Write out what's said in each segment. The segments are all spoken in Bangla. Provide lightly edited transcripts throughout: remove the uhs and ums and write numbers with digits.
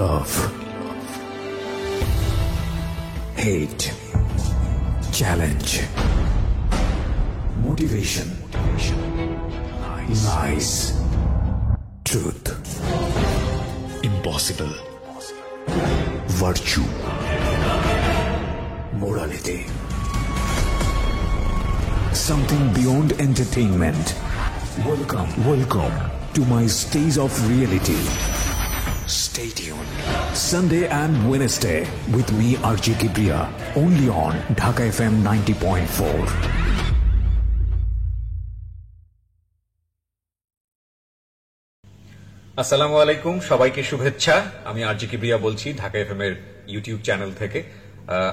Love, hate, challenge, motivation, lies, truth, impossible, virtue, morality, something beyond entertainment. Welcome to my stage of reality. Stay tuned. Sunday and Wednesday with me RJ Kibriya, only on Dhaka FM 90.4. আসসালামু আলাইকুম, সবাইকে শুভেচ্ছা। আমি আরজি কিবরিয়া বলছি ঢাকা এফএম এর ইউটিউব চ্যানেল থেকে।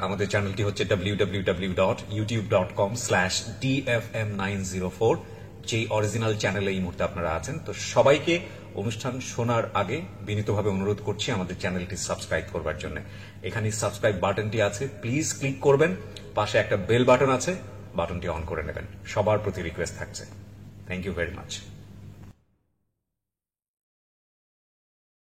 আমাদের চ্যানেলটি হচ্ছে www.youtube.com/dfm904, যে অরিজিনাল চ্যানেলে এই মুহূর্তে আপনারা আছেন। তো সবাইকে অনুষ্ঠান শোনার আগে বিনীতভাবে অনুরোধ করছি আমাদের চ্যানেলটি সাবস্ক্রাইব করবার জন্য। এখানে সাবস্ক্রাইব বাটনটি আছে, প্লিজ ক্লিক করবেন। পাশে একটা বেল বাটন আছে, বাটনটি অন করে নেবেন। সবার প্রতি রিকোয়েস্ট থাকছে। Thank you very much.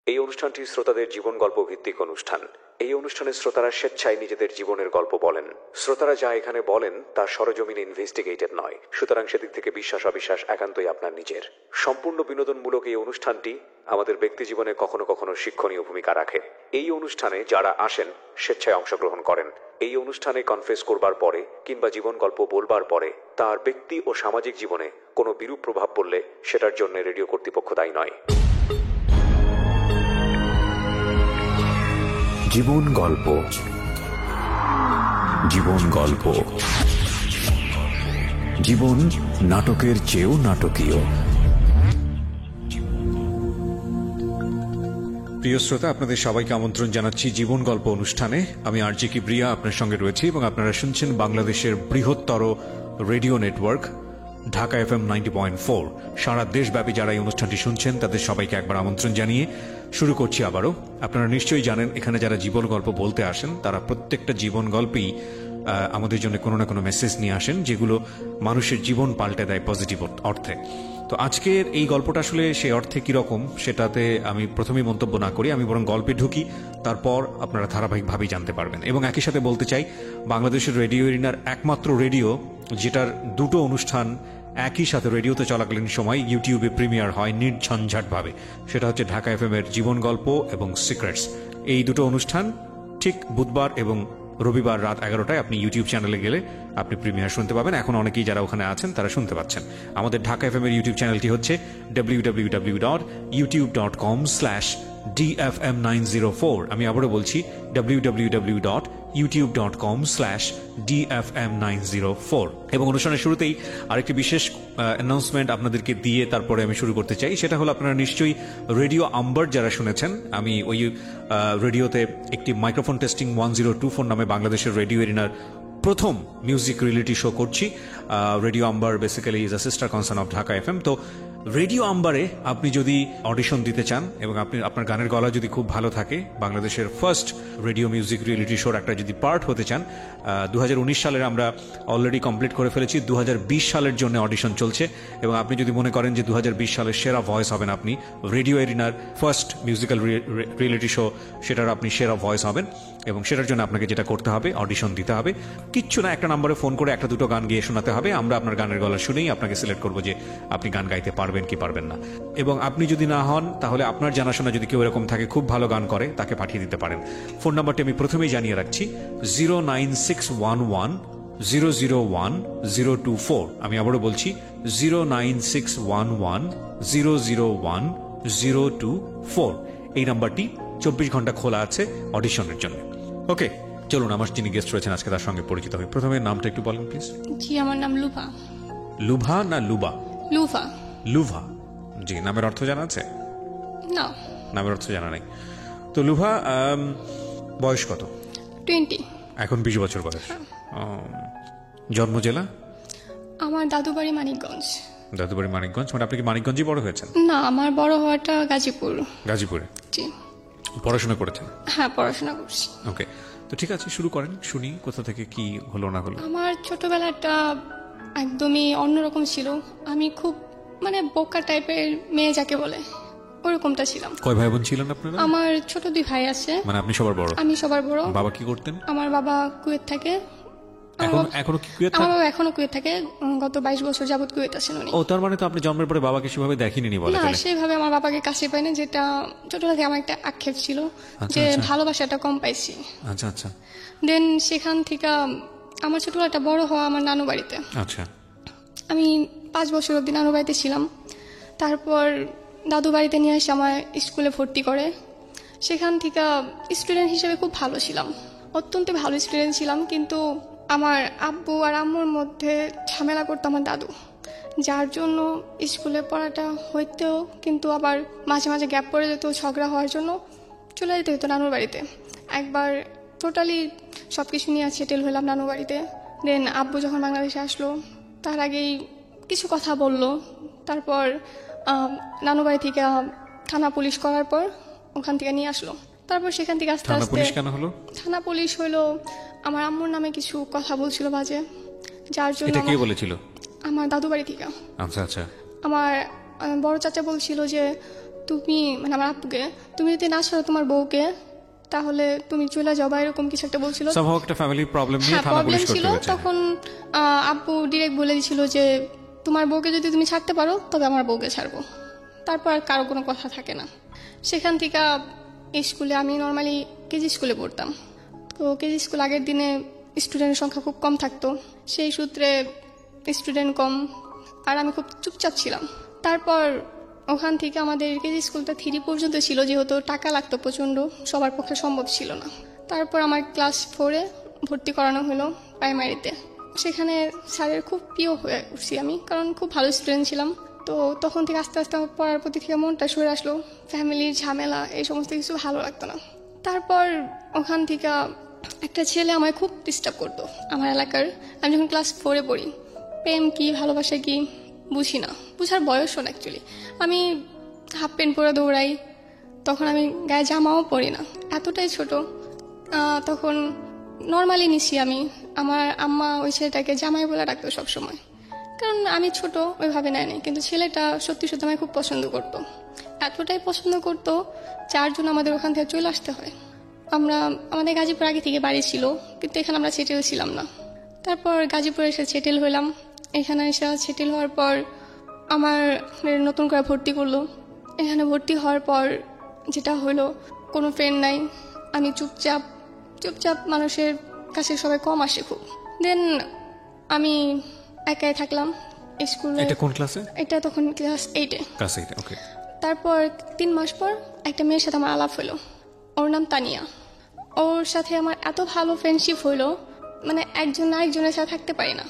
এই অনুষ্ঠানটি শ্রোতাদের জীবন গল্প ভিত্তিক অনুষ্ঠান। এই অনুষ্ঠানে শ্রোতারা স্বেচ্ছায় নিজেদের জীবনের গল্প বলেন। শ্রোতারা যা এখানে বলেন তা সরজমিনে ইনভেস্টিগেটেড নয়, সুতরাং সেদিক থেকে বিশ্বাস অবিশ্বাস একান্তই আপনার নিজের। সম্পূর্ণ বিনোদনমূলক এই অনুষ্ঠানটি আমাদের ব্যক্তি জীবনে কখনো কখনো শিক্ষণীয় ভূমিকা রাখে। এই অনুষ্ঠানে যারা আসেন স্বেচ্ছায় অংশগ্রহণ করেন। এই অনুষ্ঠানে কনফেস করবার পরে কিংবা জীবন গল্প বলবার পরে তার ব্যক্তি ও সামাজিক জীবনে কোনো বিরূপ প্রভাব পড়লে সেটার জন্য রেডিও কর্তৃপক্ষ দায়ী নয়। জীবন গল্প, জীবন গল্প, জীবন নাটকের চেয়েও নাটকীয়। প্রিয় শ্রোতা, আপনাদের সবাইকে আমন্ত্রণ জানাচ্ছি জীবন গল্প অনুষ্ঠানে। আমি আরজি কিবরিয়া আপনার সঙ্গে রয়েছি এবং আপনারা শুনছেন বাংলাদেশের বৃহত্তর রেডিও নেটওয়ার্ক ঢাকা এফএম 90.4। সারা দেশব্যাপী যারা এই অনুষ্ঠানটি শুনছেন তাদের সবাইকে একবার আমন্ত্রণ জানিয়ে শুরু করছি আবারও। আপনারা নিশ্চয়ই জানেন এখানে যারা জীবন গল্প বলতে আসেন তারা প্রত্যেকটা জীবন গল্পেই আমাদের জন্য কোনো না কোনো মেসেজ নিয়ে আসেন, যেগুলো মানুষের জীবন পাল্টে দেয় পজিটিভ অর্থে। তো আজকের এই গল্পটা আসলে সেই অর্থে কিরকম সেটাতে আমি প্রথমেই মন্তব্য না করি, আমি বরং গল্পে ঢুকি, তারপর আপনারা ধারাবাহিকভাবেই জানতে পারবেন। এবং একই সাথে বলতে চাই, বাংলাদেশের রেডিও এরিনার একমাত্র রেডিও যেটার দুটো অনুষ্ঠান একই সাথে রেডিওতে চলাকালীন সময় ইউটিউবে প্রিমিয়ার হয় নির্ঝঞ্ঝাটভাবে, সেটা হচ্ছে ঢাকা এফএম এর জীবন গল্প এবং সিক্রেটস। এই দুটো অনুষ্ঠান ঠিক বুধবার এবং রবিবার রাত 11টায় আপনি ইউটিউব চ্যানেলে গেলে আপনি প্রিমিয়ার শুনতে পাবেন। এখন অনেকেই যারা ওখানে আছেন তারা শুনতে পাচ্ছেন। আমাদের ঢাকা এফএম এর ইউটিউব চ্যানেলটি হচ্ছে www.youtube.com/dfm904। আমি আবারও বলছি www.youtube.com/dfm904। এবং অনুষ্ঠানের শুরুতেই আরেকটি বিশেষ অ্যানাউন্সমেন্ট আপনাদেরকে দিয়ে তারপরে আমি শুরু করতে চাই। সেটা হলো, আপনারা নিশ্চয়ই রেডিও আম্বার যারা শুনেছেন, আমি ওই রেডিওতে একটি মাইক্রোফোন টেস্টিং 1024 নামে বাংলাদেশের রেডিও এরিনার প্রথম মিউজিক রিয়েলিটি শো করছি। Radio Amber basically is a sister concern of Dhaka FM. তো রেডিও আম্বারে আপনি যদি অডিশন দিতে চান এবং আপনার গানের গলা যদি খুব ভালো থাকে, বাংলাদেশের ফার্স্ট রেডিও মিউজিক রিয়েলিটি শোর একটা যদি পার্ট হতে চান, 2019 সালের আমরা অলরেডি কমপ্লিট করে ফেলেছি। 2020 সালের জন্য অডিশন চলছে। এবং আপনি যদি মনে করেন যে 2020 সালের সেরা ভয়েস হবেন, আপনি রেডিও এরিনার ফার্স্ট মিউজিক্যাল রিয়েলিটি শো, সেটার আপনি সেরা ভয়েস হবেন। এবং সেটার জন্য আপনাকে যেটা করতে হবে, অডিশন দিতে হবে। কিচ্ছু না, একটা নম্বরে ফোন করে একটা দুটো গান গিয়ে শোনাতে হবে। আমরা আপনার গানের গলা শুনেই আপনাকে সিলেক্ট করবো যে আপনি গান গাইতে পারবেন কি পারবেন না। এবং আপনি যদি না হন, তাহলে আপনার জানাশোনা যদি কেউ এরকম থাকে খুব ভালো গান করে, তাকে পাঠিয়ে দিতে পারেন। ফোন নাম্বারটি আমি প্রথমেই জানিয়ে রাখছি, 09611001024। আমি আবারও বলছি 09611001024। এই নাম্বারটি 24 ঘন্টা খোলা আছে অডিশনের জন্য। ওকে, চলুন আমার যিনি গেস্ট রয়েছেন আজকে তার সঙ্গে পরিচিত হই। প্রথমে নামটা একটু বলেন প্লিজ। জি, আমার নাম লুভা। লুভা না লুবা? লুভা। লুভা, জি। নামের অর্থ জানা আছে? না, নামের অর্থ জানা নাই। তো লুভা, বয়স কত? 20। এখন 20 বছর বয়স। জন্ম জেলা? আমার দাদুবাড়ি মানিকগঞ্জ। দাদুবাড়ি মানিকগঞ্জ, মানে আপনি কি মানিকগঞ্জে বড় হয়েছেন? না, আমার বড় হওয়াটা গাজীপুর। গাজীপুরে? জি। পড়াশোনা করেছেন? হ্যাঁ, পড়াশোনা করছি। ওকে, তো ঠিক আছে, শুরু করেন, শুনি কোথা থেকে কি হলো না হলো। আমার ছোটবেলাটা একদমই অন্যরকম ছিল। আমি খুব বোকা টাইপের মেয়ে যাকে বলে, ওরকমটা ছিলাম। কয় ভাই বোন ছিলেন আপনারা? আমার ছোট 2 ভাই আছে। মানে আপনি সবার বড়? আমি সবার বড়। বাবা কি করতেন? আমার বাবা কুয়েত থাকে। এখনো কি কুয়েত আমার থাকে? বাবা এখনো কুয়েত থাকে, গত 22 বছর যাবত কুয়েত আছেন উনি। ও, তার মানে তো আপনি জন্মের পরে বাবাকে সেভাবে দেখিনি বলে না, তাহলে? সেভাবে আমার বাবাকে কাছে পাইনি, যেটা ছোটবেলা থেকে আমার একটা আক্ষেপ ছিল যে ভালোবাসাটা কম পাইছি। আচ্ছা আচ্ছা দেন সেখান থেকে আমার ছোটবেলাটা বড় হওয়া আমার নানু বাড়িতে। আচ্ছা। আমি 5 বছর অব্দি নানু বাড়িতে ছিলাম। তারপর দাদু বাড়িতে নিয়ে এসে আমার স্কুলে ভর্তি করে। সেখান থেকে স্টুডেন্ট হিসেবে খুব ভালো ছিলাম, অত্যন্ত ভালো স্টুডেন্ট ছিলাম। কিন্তু আমার আব্বু আর আম্মুর মধ্যে ঝামেলা করতো আমার দাদু, যার জন্য স্কুলে পড়াটা হইতেও কিন্তু আবার মাঝে মাঝে গ্যাপ পড়ে যেত, ঝগড়া হওয়ার জন্য চলে যেতে হতো নানুর বাড়িতে। একবার টোটালি সব কিছু নিয়ে সেটেল হলাম নানু বাড়িতে। দেন আব্বু যখন বাংলাদেশে আসলো তার আগেই কিছু কথা বললো। তারপর নানু বাড়ি থেকে থানা পুলিশ করার পর ওখান থেকে নিয়ে আসলো। তারপর সেখান থেকে আস্তে থানা আস্তে পুলিশ কেন হলো? থানা পুলিশ হলো আমার আম্মুর নামে কিছু কথা বলছিল বাজে, যার জন্য এটা কে বলেছিল? আমার দাদু বাড়ি থেকে। আচ্ছা আচ্ছা। আমার বড় চাচা বলছিল যে তুমি, মানে আমার আব্বুকে, তুমি যদি না ছাড়ো তোমার বউকে তাহলে তুমি চলে যাবা, এরকম কিছু একটা বলছিল। সামহাউ একটা ফ্যামিলি প্রবলেম নিয়ে থানা পুলিশ করতে ছিল। হয়েছে। তখন আব্বু ডিরেক্ট বলে দিয়েছিল যে তোমার বউকে যদি তুমি ছাড়তে পারো তবে আমার বউকে ছাড়বো। তারপর আর কারো কোনো কথা থাকে না। সেখান থেকে স্কুলে আমি নর্মালি কেজি স্কুলে পড়তাম। তো কেজি স্কুল আগের দিনে স্টুডেন্টের সংখ্যা খুব কম থাকতো, সেই সূত্রে স্টুডেন্ট কম আর আমি খুব চুপচাপ ছিলাম। তারপর ওখান থেকে আমাদের কেজি স্কুলটা 3 পর্যন্ত ছিল, যেহেতু টাকা লাগতো প্রচণ্ড, সবার পক্ষে সম্ভব ছিল না। তারপর আমার ক্লাস 4-এ ভর্তি করানো হলো প্রাইমারিতে। সেখানে স্যারের খুব প্রিয় হয়ে উঠছি আমি, কারণ খুব ভালো স্টুডেন্ট ছিলাম। তো তখন থেকে আস্তে আস্তে আমার পড়ার প্রতি থেকে মনটা সরে আসলো, ফ্যামিলির ঝামেলা এই সমস্ত কিছু ভালো লাগতো না। তারপর ওখান থেকে একটা ছেলে আমায় খুব ডিস্টার্ব করতো আমার এলাকার। আমি যখন ক্লাস 4-এ পড়ি, প্রেম কি ভালোবাসা কি বুঝি না, বুঝার বয়সও না অ্যাকচুয়ালি। আমি হাফ প্যান্ট পরে দৌড়াই, তখন আমি গায়ে জামাও পরি না, এতটাই ছোট। তখন নর্মালি নিছি আমি। আমার আম্মা ওই ছেলেটাকে জামাই বলে ডাকতো সবসময়, কারণ আমি ছোট, ওইভাবে নেয় নাই। কিন্তু ছেলেটা সত্যি সত্যি আমায় খুব পছন্দ করতো, এতটাই পছন্দ করতো যার জন্য আমাদের ওখান থেকে চলে আসতে হয়। আমাদের গাজীপুর আগে থেকে বাড়ি ছিল, কিন্তু এখানে আমরা সেটেল ছিলাম না। তারপর গাজীপুরে এসে সেটেল হলাম। এখানে এসে সেটেল হওয়ার পর আমার নতুন করে ভর্তি করলো। এখানে ভর্তি হওয়ার পর যেটা হলো, কোনো ফ্রেন্ড নাই, আমি চুপচাপ মানুষের কাছে সবাই কম আসে খুব। দেন আমি একাই থাকলাম স্কুলে। এটা কোন ক্লাসে? এটা তখন ক্লাস 8-এ। ক্লাস 8, ওকে। তারপর 3 মাস পর একটা মেয়ের সাথে আমার আলাপ হলো, ওর নাম তানিয়া। ওর সাথে আমার এত ভালো ফ্রেন্ডশিপ হইলো, মানে একজন আরেকজনের সাথে থাকতে পারি না।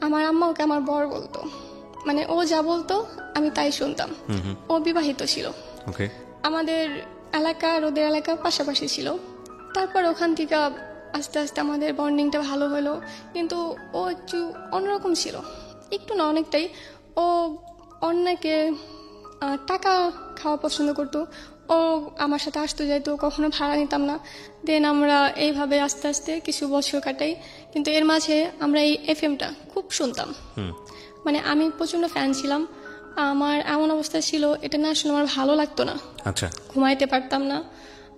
আমার আম্মা ওকে আমার বর বলতো, মানে ও যা বলতো আমি তাই শুনতাম। ও বিবাহিত ছিল। ওকে। আমাদের এলাকা আর ওদের এলাকা পাশাপাশি ছিল। তারপর ওখান থেকে আস্তে আস্তে আমাদের বন্ডিংটা ভালো হলো, কিন্তু ও একটু অন্যরকম ছিল, একটু না অনেকটাই। ও অন্যকে টাকা খাওয়া পছন্দ করতো। ও আমার সাথে আসতে যাইতো, কখনো ভাড়া নিতাম না। দেন আমরা এইভাবে আস্তে আস্তে কিছু বছর কাটাই। কিন্তু এর মাঝে আমরা এই এফএমটা খুব শুনতাম, মানে আমি প্রচন্ড ফ্যান ছিলাম। আমার এমন অবস্থা ছিল, এটা না আসলে আমার ভালো লাগতো না। আচ্ছা। ঘুমাইতে পারতাম না,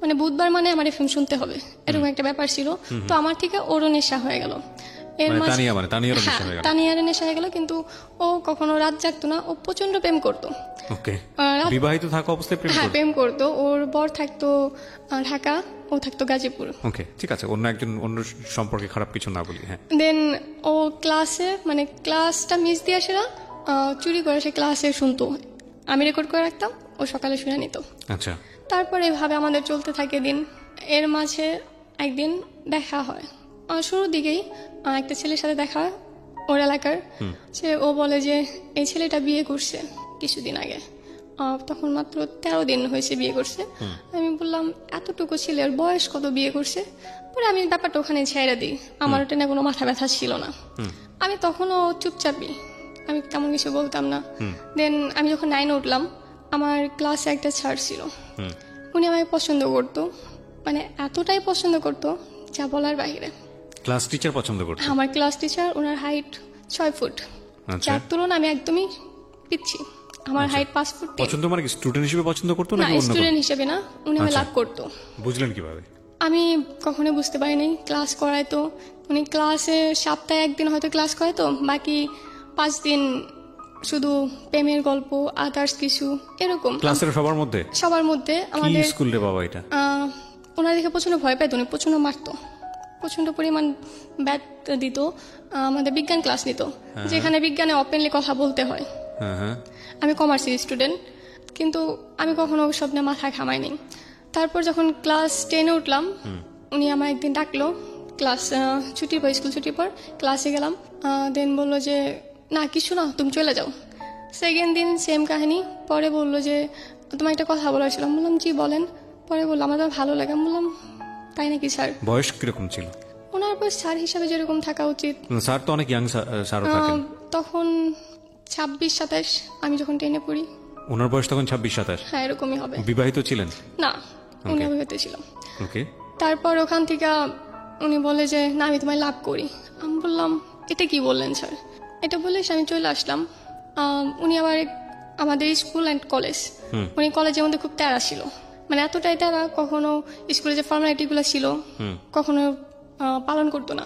মানে বুধবার মানে আমার এফএম শুনতে হবে, এরকম একটা ব্যাপার ছিল। তো আমার থেকে ওরও নেশা হয়ে গেল। তানিয়ার নেশা হয়ে গেল, কিন্তু ও কখনো রাত জাগতো না, ও প্রচন্ড প্রেম করতো। বিবাহিত থাকা অবস্থায় প্রেম করতো। ওর বর থাকতো ঢাকা, ও থাকতো গাজীপুর। ওকে, ঠিক আছে, অন্য সম্পর্কে খারাপ কিছু না বলি। হ্যাঁ। দেন ও ক্লাসে, মানে ক্লাসটা মিস দিয়ে আসে না, চুরি করে সে ক্লাসে শুনতো, আমি রেকর্ড করে রাখতাম, ও সকালে শুনে নিত। আচ্ছা। তারপরে এভাবে আমাদের চলতে থাকে দিন। এর মাঝে একদিন দেখা হয়, শুরুর দিকেই একটা ছেলের সাথে দেখা হয় ওর এলাকার। ও বলে যে এই ছেলেটা বিয়ে করছে কিছুদিন আগে, তখন মাত্র 13 দিন হয়েছে বিয়ে করছে। আমি বললাম এতটুকু ছেলের বয়স কত, বিয়ে করছে? পরে আমি ব্যাপারটা ওখানে ছেড়ে দিই, আমার ওটা না কোনো মাথা ব্যথা ছিল না। আমি তখনও চুপচাপই, আমি তেমন কিছু বলতাম না। দেন আমি যখন 9-এ উঠলাম, আমার ক্লাসে একটা স্যার ছিল, উনি আমাকে পছন্দ করতো, মানে এতটাই পছন্দ করতো যা বলার বাইরে। ক্লাস টিচার পছন্দ করতো? আমার ক্লাস টিচার, ওনার হাইট 6 ফুট, যার তুলনা আমি একদমই পিচ্ছি, আমার হাইট 5 ফুট 10। পছন্দ মানে কি স্টুডেন্ট হিসেবে পছন্দ করতো না নাকি অন্য স্টুডেন্ট হিসেবে না, উনি আমায় আচ্ছা। লাভ করতো। বুঝলেন কিভাবে? আমি কখনো বুঝতে পারিনি, ক্লাস করাইতো উনি, ক্লাসে সপ্তাহে একদিন হয়তো ক্লাস করাইতো, বাকি 5 দিন শুধু প্রেমের গল্প, আদার্স কিছু এরকম ক্লাসের সবার মধ্যে? সবার মধ্যে। কি আমাদের স্কুল রে বাবা এটা? ওনার দেখে প্রচন্ড ভয় পাইতো, উনি প্রচন্ড মারতো, প্রচন্ড পরিমাণ ব্যাট দিত। আমাদের বিজ্ঞান ক্লাস নিত, যেখানে বিজ্ঞানে ওপেনলি কথা বলতে হয়। হ্যাঁ। আমি কমার্সের স্টুডেন্ট, কিন্তু আমি কখনো ওসব নিয়ে মাথায় ঘামাইনি। তারপর যখন ক্লাস 10-এ উঠলাম, উনি আমার একদিন ডাকলো, ক্লাস ছুটির পর, স্কুল ছুটির পর ক্লাসে গেলাম। দেন বললো যে না কিছু না, তুমি চলে যাও। সেকেন্ড দিন সেম কাহিনী। পরে বললো যে তোমার একটা কথা বলার ছিল। আমি বললাম জি বলেন। পরে বললো আমার তো ভালো লাগে। আমি বললাম তাই নাকি স্যার? বয়স কিরকম ছিল ওনার? বয়স স্যার হিসাবে যেরকম থাকা উচিত। স্যার তো অনেক ইয়াং স্যারও থাকেন। তখন 26-27, আমি যখন 10-এ পড়ি। ওনার বয়স তখন 26-27? হ্যাঁ এরকমই হবে। বিবাহিত ছিলেন? না, উনি অবিবাহিত ছিল। ওকে। তারপর ওখান থেকে উনি বলে যে না আমি তোমায় লাভ করি। আমি বললাম এটা কি বললেন স্যার? এটা বলে আমি চলে আসলাম। উনি আবার আমাদের স্কুল অ্যান্ড কলেজ, উনি কলেজের মধ্যে খুব তেরা ছিল, মানে এতটাই তেরা, কখনো স্কুলে যে ফর্মালিটিগুলো ছিল কখনো পালন করতো না।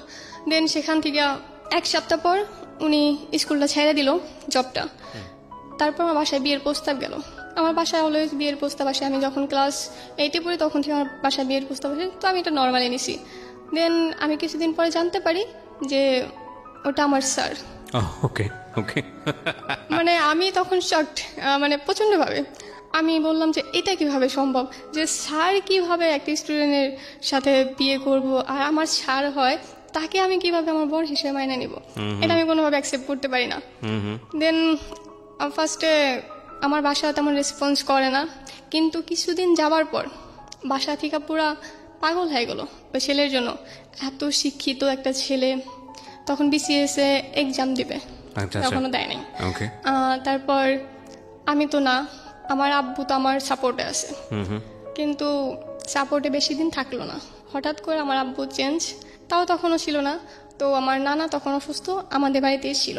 দেন সেখান থেকে 1 সপ্তাহ পর উনি স্কুলটা ছেড়ে দিল, জবটা। তারপর আমার বাসায় বিয়ের প্রস্তাব গেল। আমার বাসায় অলওয়েজ বিয়ের প্রস্তাব আসে। আমি যখন ক্লাস 8-এ পড়ি তখন থেকে আমার বাসায় বিয়ের প্রস্তাব আসে, তো আমি এটা নর্মালি নিছি। দেন আমি কিছুদিন পরে জানতে পারি যে ওটা আমার স্যার। ওকে ওকে। মানে আমি তখন শকড, মানে প্রচন্ডভাবে। আমি বললাম যে এটা কিভাবে সম্ভব, যে স্যার কিভাবে একটা স্টুডেন্টের সাথে বিয়ে করব, আর আমার স্যার হয়, তাকে আমি কিভাবে আমার বর হিসেবে মাইনে নিব? এটা আমি কোনোভাবে অ্যাকসেপ্ট করতে পারি না। দেন ফার্স্টে আমার বাসা তেমন রেসপন্স করে না, কিন্তু কিছুদিন যাবার পর বাসা থেকে পুরা পাগল হয়ে গেল ওই ছেলের জন্য। এত শিক্ষিত একটা ছেলে, তখন বিসিএস এ এক্সাম দিবে, তখনও দেয় নাই। তারপর আমি তো না, আমার আব্বু তো আমার সাপোর্টে আছে, কিন্তু সাপোর্টে বেশি দিন থাকলো না। হঠাৎ করে আমার আব্বু চেঞ্জ, তাও তখনও ছিল না। তো আমার নানা তখন অসুস্থ, আমাদের বাড়িতে এসেছিল।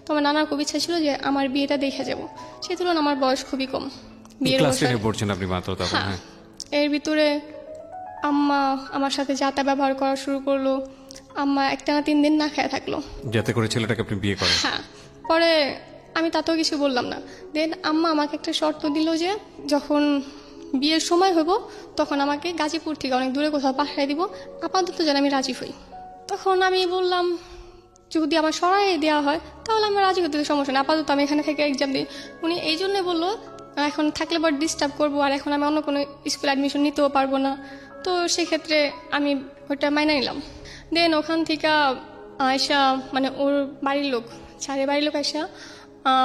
তো আমার নানার খুব ইচ্ছা ছিল যে আমার বিয়েটা দেখে যাব। সেই তুলনায় আমার বয়স খুবই কম, বিয়ের বয়স। হ্যাঁ, এর ভিতরে আম্মা আমার সাথে যাতা ব্যবহার করা শুরু করলো। আম্মা একটানা 3 দিন না খেয়ে থাকলো, যাতে করে ছেলেটাকে আপনি বিয়ে করেন। হ্যাঁ। পরে আমি তাতেও কিছু বললাম না। দেন আম্মা আমাকে একটা শর্ত দিল যে যখন বিয়ের সময় হইব তখন আমাকে গাজীপুর থেকে অনেক দূরে কোথাও পাঠিয়ে দিব, আপাতত যেন আমি রাজি হই। তখন আমি বললাম যদি আমার সরাই দেওয়া হয় তাহলে আমার রাজি হতে সমস্যা নেই, আপাতত আমি এখানে থেকে এক্সাম দিই। উনি এই জন্যই বললো এখন থাকলে পর ডিস্টার্ব করবো, আর এখন আমি অন্য কোনো স্কুলে অ্যাডমিশন নিতেও পারবো না। তো সেক্ষেত্রে আমি ওইটা মাইনে নিলাম। দেন ওখান থেকে আয়সা, মানে ওর বাড়ির লোক, স্যারের বাড়ির লোক আয়সা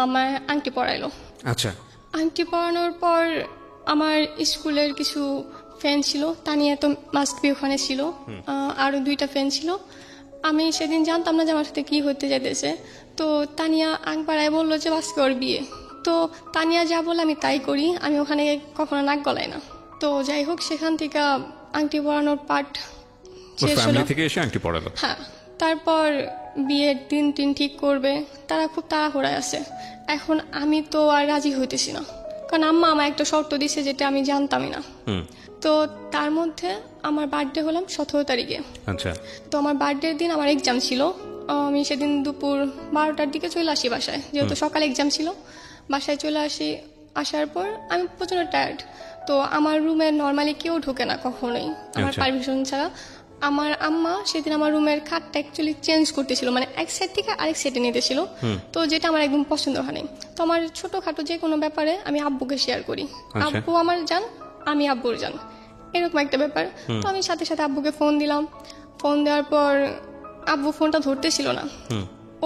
আমার আংটি পরাইলো। আচ্ছা। আংটি পরানোর পর আমার স্কুলের কিছু ফ্রেন্ড ছিল, তানিয়া তো মাস্ট বি ওখানে ছিল, আরও 2টা ফ্রেন্ড ছিল। আমি সেদিন জানতাম না যে আমার সাথে কি হতে যাইতেছে। তো তানিয়া আং পাড়ায় বললো যে আজকে ওর বিয়ে। তো তানিয়া যা বলে আমি তাই করি, আমি ওখানে কখনো নাক গলাই না। তো যাই হোক, সেখান থেকে আংটি পরানোর পার্ট শেষ হলো। হ্যাঁ, তারপর বিয়ের দিন ঠিক করবে, তারা খুব তাড়াহুড়ায় আছে। এখন আমি তো আর রাজি হইতেছি না, কারণ আম্মা আমার একটা শর্ত দিছে যেটা আমি জানতামই না। তো তার মধ্যে আমার বার্থডে হলাম 17 তারিখে। আচ্ছা। তো আমার বার্থডের দিন আমার এক্সাম ছিল। আমি সেদিন দুপুর 12টার দিকে চলে আসি বাসায়, যেহেতু সকালে এক্সাম ছিল। বাসায় চলে আসি, আসার পর আমি প্রচন্ড টায়ার্ড। তো আমার রুমে নর্মালি কেউ ঢোকে না কখনোই আমার পারমিশন ছাড়া। আমার আম্মা সেদিন আমার রুমের খাটটা অ্যাকচুয়ালি চেঞ্জ করতেছিল, মানে এক সাইড থেকে আরেক সাইডে নিতেছিল। তো যেটা আমার একদম পছন্দ হয়নি। তো আমার ছোটখাটো যে কোনো ব্যাপারে আমি আব্বুকে শেয়ার করি, আব্বু আমার জান, আমি আব্বুর জান, এরকম একটা ব্যাপার। তো আমি সাথে সাথে আব্বুকে ফোন দিলাম। ফোন দেওয়ার পর আব্বু ফোনটা ধরতেছিল না।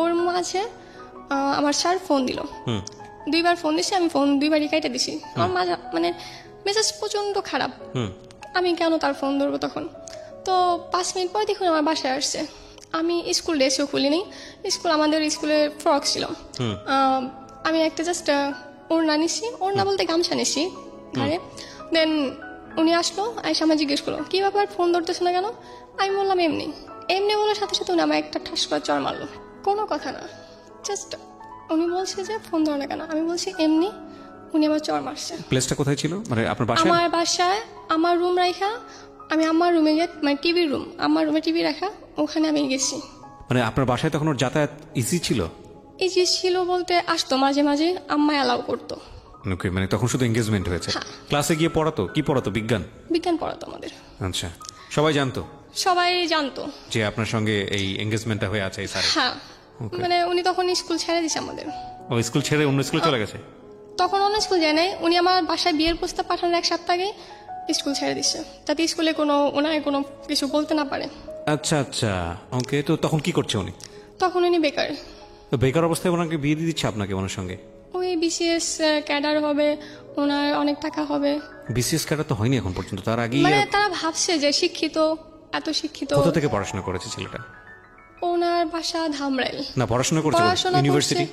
ওর মাঝে আমার স্যার ফোন দিল, 2বার ফোন দিছি, আমি ফোন 2বারই কাইটা দিছি। আমার মাঝে মানে মেজাজ প্রচন্ড খারাপ, আমি কেন তার ফোন ধরবো তখন। তো 5 মিনিট পর দেখুন আমার বাসায় আসছে। আমি স্কুল ড্রেসও খুলিনি, আমাদের স্কুলের ফ্রক ছিল। আমি একটা জাস্ট ওড়না নিছি, ওড়না বলতে গামছা নিছি ঘরে। দেন উনি আসলো, আইসা আমার জিজ্ঞেস করলো কি ব্যাপার, ফোন ধরতেছে না কেন? আমি বললাম এমনি বলার সাথে সাথে উনি আমার একটা ঠাস করে চড় মারলো। কোনো কথা না, জাস্ট উনি বলছে যে ফোন ধরো না কেন, আমি বলছি এমনি। উনি আমার চর মারছে। প্লেসটা কোথায় ছিল, মানে আপনার বাসায়? আমার বাসায় আমার রুম রাখা, আমি আমার রুমে গিয়ে, মানে টিভির রুম, আমার রুমে টিভি রাখা, ওখানে আমি গেছি। মানে আপনার বাসায় তখন ওর যাতায়াত ইজি ছিল? এই যে ছিল বলতে আসতো মাঝে মাঝে, আম্মা অ্যালাউ করতো। ওকে, মানে তখন শুধু এঙ্গেজমেন্ট হয়েছে। ক্লাসে গিয়ে পড়াতো, কি পড়াতো? বিজ্ঞান? বিজ্ঞান পড়াতো আমাদের। আচ্ছা, সবাই জানতো? সবাই জানতো যে আপনার সঙ্গে এই এঙ্গেজমেন্টটা হয়ে আছে এই স্যার? হ্যাঁ, মানে উনি তখন স্কুল ছেড়ে দিছে আমাদের। ও স্কুল ছেড়ে অন্য স্কুলে চলে গেছে? তখন অন্য স্কুল যায় নাই, উনি আমার বাসায় বিয়ের প্রস্তাব পাঠানোর 1 সপ্তাহ আগে স্কুল ছেড়ে দিচ্ছে, যাতে স্কুলে ওনায় কোনো কিছু বলতে না পারে। আচ্ছা আচ্ছা, ওকে। তো তখন কি করছে উনি? তখন উনি বেকার। তো বেকার অবস্থায় ওনাকে বিয়ে দিয়ে দিচ্ছে আপনাকে ওনার সঙ্গে? ওই বিসিএস ক্যাডার হবে, ওনার অনেক টাকা হবে। বিসিএস ক্যাডার তো হয়নি এখন পর্যন্ত, তার আগে? মানে তারা ভাবছে যে শিক্ষিত, এত শিক্ষিত। কোথা থেকে পড়াশোনা করেছে ছেলেটা? ওনার বাসা ধামরাইল। না, পড়াশোনা করছে ইউনিভার্সিটি?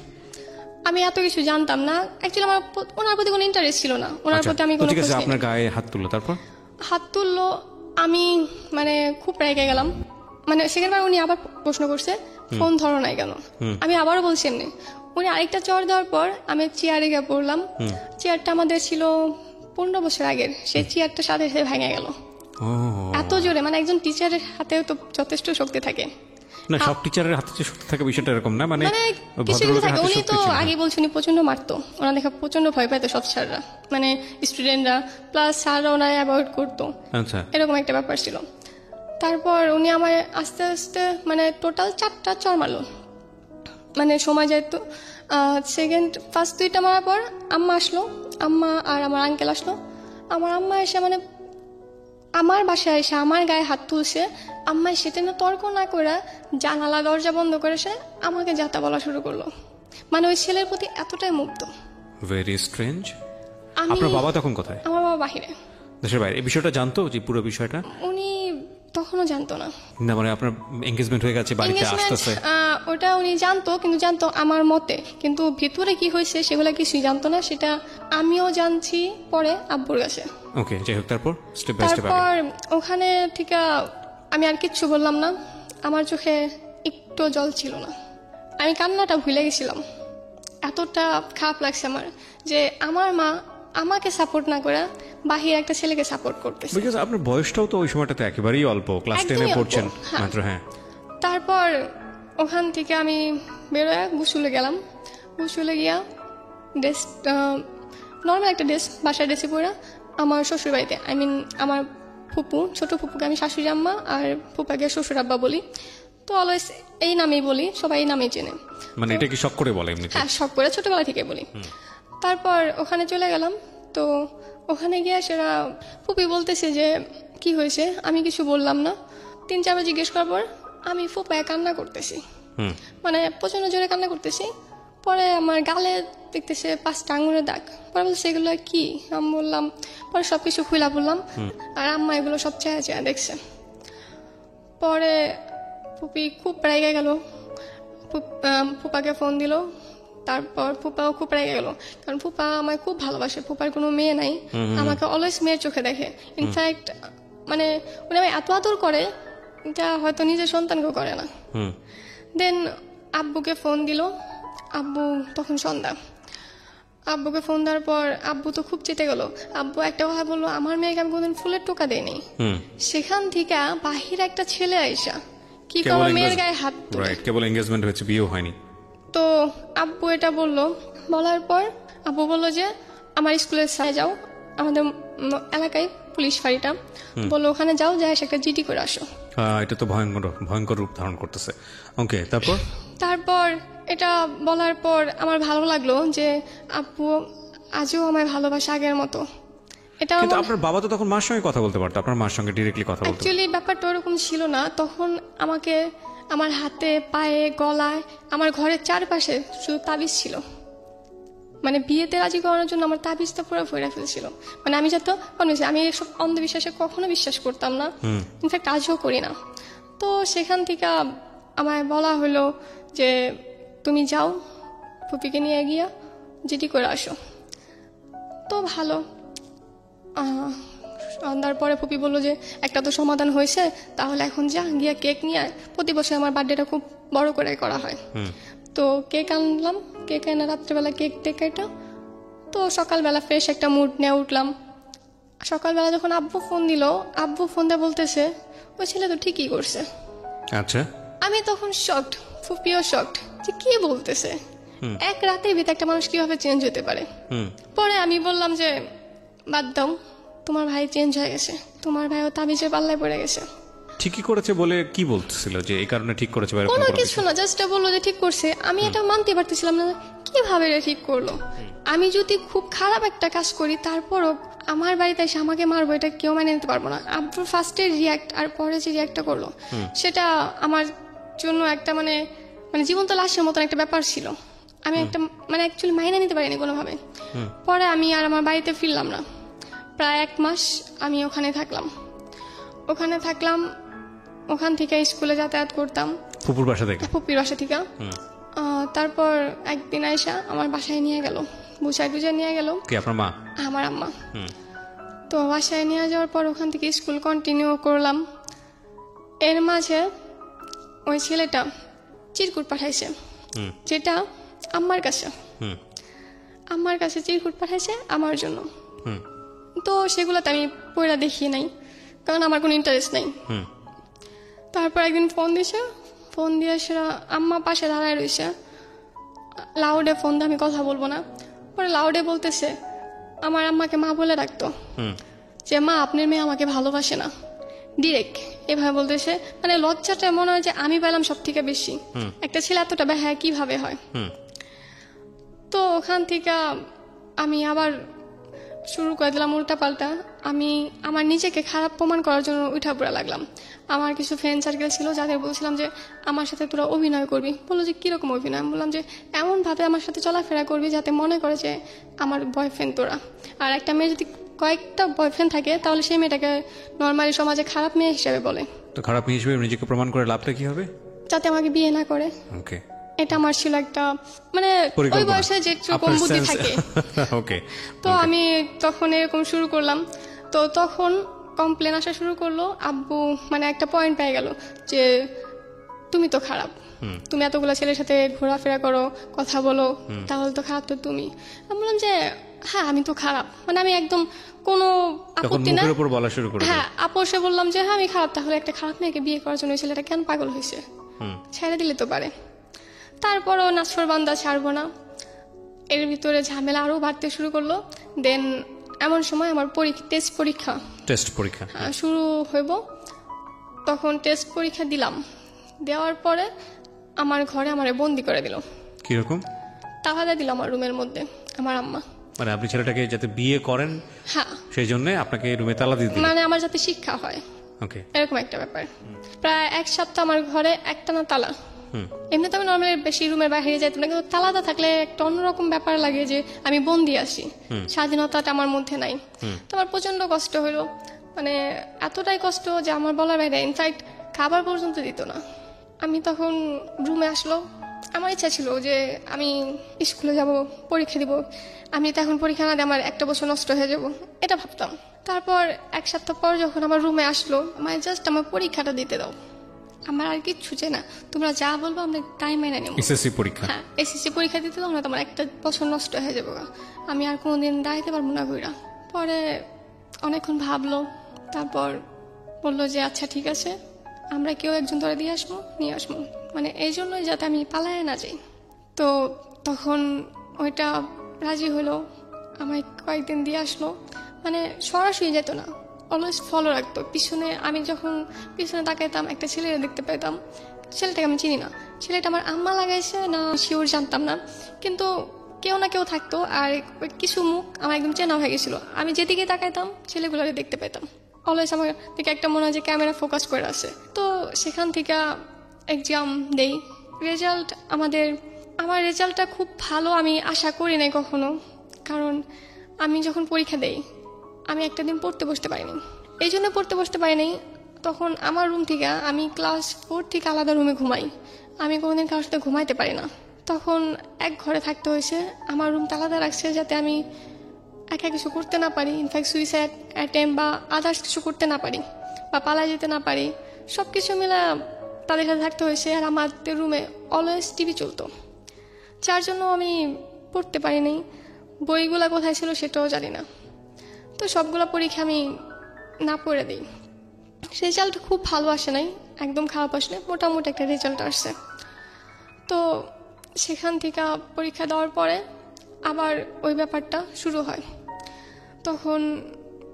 আমি এত কিছু জানতাম না অ্যাকচুয়ালি, আমার ওনার প্রতি কোনো ইন্টারেস্ট ছিল না, ওনার প্রতি আমি কোনো। ঠিক আছে, আপনার গায়ে হাত তুললো, তারপর? হাত তুললো, আমি মানে খুব রেগে গেলাম। মানে সেখানে উনি আবার প্রশ্ন করছে ফোন ধরো নাই কেন, আমি আবারও বলছি এমনি। উনি আরেকটা চর দেওয়ার পর আমি চেয়ারে গিয়ে পড়লাম। চেয়ারটা আমাদের ছিল 15 বছর আগের, সেই চেয়ারটার সাথে সাথে ভেঙে গেল এত জোরে। মানে একজন টিচারের হাতেও তো যথেষ্ট শক্তি থাকে না, সব টিচারের হাতে যে শক্তি থাকে বিষয়টা এরকম না, মানে কিছু কিছু থাকে। উনি তো আগে বলছেন উনি প্রচন্ড মারতো, ওনা দেখা প্রচন্ড ভয় পাইতো সব স্যাররা, মানে স্টুডেন্টরা প্লাস স্যাররা ওনায় অ্যাভয়েড করতো। আচ্ছা, এরকম একটা ব্যাপার ছিল। তারপর উনি আমায় আস্তে আস্তে মানে টোটাল 4টা চর মারলো, মানে সময় যেহেতু ফার্স্ট 2টা মারার পর আম্মা আসলো, আম্মা আর আমার আঙ্কেল আসলো। আমার আম্মা এসে মানে আমার বাসায় এসে আমার গায়ে হাত তুলছে। আম্মা সেটা না তর্ক না করে জানালা দরজা বন্ধ করে সে আমাকে যাতা বলা শুরু করলো। মানে ওই ছেলের প্রতি এতটাই মুগ্ধ। Very strange. আপনার বাবা তখন কোথায়? আমার বাবা বাহিরে, দেশের বাইরে। এই বিষয়টা জানতো যে পুরো বিষয়টা? উনি তখনও জানতো না। না, মানে আপনার এঙ্গেজমেন্ট হয়ে গেছে, বাড়িতে আসতেছে, ওটা উনি জানতো, কিন্তু জানতো আমার মতে, কিন্তু ভিতরে কি হয়েছে সেগুলো কিছুই জানতো না। সেটা আমিও জানছি পরে আব্বুর কাছে। ওকে, যাই হোক, তারপর স্টেপ বাই স্টেপ। তারপর ওখানে থেকে আমি আর কিচ্ছু বললাম না, আমার চোখে একটু জল ছিল না, আমি কান্নাটা ভুলে গেছিলাম। এতটা খারাপ লাগছে আমার যে আমার মা আমাকে সাপোর্ট না করে বাহিরে একটা ছেলেকে সাপোর্ট করতেছে। বিকজ আপনার বয়সটাও তো ওই সময়টাতে একেবারেই অল্প, ক্লাস 10-এ পড়ছেন মাত্র। হ্যাঁ। তারপর ওখান থেকে আমি বেরোয় গোসলে গেলাম। গোসলে গিয়া ড্রেস, নর্মাল একটা ড্রেস, বাসার ড্রেসে পরে আমার শ্বশুর বাড়িতে, আই মিন আমার ফুপু, ছোট ফুপুকে আমি শাশুড়ি আম্মা আর ফুপাকে শ্বশুর আব্বা বলি। তো অলওয়েজ এই নামেই বলি, সবাই এই নামেই চেনে। মানে এটা কি শখ করে বলে এমনিতে? হ্যাঁ, শখ করে ছোটবেলা থেকে বলি। তারপর ওখানে চলে গেলাম। তো ওখানে গিয়ে সেরা ফুপি বলতেছে যে কি হয়েছে, আমি কিছু বললাম না। 3-4 বার জিজ্ঞেস করার পর আমি ফুপায় কান্না করতেছি, মানে প্রচন্ড জোরে কান্না করতেছি। পরে আমার গালে দেখতেছে 5টা আঙুলের দাগ। পরে বলছে এগুলো কি, আমি বললাম, পরে সবকিছু খুলা বললাম। আর আম্মা এগুলো সব চেয়ে চেয়ে দেখছে। পরে ফুপি খুব রেগে গেল, ফুপাকে ফোন দিল। তারপর ফুপাও খুব রেগে গেল, কারণ ফুপা আমায় খুব ভালোবাসে, ফুপার কোনো মেয়ে নাই, আমাকে অলওয়েজ মেয়ের চোখে দেখে। ইনফ্যাক্ট মানে উনি আমায় এত আদর করে যা হয়তো নিজের সন্তানকেও করে না। দেন আব্বুকে ফোন দিল। আব্বু তখন সন্ধ্যা, আব্বুকে ফোন দেওয়ার পর আব্বু তো খুব চেতে গেল। আব্বু একটা কথা বললো, আমার মেয়েকে আমি কোনদিন ফুলের টোকা দেয়নি। সেখান থেকে বাহির একটা ছেলে আইসা কি করে মেয়ের গায়ে হাত তুলে, কেবল এঙ্গেজমেন্ট হয়েছে, বিয়ে হয়নি। তো আব্বু এটা বললো, বলার পর আব্বু বললো যে আমার স্কুলের সাইড যাও, আমাদের এলাকায় পুলিশ ফাঁড়িটা, বললো ওখানে যাও, যাই একটা জিডি করে আসো। এটা তো ভয়ঙ্কর রূপ ধারণ করতেছে। ওকে, তারপর এটা বলার পর আমার ভালো লাগলো যে আব্বু আজও আমায় ভালোবাসে আগের মতো। এটা কিন্তু আপনার বাবা তো তখন মার সঙ্গে কথা বলতে পারতো, আপনার মার সঙ্গে ডিরেক্টলি কথা বলতো। অ্যাকচুয়ালি ব্যাপারটা ওরকম ছিল না। তখন আমাকে আমার হাতে, পায়ে, গলায়, আমার ঘরের চারপাশে শুধু তাবিজ ছিল। মানে বিয়েতে রাজি করানোর জন্য আমার তাবিজটা পুরো ভরে ফেলছিল। মানে আমি যত আমি এসব অন্ধবিশ্বাসে কখনো বিশ্বাস করতাম না, ইনফ্যাক্ট আজও করি না। তো সেখান থেকে আমায় বলা হলো যে তুমি যাও, ফুপিকে নিয়ে গিয়া জিডি করে আসো। তো ভালো। সন্ধ্যার পরে ফুপি বললো যে একটা তো সমাধান হয়েছে, তাহলে এখন যা গিয়া কেক নিয়ে আয়। প্রতি বছর আমার বার্থডেটা খুব বড় করে করা হয়। তো কেক আনলাম, কেক এনে রাত্রেবেলা কেক টেকাইটা। তো সকালবেলা ফ্রেশ একটা মুড নিয়ে উঠলাম। সকালবেলা যখন আব্বু ফোন দিল, আব্বু ফোন দিয়ে বলতেছে ওই ছেলে তো ঠিকই করছে। আচ্ছা, আমি তখন শকড, ফুপিও শকড যে কি বলতেছে, এক রাতের ভিতরে একটা মানুষ কিভাবে চেঞ্জ হতে পারে। পরে আমি বললাম যে বাদ দাও, তোমার ভাই চেঞ্জ হয়ে গেছে, তোমার ভাইও তাবিজের পাল্লায় পড়ে গেছে। ঠিকই করেছে বলে কি বলতেছিল যে এই কারণে ঠিক করেছে? কোনো কিছু না, জাস্ট বললো যে ঠিক করছে। আমি এটা মানতে পারতেছিলাম না, কিভাবে এটা ঠিক করলো। আমি যদি খুব খারাপ একটা কাজ করি তারপরও আমার বাড়িতে এসে আমাকে মারবো, এটা কেউ মেনে নিতে পারবো না। আব্বুর ফার্স্টে রিয়াক্ট আর পরে যে রিয়াক্টটা করলো সেটা আমার জন্য একটা মানে জীবন্ত লাশের মতন একটা ব্যাপার ছিল। আমি একটা অ্যাকচুয়ালি মাইনে নিতে পারিনি কোনোভাবে। পরে আমি আর আমার বাড়িতে ফিরলাম না, প্রায় 1 মাস আমি ওখানে থাকলাম। ওখান থেকে স্কুলে যাতায়াত করতাম, ফুপুর বাসা থেকে, ফুপির বাসা থেকে। তারপর একদিন আয়সা আমার বাসায় নিয়ে গেল, বুঝাই নিয়ে গেল। কি আপনার মা? আমার আম্মা। তো বাসায় নিয়ে যাওয়ার পর ওখান থেকে স্কুল কন্টিনিউ করলাম। এর মাঝে ওই ছেলেটা চিরকুট পাঠাইছে, যেটা আম্মার কাছে চিরকুট পাঠাইছে আমার জন্য। তো সেগুলোতে আমি পড়া দেখি নাই, কারণ আমার কোনো ইন্টারেস্ট নাই। তারপর একদিন ফোন দিয়ে সেটা আম্মা পাশে দাঁড়ায় রয়েছে, লাউডে ফোন দিয়ে, আমি কথা বলবো না। পরে লাউডে বলতেছে, আমার আম্মাকে মা বলে রাখতো যে মা আপনার মেয়ে আমাকে ভালোবাসে না, ডিরেক্ট এভাবে বলতেছে। লজ্জাটা মনে হয় যে আমি পেলাম সব থেকে বেশি। একটা ছেলে এতটা বেহায়া কিভাবে হয়। তো ওখান থেকে আমি আবার শুরু করে দিলাম উল্টা পাল্টা। আমি আমার নিজেকে খারাপ প্রমাণ করার জন্য উঠা পড়া লাগলাম। আমার কিছু ফ্রেন্ড সার্কেল ছিল যাদের বলছিলাম যে আমার সাথে তোরা অভিনয় করবি। বললো যে কিরকম অভিনয়? আমি বললাম যে এমনভাবে আমার সাথে চলাফেরা করবি যাতে মনে করে যে আমার বয়ফ্রেন্ড তোরা। আর একটা মেয়ে যদি কয়েকটা বয়ফ্রেন্ড থাকে তাহলে সেই মেয়েটাকে নর্মালি সমাজে খারাপ মেয়ে হিসেবে বলে। তো খারাপ মেয়ে হিসেবে নিজেকে প্রমাণ করে লাভটা কি হবে? যাতে আমাকে বিয়ে না করে। ওকে, এটা আমার ছিল একটা ওই বয়সে যে কম বুদ্ধি থাকে। ওকে। তো আমি তখন এরকম শুরু করলাম। তো তখন কমপ্লেন আসা শুরু করলো। আব্বু একটা পয়েন্ট পেয়ে গেল যে তুমি তো খারাপ, তুমি এতগুলো ছেলের সাথে ঘোরাফেরা করো, কথা বলো, তাহলে তো খারাপ তো তুমি। আমি বললাম যে হ্যাঁ আমি তো খারাপ, আমি একদম কোনো আপত্তি না। হ্যাঁ আপোষে বললাম যে হ্যাঁ আমি খারাপ, তাহলে একটা খারাপ মেয়েকে বিয়ে করার জন্য ছেলেটা কেন পাগল হয়েছে, ছেড়ে দিলে তো পারে। তারপরও নাছর বান্দা ছাড়বো না, এর ভিতরে ঝামেলা আরো বাড়তে শুরু করলো। দেন এমন সময় আমার টেস্ট পরীক্ষা শুরু হইব। তখন টেস্ট পরীক্ষা দিলাম, দেওয়ার পরে আমার ঘরে আমারে বন্দি করে দিল। কিরকম? তাহলে দিল আমার রুমের মধ্যে আমার আম্মা। আপনি ছেলেটাকে যাতে বিয়ে করেন, হ্যাঁ সেই জন্য আপনাকে রুমে তালা দিয়ে দিলেন, আমার যাতে শিক্ষা হয়। ওকে, এরকম একটা ব্যাপার। প্রায় 1 সপ্তাহ আমার ঘরে একটানা তালা। এমনিতে আমি নর্মালি বেশি রুমের বাইরে যাইতাম না, কিন্তু তালাটা থাকলে একটা অন্যরকম ব্যাপার লাগে যে আমি বন্দি আছি, স্বাধীনতাটা আমার মধ্যে নাই। তো আমার প্রচন্ড কষ্ট হলো, এতটাই কষ্ট যে আমার বলার বাইরে। ইনফ্যাক্ট খাবার পর্যন্ত দিত না। আমি তখন রুমে আসলো, আমার ইচ্ছা ছিল যে আমি স্কুলে যাব, পরীক্ষা দিব। আমি তো এখন পরীক্ষা না দিয়ে আমার 1 বছর নষ্ট হয়ে যাব, এটা ভাবতাম। তারপর 1 সপ্তাহ পর যখন আমার রুমে আসলো, জাস্ট আমার পরীক্ষাটা দিতে দাও, আমার আর কিচ্ছু চাই না, তোমরা যা বলবো আমরা তাই মেনে নেব। এসএসসি পরীক্ষা? হ্যাঁ এসএসসি পরীক্ষা দিতে দাও না, তোমার 1 বছর নষ্ট হয়ে যাবো, আমি আর কোনোদিন দাঁড়াইতে পারবো না ঘুরা। পরে অনেকক্ষণ ভাবলো, তারপর বললো যে আচ্ছা ঠিক আছে, আমরা কেউ একজন ধরে নিয়ে আসবো, এই জন্যই যাতে আমি পালায় না যাই। তো তখন ওইটা রাজি হলো, আমায় কয়েকদিন দিয়ে আসলো। সরাসরি যেত না, অলওয়েজ ফলো রাখতো পিছনে। আমি যখন পিছনে তাকাইতাম একটা ছেলেরা দেখতে পেতাম, ছেলেটাকে আমি চিনি না, ছেলেটা আমার আম্মা লাগাইছে না শিওর জানতাম না, কিন্তু কেউ না কেউ থাকতো। আর কিছু মুখ আমার একদম চেনা হয়ে গেছিল, আমি যেদিকে তাকাইতাম ছেলেগুলোকে দেখতে পেতাম। অলওয়েজ আমার দিকে একটা মনে হয় যে ক্যামেরা ফোকাস করে আছে। তো সেখান থেকে এক্সাম দেই, রেজাল্ট আমার রেজাল্টটা খুব ভালো আমি আশা করি নাই কখনো। কারণ আমি যখন পরীক্ষা দেই আমি একটা দিন পড়তে বসতে পারিনি। এই জন্য পড়তে বসতে পারিনি, তখন আমার রুম থেকে আমি ক্লাস 4 থেকে আলাদা রুমে ঘুমাই, আমি কোনোদিন কারোর সাথে ঘুমাইতে পারি না। তখন এক ঘরে থাকতে হয়েছে, আমার রুমটা আলাদা রাখছে যাতে আমি একা কিছু করতে না পারি, ইনফ্যাক্ট সুইসাইড অ্যাটেম্প বা আদার্স কিছু করতে না পারি বা পালা যেতে না পারি। সব কিছু মিলে তাদের সাথে থাকতে হয়েছে। আর আমাদের রুমে অলওয়েজ টিভি চলতো, যার জন্য আমি পড়তে পারিনি। বইগুলা কোথায় ছিল সেটাও জানি না। তো সবগুলো পরীক্ষা আমি না পড়ে দিই। রেজাল্ট খুব ভালো আসে নাই, একদম খারাপ আসে নাই, মোটামুটি একটা রেজাল্ট আসছে। তো সেখান থেকে পরীক্ষা দেওয়ার পরে আবার ওই ব্যাপারটা শুরু হয়। তখন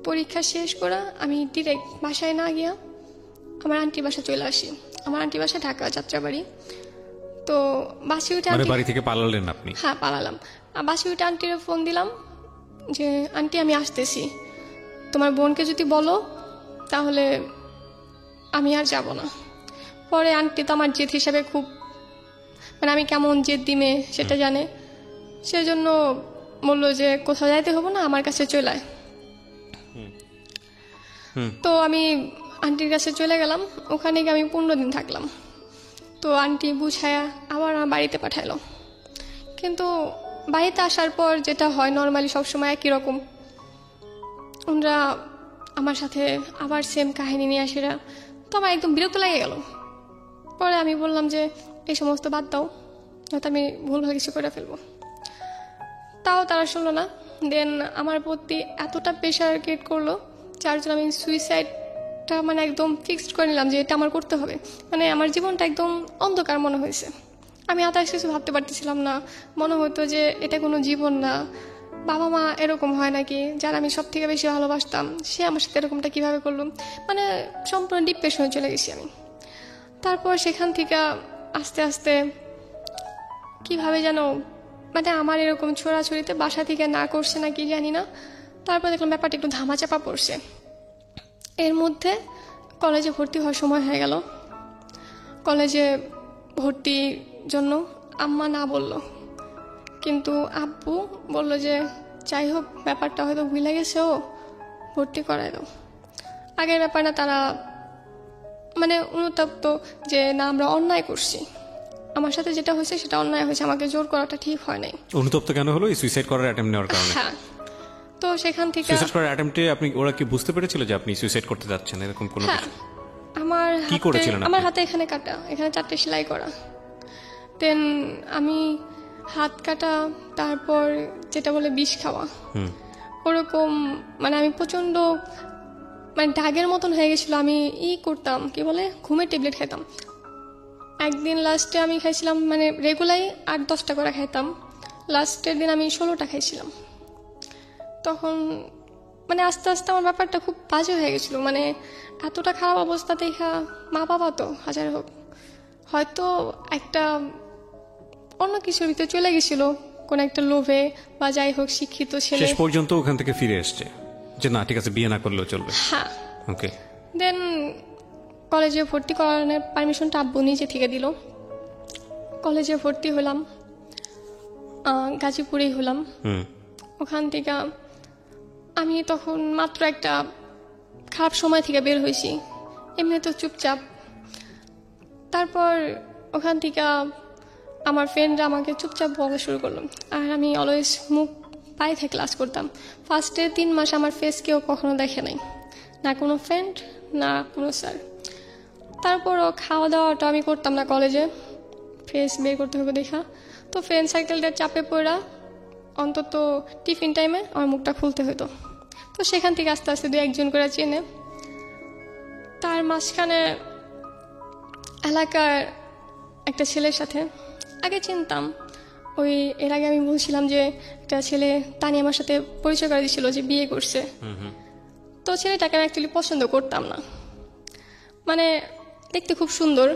পরীক্ষা শেষ করে আমি ডিরেক্ট বাসায় না গিয়া আমার আন্টির বাসা চলে আসি। আমার আন্টির বাসা ঢাকা যাত্রাবাড়ি। তো বাসি উঠে বাড়ি থেকে পালালেন আপনি? হ্যাঁ, পালালাম। বাসি উঠে আন্টির ফোন দিলাম যে আন্টি আমি আসতেছি, তোমার বোনকে যদি বলো তাহলে আমি আর যাব না। পরে আন্টি তো আমার জেদ হিসাবে খুব, মানে আমি কেমন জেদ দিমে সেটা জানে, সেজন্য বললো যে কোথাও যাইতে হবো না, আমার কাছে চলে আয়। তো আমি আন্টির কাছে চলে গেলাম। ওখানে গিয়ে আমি 15 দিন থাকলাম। তো আন্টি বুঝায়া আবার আমার বাড়িতে পাঠাইলো। কিন্তু বাড়িতে আসার পর যেটা হয় নর্মালি সবসময় একই রকম, ওনারা আমার সাথে আবার সেম কাহিনী নিয়ে আসেরা। তো আমার একদম বিরক্ত লেগে গেল। পরে আমি বললাম যে এই সমস্ত বাদ দাও, হয়তো আমি ভুলভাল কিছু করে ফেলবো। তাও তারা শুনলো না। দেন আমার প্রতি এতটা প্রেশার ক্রিয়েট করলো, যার জন্য আমি সুইসাইডটা মানে একদম ফিক্সড করে নিলাম যে এটা আমার করতে হবে। মানে আমার জীবনটা একদম অন্ধকার মনে হয়েছে। আমি আদার্স কিছু ভাবতে পারতেছিলাম না। মনে হতো যে এটা কোনো জীবন না। বাবা মা এরকম হয় নাকি, যারা আমি সব থেকে বেশি ভালোবাসতাম সে আমার সাথে এরকমটা কীভাবে করলো। মানে সম্পূর্ণ ডিপ্রেশনে চলে গেছি আমি। তারপর সেখান থেকে আস্তে আস্তে কীভাবে যেন মানে আমার এরকম ছোড়াছড়িতে বাসা থেকে না করছে না কি জানি না। তারপর দেখলাম ব্যাপারটা একটু ধামাচাপা পড়ছে। এর মধ্যে কলেজে ভর্তি হওয়ার সময় হয়ে গেল। কলেজে ভর্তির জন্য আম্মা না বলল, কিন্তু আব্বু বলল যে যাই হোক ব্যাপারটা হয়তো ভুলে গেছে, ও ভর্তি করায় দাও। আগের ব্যাপার না, তারা মানে অনুতপ্ত যে না আমরা অন্যায় করছি, আমার সাথে যেটা হয়েছে সেটা অন্যায় হয়েছে, আমাকে জোর করাটা ঠিক হয় নাই। অনুতপ্ত কেন হলো? সুইসাইড করার অ্যাটেম্প্ট নেওয়ার কারণে? হ্যাঁ। তো সেখান থেকে সুইসাইড করার অ্যাটেম্প্টে আপনি, ওরা কি বুঝতে পেরেছিল যে আপনি সুইসাইড করতে যাচ্ছেন এরকম কোনো কিছু? আমার হাতে এখানে কাটা, এখানে 4টে সেলাই করা। দেন আমি হাত কাটা, তারপর যেটা বলে বিষ খাওয়া, ওরকম মানে আমি প্রচন্ড মানে ডাগের মতন হয়ে গেছিল। আমি করতাম কি বলে ঘুমের ট্যাবলেট খেতাম। একদিন লাস্টে আমি খাইছিলাম মানে রেগুলারই 8-10টা করে খাইতাম, লাস্টের দিন আমি 16টা খাইছিলাম। তখন মানে আস্তে আস্তে আমার ব্যাপারটা খুব বাজে হয়ে গেছিলো। মানে এতটা খারাপ অবস্থা দেখা মা বাবা তো হাজার হোক হয়তো একটা অন্য কিছুর ভিতরে চলে গেছিল, কোন একটা লোভে বা যাই হোক, শিক্ষিত ছেলে শেষ পর্যন্ত ওখান থেকে ফিরে এসছে যে না ঠিক আছে বিয়ে না করলেও চলবে। হ্যাঁ, ওকে। দেন কলেজে ভর্তি করানোর পারমিশনটা আব্বু নিজে থেকে দিল। কলেজে ভর্তি হলাম, গাজীপুরেই হলাম। ওখান থেকে আমি তখন মাত্র একটা খারাপ সময় থেকে বের হয়েছি, এমনি তো চুপচাপ। তারপর ওখান থেকে আমার ফ্রেন্ডরা আমাকে চুপচাপ বলা শুরু করলো, আর আমি অলওয়েজ মুখ পায়ে ক্লাস করতাম। ফার্স্টে 3 মাস আমার ফেস কেউ কখনো দেখে নাই, না কোনো ফ্রেন্ড না কোনো স্যার। তারপরও খাওয়া দাওয়াটা আমি করতাম না কলেজে, ফেস বের করতে হবে দেখা। তো ফ্রেন্ড সার্কেলটার চাপে পড়া অন্তত টিফিন টাইমে আমার মুখটা খুলতে হতো। তো সেখান থেকে আস্তে আস্তে 2-1 জন করে চেনে। তার মাঝখানে এলাকার একটা ছেলের সাথে আগে চিনতাম, ওই এর আগে আমি বলছিলাম যে একটা ছেলে তানি আমার সাথে পরিচয় করে দিয়েছিল যে বিয়ে করছে। তো ছেলেটাকে আমি অ্যাকচুয়ালি পছন্দ করতাম না। মানে দেখতে খুব সুন্দর,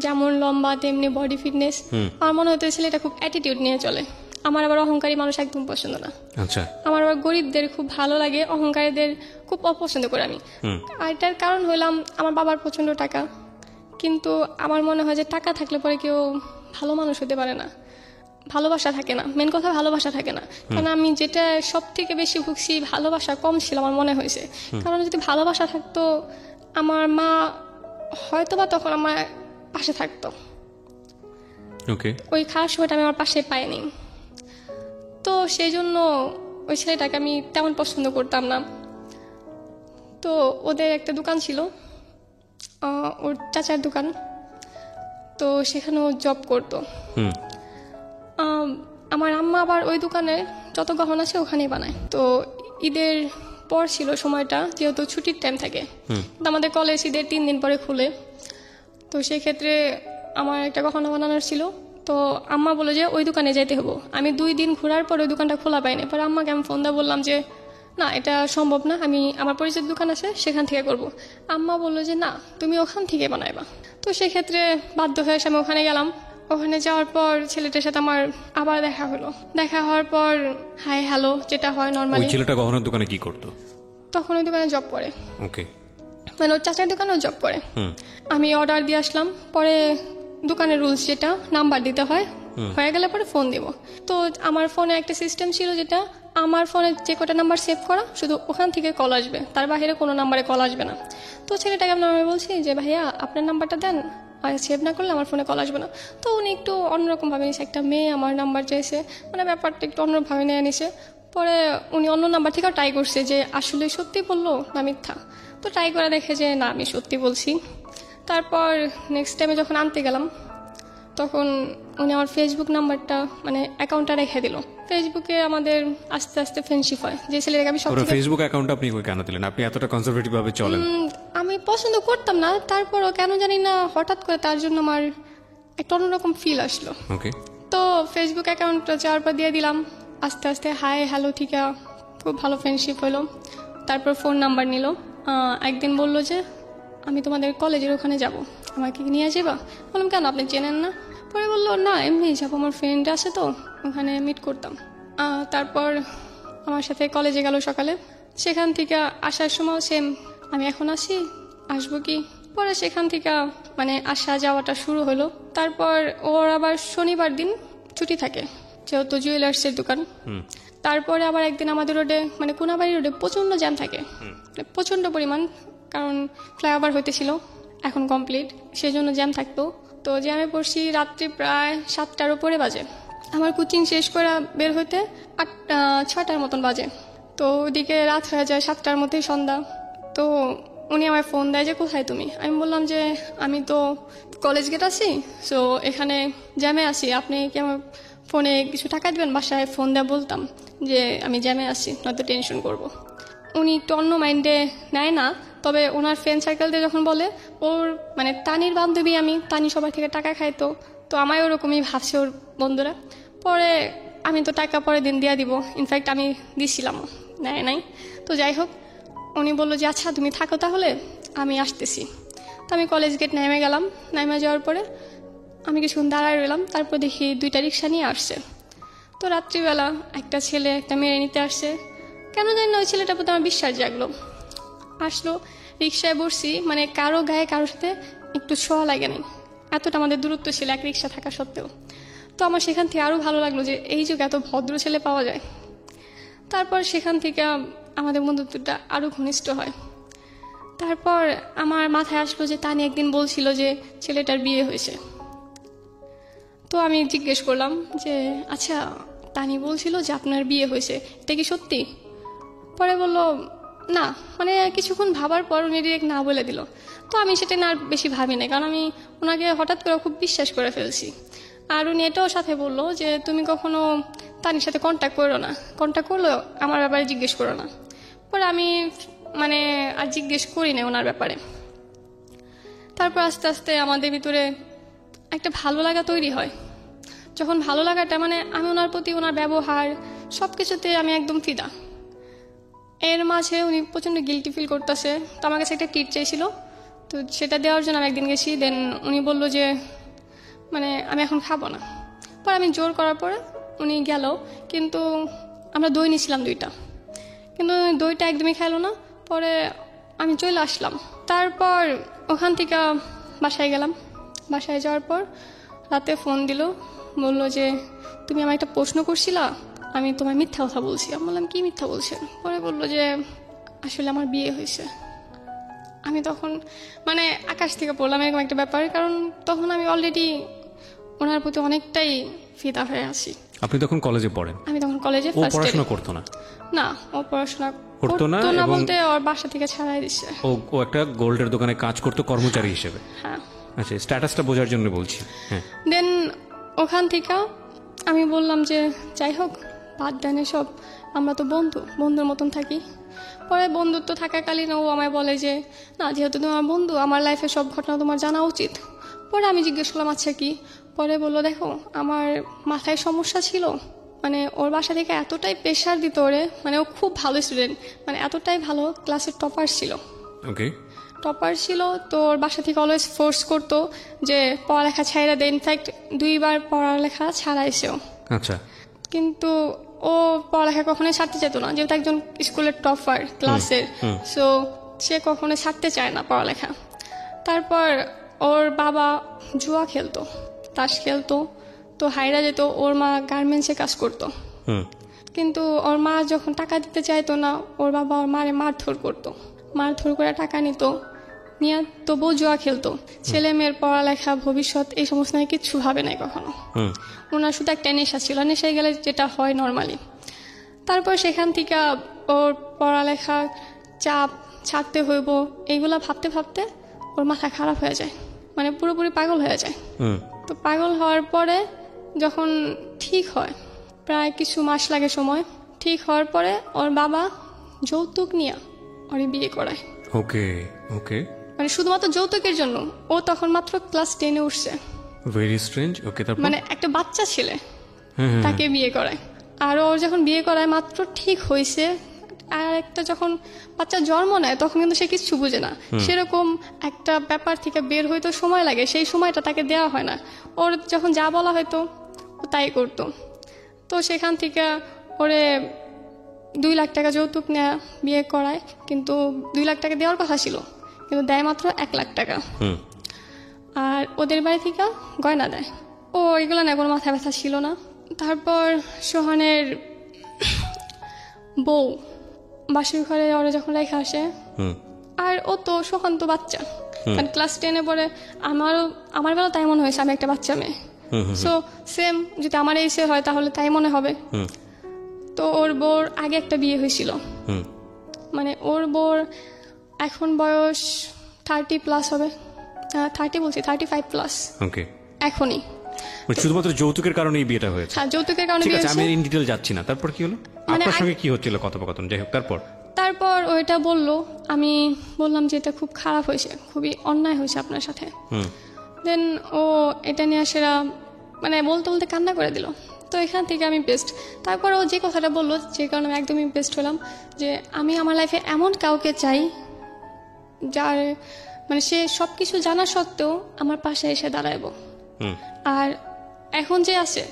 যেমন লম্বা তেমনি বডি ফিটনেস। আমার মনে হতো ছেলেটা খুব অ্যাটিটিউড নিয়ে চলে। আমার আবার অহংকারী মানুষ একদম পছন্দ না। আচ্ছা। আমার আবার গরিবদের খুব ভালো লাগে, অহংকারীদের খুব অপছন্দ করে আমি। আর এটার কারণ হলাম আমার বাবার প্রচন্ড টাকা, কিন্তু আমার মনে হয় যে টাকা থাকলে পরে কেউ ভালো মানুষ হতে পারে না, ভালোবাসা থাকে না। মেন কথা ভালোবাসা থাকে না। কারণ আমি যেটা সব থেকে বেশি ভুগছি, ভালোবাসা কম ছিল আমার মনে হয়েছে। কারণ যদি ভালোবাসা থাকতো আমার মা হয়তো বা তখন আমার পাশে থাকতো। ওই খারাপ সময়টা আমি আমার পাশে পাইনি। তো সেই জন্য ওই ছেলেটাকে আমি তেমন পছন্দ করতাম না। তো ওদের একটা দোকান ছিল, ওর চাচার দোকান, তো সেখানেও জব করতো। আমার আম্মা আবার ওই দোকানে যত গহনা আছে ওখানেই বানায়। তো ঈদের পর ছিল সময়টা, যেহেতু ছুটির টাইম থাকে, তো আমাদের কলেজ ঈদের 3 দিন পরে খুলে। তো সেই ক্ষেত্রে আমার একটা গহনা বানানোর ছিল। তো আম্মা বলে যে ওই দোকানে যেতে হবো। আমি 2 দিন ঘোরার পর ওই দোকানটা খোলা পাইনি। পরে আম্মাকে আমি ফোন দিয়ে বললাম যে না, এটা সম্ভব না, আমি আমার পরিচিত দোকান আছে সেখান থেকে করব। আম্মা বললো যে না, তুমি ওখান থেকে বানাইবা। তো সেক্ষেত্রে বাধ্য হয়ে আমি ওখানে গেলাম। ওখানে যাওয়ার পর ছেলেটার সাথে আমার আবার দেখা হলো। দেখা হওয়ার পর হাই হ্যালো যেটা হয় ওই নর্মালি। ছেলেটা গহনার দোকানে কি করতো? তখন ওই দোকানে জব করে, ওকে, মানে ওর চাচার দোকানেও জব করে। আমি অর্ডার দিয়ে আসলাম। পরে দোকানের রুলস যেটা, নাম্বার দিতে হয়, হয়ে গেলে পরে ফোন দিব। তো আমার ফোনে একটা সিস্টেম ছিল যেটা, আমার ফোনে যে কটা নাম্বার সেভ করা শুধু ওখান থেকে কল আসবে, তার বাইরে কোনো নাম্বারে কল আসবে না। তো ছেলেটাকে আমি বলছি যে ভাইয়া আপনার নাম্বারটা দেন, আর সেভ না করলে আমার ফোনে কল আসবে না। তো উনি একটু অন্যরকমভাবে নিয়েছে, একটা মেয়ে আমার নাম্বার চাইছে, মানে ব্যাপারটা একটু অন্যভাবে নিয়ে নিছে। পরে উনি অন্য নাম্বার থেকেও ট্রাই করছে যে আসলে সত্যি বললো না মিথ্যা। তো ট্রাই করে দেখে যে না, আমি সত্যি বলছি। তারপর নেক্সট টাইমে যখন আনতে গেলাম, তখন উনি আমার ফেসবুক নাম্বারটা, মানে অ্যাকাউন্টটা রেখে দিল। ফেসবুকে আমাদের আস্তে আস্তে ফ্রেন্ডশিপ হয়। যে ছেলেটাকে আমি ওর ফেসবুক অ্যাকাউন্ট আপনি কই কেন দিলেন? আপনি এতটা কনজারভেটিভ ভাবে চলেন। আমি পছন্দ করতাম না, তারপরও কেন জানি না হঠাৎ করে তার জন্য আমার একটা অন্যরকম ফিল আসলো। ওকে, তো ফেসবুক অ্যাকাউন্টটা যাওয়ার পর দিয়ে দিলাম। আস্তে আস্তে হাই হ্যালো থেকে খুব ভালো ফ্রেন্ডশিপ হলো। তারপর ফোন নাম্বার নিল। একদিন বললো যে আমি তোমাদের কলেজের ওখানে যাব, আমাকে নিয়ে যাবা? বললাম কেন, আপনি চেনেন না? পরে বললো না এমনি যাবো, আমার ফ্রেন্ড আছে তো ওখানে মিট করতাম। তারপর আমার সাথে কলেজে গেল সকালে। সেখান থেকে আসার সময় সেম, আমি এখন আসবো কি। পরে সেখান থেকে মানে আসা যাওয়াটা শুরু হলো। তারপর ওর আবার শনিবার দিন ছুটি থাকে, যেহেতু জুয়েলার্সের দোকান। তারপরে আবার একদিন আমাদের রোডে, মানে কোনাবাড়ি রোডে প্রচণ্ড জ্যাম থাকে, প্রচণ্ড পরিমাণ, কারণ ফ্লাইওভার হইতেছিল, এখন কমপ্লিট, সেই জন্য জ্যাম থাকতো। তো জ্যামে পড়ছি রাত্রি প্রায় 7টার উপরে বাজে। আমার কোচিং শেষ করে বের হইতে 6টার মতন বাজে। তো ওদিকে রাত হয়ে যায় 7টার মধ্যেই সন্ধ্যা। তো উনি আমার ফোন দেয় যে কোথায় তুমি? আমি বললাম যে আমি তো কলেজ গেট আছি, সো এখানে জ্যামে আছি, আপনি কি আমার ফোনে কিছু টাকা দেবেন? বাসায় ফোন দেওয়া বলতাম যে আমি জ্যামে আছি, নয়তো টেনশন করব। উনি একটু অন্য মাইন্ডে নেয় না, তবে ওনার ফ্রেন্ড সার্কেল দিয়ে যখন বলে ওর মানে তানির বান্ধবী আমি, তানি সবার থেকে টাকা খাইতো, তো আমায় ওরকমই ভাবছে ওর বন্ধুরা। পরে আমি তো টাকা পরে দিন দিয়ে দিব, ইনফ্যাক্ট আমি দিছিলাম, নেয় নাই। তো যাই হোক, উনি বললো যে আচ্ছা তুমি থাকো তাহলে, আমি আসতেছি। তো আমি কলেজ গেট নেমে গেলাম। নেমে যাওয়ার পরে আমি কিছুক্ষণ দাঁড়ায় রইলাম। তারপর দেখি 2টা রিক্সা নিয়ে আসছে। তো রাত্রিবেলা একটা ছেলে একটা মেয়ে নিতে আসছে। কেন জানি না ওই ছেলেটার প্রতি আমার বিশ্বাস জাগলো। আসলো, রিক্সায় বসছি, মানে কারো গায়ে কারোর সাথে একটু ছোঁয়া লাগে নাই, এতটা আমাদের দূরত্ব ছিল এক রিক্সা থাকা সত্ত্বেও। তো আমার সেখান থেকে আরও ভালো লাগলো যে এই যুগে এত ভদ্র ছেলে পাওয়া যায়। তারপর সেখান থেকে আমাদের বন্ধুত্বটা আরও ঘনিষ্ঠ হয়। তারপর আমার মাথায় আসলো যে তানি একদিন বলছিল যে ছেলেটার বিয়ে হয়েছে। তো আমি জিজ্ঞেস করলাম যে আচ্ছা তানি বলছিল যে আপনার বিয়ে হয়েছে, এটা কি সত্যি? পরে বলল না, মানে কিছুক্ষণ ভাবার পর উনি ডিরেক্ট না বলে দিল। তো আমি সেটা না আর বেশি ভাবি না, কারণ আমি ওনাকে হঠাৎ করে খুব বিশ্বাস করে ফেলছি। আর উনি এটাও সাথে বললো যে তুমি কখনো তানির সাথে কন্ট্যাক্ট করো না, কন্ট্যাক্ট করলো আমার ব্যাপারে জিজ্ঞেস করো না। পরে আমি মানে আর জিজ্ঞেস করি না ওনার ব্যাপারে। তারপর আস্তে আস্তে আমাদের ভিতরে একটা ভালো লাগা তৈরি হয়। যখন ভালো লাগাটা, মানে আমি ওনার প্রতি ওনার ব্যবহার সব কিছুতে আমি একদম ফিদা। এর মাঝে উনি প্রচণ্ড গিল্টি ফিল করতেছে। তো আমার কাছে একটা ট্রিট চাইছিল, তো সেটা দেওয়ার জন্য আমি একদিন গেছি। দেন উনি বললো যে মানে আমি এখন খাবো না। পরে আমি জোর করার পরে উনি গেল, কিন্তু আমরা দই নিয়েছিলাম 2টা, কিন্তু দইটা একদমই খাইলো না। পরে আমি চলে আসলাম। তারপর ওখান থেকে বাসায় গেলাম। বাসায় যাওয়ার পর রাতে ফোন দিল, বললো যে তুমি আমার একটা প্রশ্ন করছিলা, আমি তোমার মিথ্যা কথা বলছি। আমি বললাম কি মিথ্যা বলছেন? পরে বললো যে আসলে আমার বিয়ে হয়েছে। আমি তখন মানে আকাশ থেকে পড়লাম এরকম একটা ব্যাপার, কারণ তখন আমি অলরেডি ওনার প্রতি অনেকটাই ফিদা হয়ে আছি। আপনি তখন কলেজে পড়েন? আমি তখন কলেজে ও পড়াশোনা করতো না? না, ও পড়াশোনা করতো না বলতে ওর বাসা থেকে ছাড়াই দিচ্ছে। ও একটা গোল্ডের দোকানে কাজ করতো কর্মচারী হিসেবে? হ্যাঁ। আচ্ছা, স্ট্যাটাসটা বোঝার জন্য বলছি। হ্যাঁ। দেন ওখান থেকে আমি বললাম যে যাই হোক বাদ দেন সব, আমরা তো বন্ধুর মতন থাকি। পরে বন্ধুত্ব থাকাকালীন ও আমায় বলে যে না, যেহেতু তুমি আমার বন্ধু, আমার লাইফে সব ঘটনা তোমার জানা উচিত। পরে আমি জিজ্ঞেস করলাম আচ্ছা কি? পরে বললো দেখো আমার মাথায় সমস্যা ছিল, মানে ওর বাসা থেকে এতটাই প্রেশার দিত ওরে, মানে ও খুব ভালো স্টুডেন্ট, মানে এতটাই ভালো, ক্লাসের টপার ছিল। ওকে, টপার ছিল তো ওর বাসা থেকে অলওয়েজ ফোর্স করতো যে পড়ালেখা ছাইড়া দেয়। ইনফ্যাক্ট 2 বার পড়ালেখা ছাড়াইছেও। আচ্ছা। কিন্তু ও পড়ালেখা কখনোই ছাড়তে যেত না, যেহেতু একজন স্কুলের টপার ক্লাসের, সো সে কখনো ছাড়তে চায় না পড়ালেখা। তারপর ওর বাবা জুয়া খেলতো, তাস খেলতো, তো হাইরা যেত। ওর মা গার্মেন্টসে কাজ করতো, কিন্তু ওর মা যখন টাকা দিতে চাইতো না, ওর বাবা ওর মারে মারধর করতো, মারধর করে টাকা নিত, নিয়ে তবুও জুয়া খেলতো। ছেলে মেয়ের পড়ালেখা, ভবিষ্যৎ এই সমস্ত নিয়ে কিচ্ছু ভাবে নাই কখনো। ওনার শুধু একটা নেশা ছিল, নেশায় গেলে যেটা হয় নর্মালি। তারপর সেখান থেকে ওর পড়ালেখা চাপ ছাড়তে হইব, এইগুলা ভাবতে ভাবতে ওর মাথা খারাপ হয়ে যায়, মানে পুরোপুরি পাগল হয়ে যায়। তো পাগল হওয়ার পরে যখন ঠিক হয়, প্রায় কিছু মাস লাগে সময়, ঠিক হওয়ার পরে ওর বাবা যৌতুক নিয়ে ওরে বিয়ে করায়। ওকে ওকে, মানে শুধুমাত্র যৌতুকের জন্য। ও তখন মাত্র ক্লাস 10-এ উঠছে। Very strange. ওকে, তারপর মানে একটা বাচ্চা ছেলে তাকে বিয়ে করায়। আর ওর যখন বিয়ে করায় মাত্র ঠিক হয়েছে, আর একটা যখন বাচ্চা জন্ম নেয় তখন কিন্তু সে কিছু বুঝে না, সেরকম একটা ব্যাপার থেকে বের হইতে সময় লাগে, সেই সময়টা তাকে দেওয়া হয় না। ওর যখন যা বলা হয়তো ও তাই করতো। তো সেখান থেকে ওরে 2 লাখ টাকা যৌতুক নেয়া বিয়ে করায়, কিন্তু 2 লাখ টাকা দেওয়ার কথা ছিল, কিন্তু দেয় মাত্র 1 লাখ টাকা। আর ওদের বাড়ি থেকে গয়না দেয়। ও এগুলো না কোনো মাথা ব্যথা ছিল না। তারপর সোহানের বউ বাসুর ঘরে ওরা যখন রেখে আসে, আর ও তো সোহান তো বাচ্চা, কারণ ক্লাস 10-এ পড়ে। আমার বেলা তাই মনে হয়েছে আমি একটা বাচ্চা মেয়ে, সো সেম যদি আমার এসে হয় তাহলে তাই মনে হবে। তো ওর বোর আগে একটা বিয়ে হয়েছিল, মানে ওর বোর এখন বয়স 30+ হবে, 30 বলছি 35+। ওকে, এখনই শুধুমাত্র যৌতুকের কারণে এই বিয়েটা হয়েছে। হ্যাঁ, যৌতুকের কারণে ঠিক বিয়ে আছে, আমি হয়েছে। ইন ডিটেইল যাচ্ছি না। তারপর কি হলো? আপনার সঙ্গে কি হচ্ছিল কথোপকথন? যাই হোক, তারপর ওইটা বললো, আমি বললাম যে এটা খুব খারাপ হয়েছে, খুবই অন্যায় হয়েছে আপনার সাথে। দেন ও এটা নিয়ে সেরা মানে বলতে বলতে কান্না করে দিল। তো এখান থেকে আমি বেস্ট। তারপর ও যে কথাটা বললো, যে কারণে আমি একদমই বেস্ট হলাম, যে আমি আমার লাইফে এমন কাউকে চাই যার মানে সে সব কিছু জানা সত্ত্বেও আমার পাশে এসে দাঁড়াইব। আর এখন যে আছে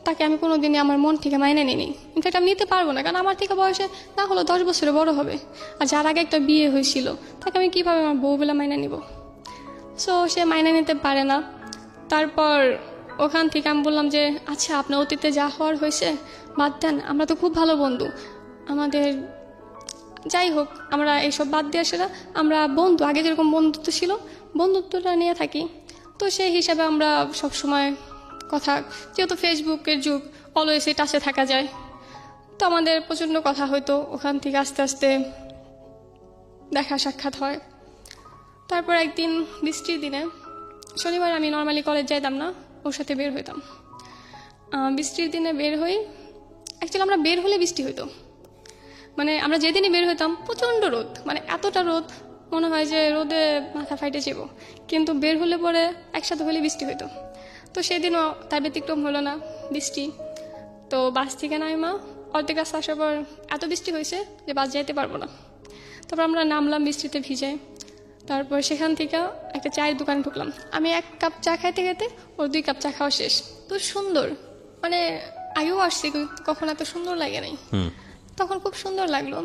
তাকে আমি কোনোদিনই আমার মন থেকে মাইনে নিইনি। ইনফ্যাক্ট আমি নিতে পারবো না, কারণ আমার থেকে বয়সে না হলো 10 বছরে বড় হবে। আর যার আগে একটা বিয়ে হয়েছিল তাকে আমি কীভাবে আমার বউ বলে মাইনে নিব? সো সে মাইনে নিতে পারে না। তারপর ওখান থেকে আমি বললাম যে আচ্ছা, আপনার অতীতে যা হওয়ার হয়েছে বাদ দেন, আমরা তো খুব ভালো বন্ধু, আমাদের যাই হোক আমরা এইসব বাদ দিয়ে সেটা আমরা বন্ধু, আগে যেরকম বন্ধুত্ব ছিল বন্ধুত্বটা নিয়ে থাকি। তো সেই হিসাবে আমরা সবসময় কথা, যেহেতু ফেসবুকের যুগ, অলওয়েজ টাচে থাকা যায়, তো আমাদের প্রচণ্ড কথা হয়তো। ওখান থেকে আস্তে আস্তে দেখা সাক্ষাৎ হয়। তারপর একদিন বৃষ্টির দিনে, শনিবার আমি নর্মালি কলেজ যাইতাম না, ওর সাথে বের হইতাম। বৃষ্টির দিনে বের হই, অ্যাকচুয়ালি আমরা বের হলে বৃষ্টি হইতো, মানে আমরা যেদিনই বের হইতাম প্রচণ্ড রোদ, মানে এতটা রোদ মনে হয় যে রোদে মাথা ফাইটে যাব, কিন্তু বের হলে পরে একসাথে হলে বৃষ্টি হইতো। তো সেদিনও তার ব্যতিক্রম হলো না, বৃষ্টি। তো বাস থেকে নাইমা অর্ধেক রাস্তা আসার পর এত বৃষ্টি হয়েছে যে বাস যাইতে পারবো না। তারপর আমরা নামলাম বৃষ্টিতে ভিজে। তারপর সেখান থেকে একটা চায়ের দোকানে ঢুকলাম। আমি 1 কাপ চা খাইতে খাইতে ওর 2 কাপ চা খাওয়া শেষ। তো সুন্দর, মানে আগেও আসছি কখন এত সুন্দর লাগে নাই, তখন খুব সুন্দর লাগলো।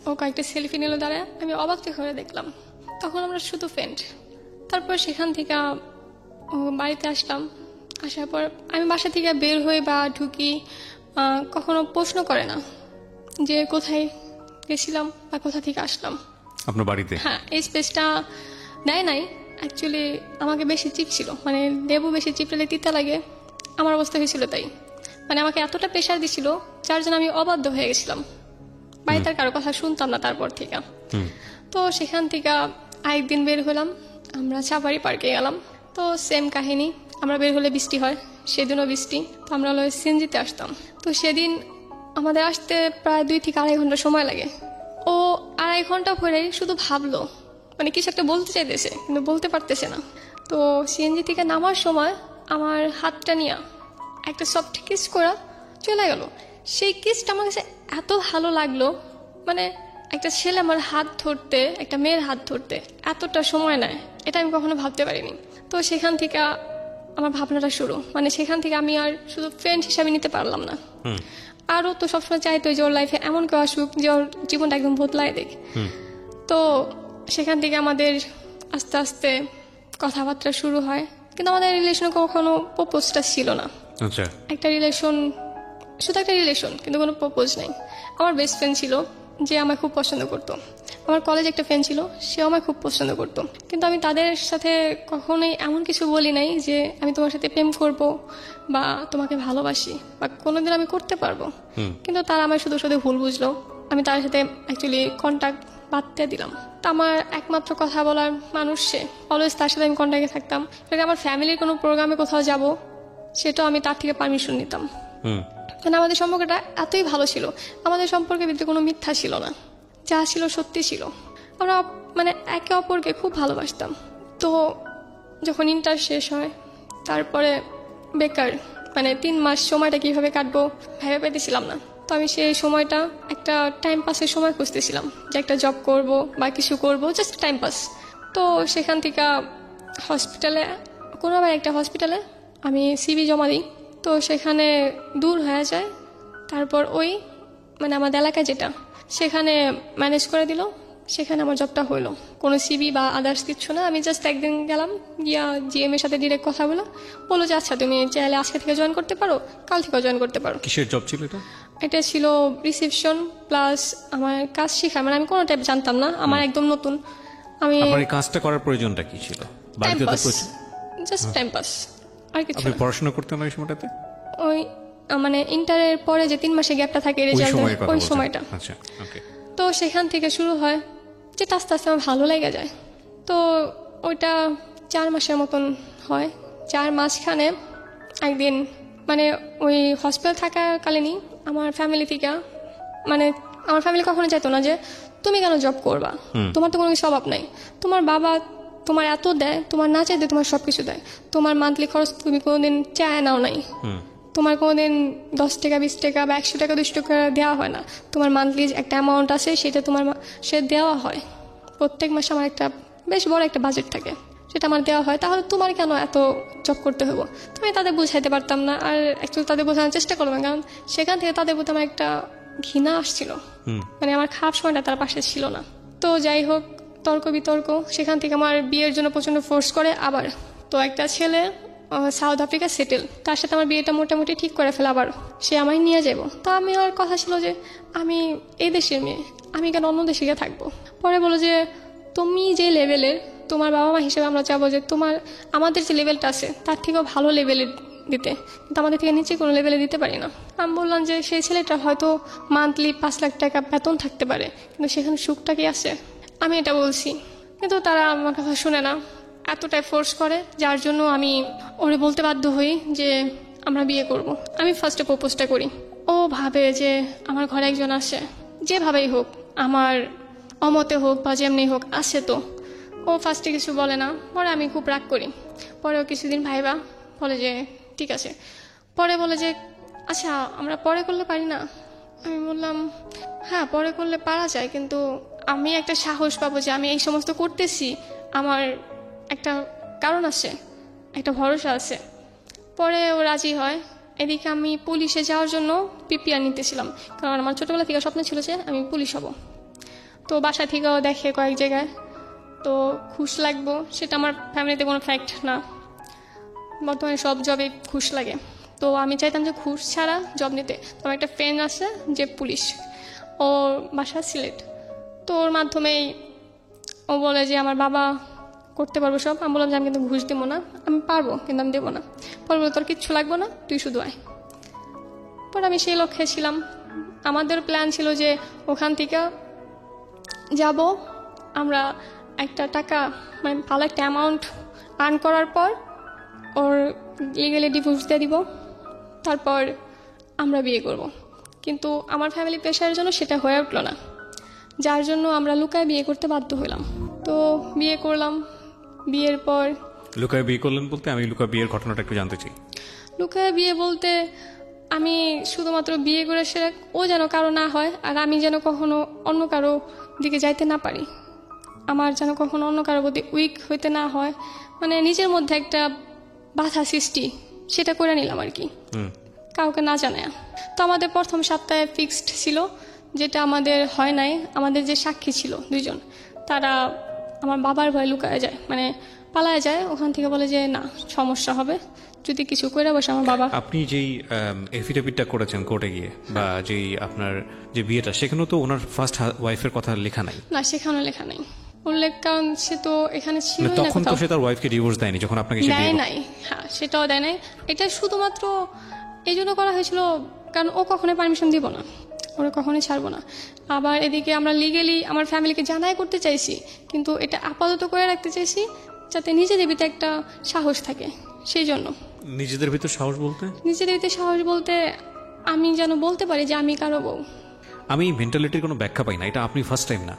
ও কয়েকটা সেলফি নিল দাঁড়ায়, আমি অবাক করে দেখলাম। তখন আমরা শুধু ফ্রেন্ড। তারপর সেখান থেকে বাড়িতে আসলাম। আসার পর আমি বাসা থেকে বের হয়ে বা ঢুকি, কখনো প্রশ্ন করে না যে কোথায় গেছিলাম বা কোথা থেকে আসলাম। আপনার বাড়িতে? হ্যাঁ, এই স্পেসটা দেয় নাই। অ্যাকচুয়ালি আমাকে বেশি চিপ ছিল, মানে লেবু বেশি চিপলে তিতা লাগে, আমার অবস্থা হয়েছিল তাই। মানে আমাকে এতটা প্রেশার দিছিল যার জন্য আমি অবাধ্য হয়ে গেছিলাম, বাড়িতে কারো কথা শুনতাম না তারপর থেকে। তো সেখান থেকে আরেকদিন বের হলাম, আমরা সাফারি পার্কে গেলাম। তো সেম কাহিনী, আমরা বের হলে বৃষ্টি হয়, সেদিনও বৃষ্টি, তো আমরা হলো সিএনজিতে আসতাম। তো সেদিন আমাদের আসতে প্রায় 2 থেকে 2.5 ঘন্টা সময় লাগে। ও 2.5 ঘন্টা পরে শুধু ভাবলো, মানে কিছু একটা বলতে চাইতেছে কিন্তু বলতে পারতেছে না। তো সিএনজি থেকে নামার সময় আমার হাতটা নিয়ে একটা সফট কিস করা চলে গেল। সেই কিসটা আমার কাছে এত ভালো লাগলো, মানে একটা ছেলে আমার হাত ধরতে, একটা মেয়ের হাত ধরতে এতটা সময় নেয়, এটা আমি কখনো ভাবতে পারিনি। তো সেখান থেকে আমার ভাবনাটা শুরু, মানে সেখান থেকে আমি আর শুধু ফ্রেন্ড হিসাবে নিতে পারলাম না, আরও তো সবসময় চাইতো যে ওর লাইফে এমন কেউ আসুক যে ওর জীবনটা একদম বদলায় দেখ। তো সেখান থেকে আমাদের আস্তে আস্তে কথাবার্তা শুরু হয়, কিন্তু আমাদের রিলেশনে কখনো প্রপোজটা ছিল না। আচ্ছা, একটা রিলেশন, শুধু একটা রিলেশন, কিন্তু কোনো প্রপোজ নেই। আমার বেস্ট ফ্রেন্ড ছিল যে আমায় খুব পছন্দ করতো, আমার কলেজ একটা ফ্রেন্ড ছিল, সেও আমায় খুব পছন্দ করতো, কিন্তু আমি তাদের সাথে কখনোই এমন কিছু বলি নাই যে আমি তোমার সাথে প্রেম করব বা তোমাকে ভালোবাসি বা কোনোদিন আমি করতে পারবো। কিন্তু তারা আমায় শুধু শুধু ভুল বুঝলো, আমি তার সাথে অ্যাকচুয়ালি কন্ট্যাক্ট বাদতে দিলাম। তা আমার একমাত্র কথা বলার মানুষ সে, অলওয়েজ তার সাথে আমি কন্ট্যাক্টে থাকতাম। আমার ফ্যামিলির কোনো প্রোগ্রামে কোথাও যাব, সেটাও আমি তার থেকে পারমিশন নিতাম। মানে আমাদের সম্পর্কটা এতই ভালো ছিল, আমাদের সম্পর্কের ভিতরে কোনো মিথ্যা ছিল না, যা ছিল সত্যি ছিল। আমরা মানে একে অপরকে খুব ভালোবাসতাম। তো যখন ইন্টার শেষ হয়, তারপরে বেকার, মানে 3 মাস সময়টা কিভাবে কাটবো ভেবে পেতেছিলাম না। তো আমি সেই সময়টা একটা টাইম পাসের সময় খুঁজতেছিলাম, যে একটা জব করব বা কিছু করব, জাস্ট টাইম পাস। তো সেখান থেকে হসপিটালে, কোনো আবার একটা হসপিটালে আমি সিভি জমা দিই। তো সেখানে দূর হয়ে যায়, তারপর ওই মানে আমাদের এলাকায় যেটা, সেখানে ম্যানেজ করে দিল, সেখানে আমার জবটা হইলো। কোনো সিভি বা আদার্স কিছু না, আমি জাস্ট একদিন গেলাম, গিয়া জিএম এর সাথে ডিরেক্ট কথা বলো যে আচ্ছা তুমি চাইলে আজকে থেকে জয়েন করতে পারো, কাল থেকে জয়েন করতে পারো। কিসের জব ছিল এটা? এটা ছিল রিসেপশন প্লাস আমার কাজ শেখা, মানে আমি কোনো টাইপ জানতাম না, আমার একদম নতুন। আমি আপনার এই কাজটা করার প্রয়োজনটা কি ছিল? বাড়িতে তো জাস্ট টাইম পাস, আর কিছু আপনি না। পড়াশোনা করতেন ওই সময়টাতে? ওই মানে ইন্টারের পরে যে 3 মাসে গ্যাপটা থাকে রেজাল্ট, ওই সময়টা। আচ্ছা, ওকে। তো সেখান থেকে শুরু হয়, যেটা আস্তে আস্তে আমার ভালো লেগে যায়। তো ওইটা 4 মাসের মতন হয়। 4 মাসখানে একদিন, মানে ওই হসপিটাল থাকাকালীনই আমার ফ্যামিলি থেকে, মানে আমার ফ্যামিলি কখনো চাইতো না যে তুমি কেন জব করবা, তোমার তো কোনো কিছু অভাব নাই, তোমার বাবা তোমার এত দেয়, তোমার না চাইতে তোমার সবকিছু দেয়, তোমার মান্থলি খরচ তুমি কোনোদিন চায় নাও নাই, তোমার কোনোদিন 10 টাকা 20 টাকা বা 100 টাকা 200 টাকা দেওয়া হয় না, তোমার মান্থলি একটা অ্যামাউন্ট আছে, সেটা তোমার সে দেওয়া হয়। প্রত্যেক মাসে আমার একটা বেশ বড় একটা বাজেট থাকে, সেটা আমার দেওয়া হয়, তাহলে তোমার কেন এত জব করতে হবো? তুমি তাদের বুঝাইতে পারতাম না, আর অ্যাকচুয়ালি তাদের বোঝানোর চেষ্টা করলাম, কারণ সেখান থেকে তাদের প্রতি আমার একটা ঘৃণা আসছিল, মানে আমার খারাপ সময়টা তার পাশে ছিল না। তো যাই হোক, তর্ক বিতর্ক, সেখান থেকে আমার বিয়ের জন্য প্রচন্ড ফোর্স করে। আবার তো একটা ছেলে সাউথ আফ্রিকা সেটেল, তার সাথে আমার বিয়েটা মোটামুটি ঠিক করে ফেলে, আবার সে আমায় নিয়ে যাব। তো আমি আর কথা ছিল যে আমি এই দেশের মেয়ে, আমি কেন অন্য দেশে গিয়ে থাকবো। পরে বলো যে তুমি যে লেভেলের, তোমার বাবা মা হিসেবে আমরা চাবো যে তোমার আমাদের যে লেভেলটা আছে তার থেকেও ভালো লেভেলের দিতে, কিন্তু আমাদের থেকে নিচে কোনো লেভেলে দিতে পারি না। আমি বললাম যে সেই ছেলেটা হয়তো মান্থলি 5 লাখ টাকা বেতন থাকতে পারে, কিন্তু সেখানে সুখটা কি আছে? আমি এটা বলছি, কিন্তু তারা আমার কথা শুনে না, এতটাই ফোর্স করে, যার জন্য আমি ওরে বলতে বাধ্য হই যে আমরা বিয়ে করব। আমি ফার্স্টে প্রপোজটা করি, ও ভাবে যে আমার ঘরে একজন আসে, যেভাবেই হোক, আমার অমতে হোক বা যেমনি হোক, আসে। তো ও ফার্স্টে কিছু বলে না, পরে আমি খুব রাগ করি। পরেও কিছুদিন ভাইবা বলে যে ঠিক আছে, পরে বলে যে আচ্ছা আমরা পরে করলে পারি না? আমি বললাম হ্যাঁ পরে করলে পারা যায়, কিন্তু আমি একটা সাহস পাবো যে আমি এই সমস্ত করতেছি, আমার একটা কারণ আছে, একটা ভরসা আছে। পরে ও রাজি হয়। এদিকে আমি পুলিশে যাওয়ার জন্য প্রিপেয়ার নিতেছিলাম, কারণ আমার ছোটোবেলা থেকে স্বপ্ন ছিল যে আমি পুলিশ হব। তো বাসা থেকেও দেখে কয়েক জায়গায়, তো ঘুষ লাগবো, সেটা আমার ফ্যামিলিতে কোনো ফ্যাক্ট না, বর্তমানে সব জবে ঘুষ লাগে। তো আমি চাইতাম যে ঘুষ ছাড়া জব নিতে। তো আমার একটা ফ্রেন্ড আছে যে পুলিশ, ওর বাসা সিলেট, তো ওর মাধ্যমেই ও বলে যে আমার বাবা করতে পারবো সব। আমি বললাম যে আমি কিন্তু ঘুষ দেবো না, আমি পারবো কিন্তু আমি দেবো না। পরে বলে তোর কিচ্ছু লাগবো না, তুই শুধু আয়। পরে আমি সেই লক্ষ্যে ছিলাম। আমাদের প্ল্যান ছিল যে ওখান থেকে যাব, আমরা একটা টাকা মানে ভালো একটা অ্যামাউন্ট আর্ন করার পর ওর লিগালি ডিভোর্স দিয়ে দিব, তারপর আমরা বিয়ে করব। কিন্তু আমার ফ্যামিলি প্রেশারের জন্য সেটা হয়ে উঠলো না, যার জন্য আমরা লুকায় বিয়ে করতে বাধ্য হলাম। তো বিয়ে করলাম। বিয়ের পর লুকায় বিয়ে করলেন বলতে আমি লুকায় বিয়ের ঘটনাটা একটু জানতে চাই। লুকায় বিয়ে বলতে আমি শুধুমাত্র বিয়ে করে সে ও যেন কারো না হয়, আর আমি যেন কখনো অন্য কারো দিকে যাইতে না পারি, আমার যেন কখনো অন্য কারো প্রতি উইক হইতে না হয়, মানে নিজের মধ্যে একটা বাধা সৃষ্টি সেটা করে নিলাম আর কি, কাউকে না জানায়। তো আমাদের প্রথম সপ্তাহে ফিক্সড ছিল, যেটা আমাদের হয় নাই। আমাদের যে সাক্ষী ছিল 2 জন, তারা আমার বাবার ভয় লুকায় যায়, মানে পালায় যায় ওখান থেকে, বলে যে না সমস্যা হবে যদি কিছু করে বসে আমার বাবা। আপনি যেই এফিডেভিটটা করেছেন কোর্টে গিয়ে, বা যেই আপনার যে বিয়েটা, সেখানেও তো ওনার ফার্স্ট ওয়াইফের কথা লেখা নাই। না, সেখানে লেখা নাই উল্লেখ, কারণ সে তো এখানে ছিল না। তখন তো সে তার ওয়াইফকে ডিভোর্স দেয়নি যখন আপনাকে সে বিয়ে দেয় করলো। নাই, হ্যাঁ সেটাও দেয় নাই। এটা শুধুমাত্র এই জন্য করা হয়েছিল কারণ ও কখনোই পারমিশন দিব না, ওরা কখনোই ছাড়বো না। আবার এদিকে আমরা লিগেলি আমার ফ্যামিলিকে জানাই করতে চাইছি, কিন্তু এটা আপাতত করে রাখতে চাইছি যাতে নিজেদের ভিতরে একটা সাহস থাকে। সেই জন্য নিজেদের ভিতর সাহস বলতে, নিজেদের ভিতরে সাহস বলতে আমি যেন বলতে পারি যে আমি কারো বউ। আমি মেন্টালিটির কোনো ব্যাখ্যা পাই না। এটা আপনি ফার্স্ট টাইম না,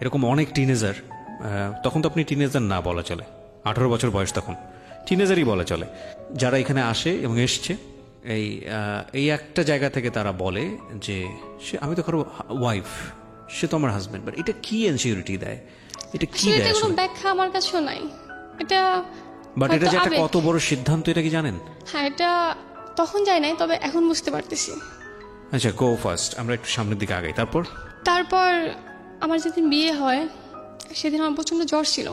এরকম অনেক টিনেজার, তখন তো আপনি টিনেজার না বলা চলে, 18 বছর বয়স, তখন টিনেজারই বলা চলে, যারা এখানে আসে এবং এসছে এই একটা জায়গা থেকে তারা বলে যে সে আমি তো কারো ওয়াইফ, সে তো আমার হাজব্যান্ড। বাট এটা কি ইনসিকিউরিটি দেয়, এটা কি দেয় এটা কোনো আসলে? ব্যাখ্যা আমার কাছেও নাই এটা। বাট এটা যে একটা আবেগ। কত বড় সিদ্ধান্ত, এটা কি জানেন? হ্যাঁ, এটা তখন যায় নাই, তবে এখন বুঝতে পারতেছি। আচ্ছা, গো ফার্স্ট, আমরা একটু সামনের দিকে আগাই। তারপর আমার যেদিন বিয়ে হয় সেদিন আমার প্রচণ্ড জ্বর ছিল।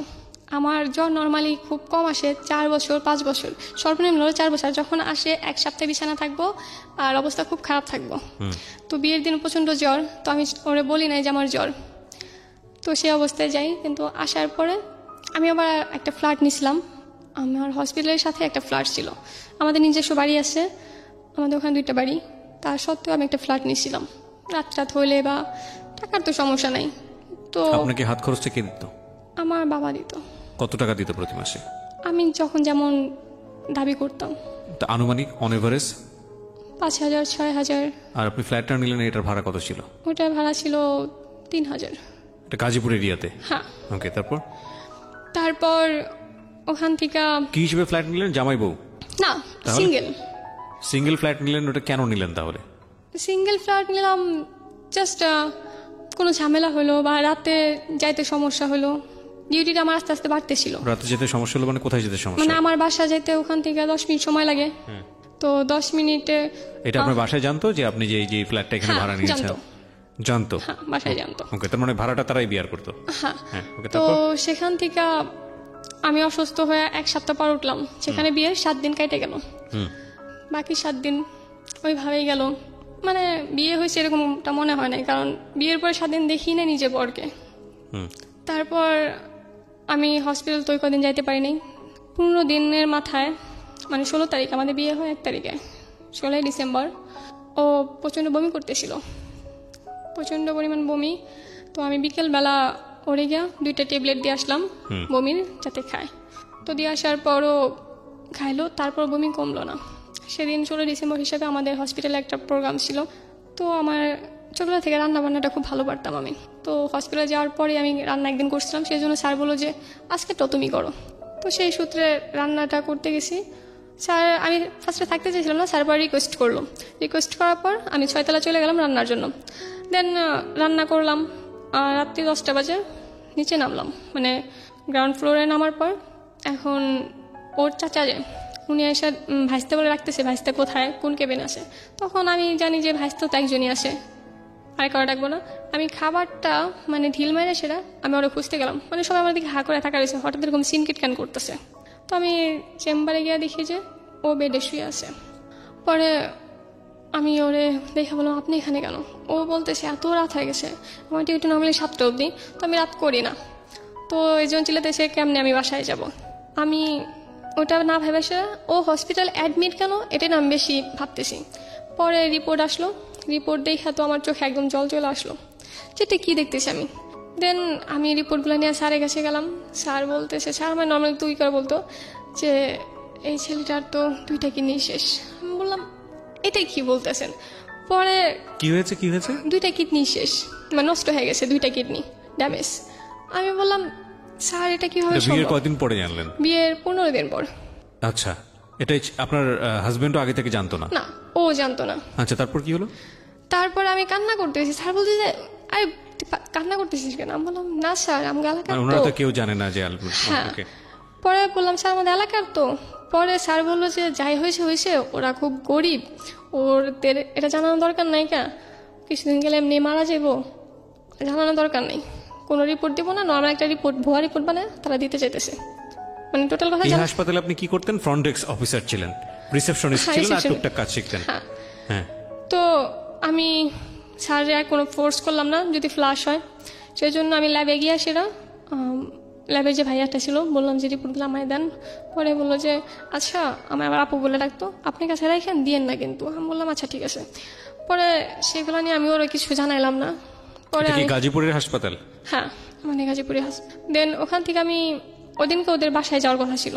আমার জ্বর নর্মালি খুব কম আসে, 4 বছর 5 বছর, সর্বনিম্ন হলো 4 বছর। যখন আসে 1 সপ্তাহ বিছানা থাকবো আর অবস্থা খুব খারাপ থাকবো। তো বিয়ের দিন প্রচণ্ড জ্বর, তো আমি ওরে বলি নাই যে আমার জ্বর। তো সেই অবস্থায় যাই, কিন্তু আসার পরে আমি আবার একটা ফ্ল্যাট নিছিলাম। আমার হসপিটালের সাথে একটা ফ্ল্যাট ছিল, আমাদের নিজস্ব বাড়ি আছে, আমাদের ওখানে 2টা বাড়ি। তার সত্ত্বেও আমি একটা ফ্ল্যাট নিয়েছিলাম। রাত হলে বা টাকার তো সমস্যা নাই। তো আপনাকে হাত খরচটা কে দিত? আমার বাবা দিত। কত টাকা দিত প্রতি মাসে? আমি যখন যেমন দাবি করতাম। তা আনুমানিক অন এভারেজ 5,000 6,000। আর আপনি ফ্ল্যাটটা নিলেন, এটার ভাড়া কত ছিল? ওটার ভাড়া ছিল 3,000। এটা গাজীপুর এরিয়াতে? হ্যাঁ। ওকে, তারপর ওখান থেকে কি হিসেবে ফ্ল্যাট নিলেন? জামাই বউ? না, তাহলে? সিঙ্গেল ফ্ল্যাট নিলেন, ওটা কেন নিলেন তাহলে? সিঙ্গেল ফ্ল্যাট নিলাম জাস্ট কোনো ঝামেলা হলো বা রাতে যাইতে সমস্যা হলো, ডিউটিটা আমার আস্তে আস্তে বাড়তেছিল। রাতে যেতে সমস্যা হলো মানে কোথায় যেতে সমস্যা? মানে আমার বাসা যাইতে ওখান থেকে 10 মিনিট সময় লাগে। তো 10 মিনিটে এটা আপনার বাসায় জানতো যে আপনি যে ফ্ল্যাটটা এখানে ভাড়া নিয়েছেন? জানতো। হ্যাঁ, বাসায় জানতো। ওকে, তার মানে ভাড়াটা তারাই বিয়ার করতো। হ্যাঁ। তো সেখান থেকে আমি অসুস্থ হয়ে 1 সপ্তাহ পর উঠলাম, সেখানে বিয়ের 7 দিন কেটে গেল। বাকি 7 দিন ওইভাবেই গেল। মানে বিয়ে হয়েছে এরকমটা মনে হয় নাই, কারণ বিয়ের পরে 7 দিন দেখি না নিজে বরকে। তারপর আমি হসপিটাল তো কদিন যাইতে পারিনি। 15 দিনের মাথায়, মানে 16 তারিখ, আমাদের বিয়ে হয় 1 তারিখে, 16 ডিসেম্বর, ও প্রচণ্ড বমি করতেছিল, প্রচণ্ড পরিমাণ বমি। তো আমি বিকেলবেলা ওরে গিয়া 2টা ট্যাবলেট দিয়ে আসলাম বমির, যাতে খায়। তো দিয়ে আসার পরও খাইলো, তারপর বমি কমলো না। সেদিন 16 ডিসেম্বর হিসেবে আমাদের হসপিটালে একটা প্রোগ্রাম ছিল। তো আমার ছোটবেলা থেকে রান্না বান্নাটা খুব ভালো পারতাম আমি। তো হসপিটালে যাওয়ার পরে আমি রান্না একদিন করছিলাম, সেই জন্য স্যার বললো যে আজকে তো তুমি করো। তো সেই সূত্রে রান্নাটা করতে গেছি। স্যার, আমি ফার্স্টে থাকতে চাইছিলাম না, স্যার পর রিকোয়েস্ট করলো। রিকোয়েস্ট করার পর আমি 6 তলা চলে গেলাম রান্নার জন্য। দেন রান্না করলাম, রাত্রি 10টা বাজে নিচে নামলাম, মানে গ্রাউন্ড ফ্লোরে নামার পর এখন ওর চাচা যে উনি এসে ভাইস্তে বলে রাখতেছে, ভাইস্তে কোথায়, কোন কেবিন আসে। তখন আমি জানি যে ভাইস্তে তো একজনই আসে, আর কারো ডাকবো না। আমি খাবারটা মানে ঢিল মেরে সেটা আমি ওরা খুঁজতে গেলাম, মানে সবাই আমার দিকে হা করে থাকা রয়েছে, হঠাৎ এরকম সিনকিট ক্যান করতেছে। তো আমি চেম্বারে গিয়ে দেখি যে ও বেডে শুয়ে আছে। পরে আমি ওরে দেখে বললাম, আপনি এখানে কেন? ও বলতেছে এত রাত হয়ে গেছে, আমার ডিউটি নর্মালি 7টা অবধি, তো আমি রাত করি না। তো এই জন্য চিল্লাতেছে কেমনে আমি বাসায় যাব। আমি ওটা না ভেবে ও হসপিটাল অ্যাডমিট কেন, এটাই না আমি বেশি ভাবতেছি। পরে রিপোর্ট আসলো, রিপোর্ট দেখে তো আমার চোখে একদম জল চলে আসলো, যেটা কী দেখতেছি আমি। দেন আমি রিপোর্টগুলো নিয়ে স্যারের কাছে গেলাম। স্যার বলতেছে, স্যার আমার নর্মালি তুই করে বলতো যে এই ছেলেটার তো 2টা কিডনি শেষ। আমি বললাম এটাই কি বলতেছেন? পরে কি হয়েছে 2টা কিডনি শেষ, মানে নষ্ট হয়ে গেছে, 2টা কিডনি ড্যামেজ। আমি বললাম স্যার এটা কিভাবে বিয়ের সম্ভব? কতদিন পরে জানলেন? বিয়ের 15 দিন পর। আচ্ছা, এটাই আপনার হাজবেন্ডও আগে থেকে জানতো না? না, ও জানতো না। আচ্ছা, তারপর কি হলো? তারপর আমি কান্না করতেছি, স্যার বলছে যে আরে কান্না করতেছিস কেন? আমি বললাম না স্যার আমাকে এলাকার ওনারা তো। তো কেউ জানে না যে হ্যাঁ। ওকে। পরে বললাম স্যার আমাদের এলাকার তো। পরে স্যার বললো যে যাই হয়েছে হয়েছে, ওরা খুব গরিব, ওদের এটা জানানোর দরকার নাই, কা কিছুদিন গেলে এমনি মারা যাবো, জানানোর দরকার নেই, কোনো রিপোর্ট দেবো না, নর্মাল একটা রিপোর্ট, ভুয়া রিপোর্ট বানায় তারা দিতে চাইতেছে। মানে টোটাল কথা এই হাসপাতালে আপনি কি করতেন? ফ্রন্ট ডেস্ক অফিসার ছিলেন, রিসেপশনিস্ট হ্যাঁ, ছিলেন, আর reception- টুকটাক কাজ শিখতেন। হ্যাঁ। তো আমি স্যারে আর কোনো ফোর্স করলাম না যদি ফ্লাশ হয়, সেই জন্য আমি ল্যাবে গিয়ে সেটা ল্যাবের যে ভাইয়াটা ছিল বললাম যে রিপোর্টগুলো আমায় দেন। পরে বললো যে আচ্ছা, আমার আবার আপু বলে ডাকতো, আপনি কাছে রাখেন, দিয়েন না কিন্তু। আমি বললাম আচ্ছা ঠিক আছে। পরে সেগুলো নিয়ে আমি ওরা কিছু জানাইলাম না। পরে এটা কি আমি গাজীপুরের হাসপাতাল? হ্যাঁ, মানে গাজীপুরে দেন ওখান থেকে আমি ওদিনকে ওদের বাসায় যাওয়ার কথা ছিল।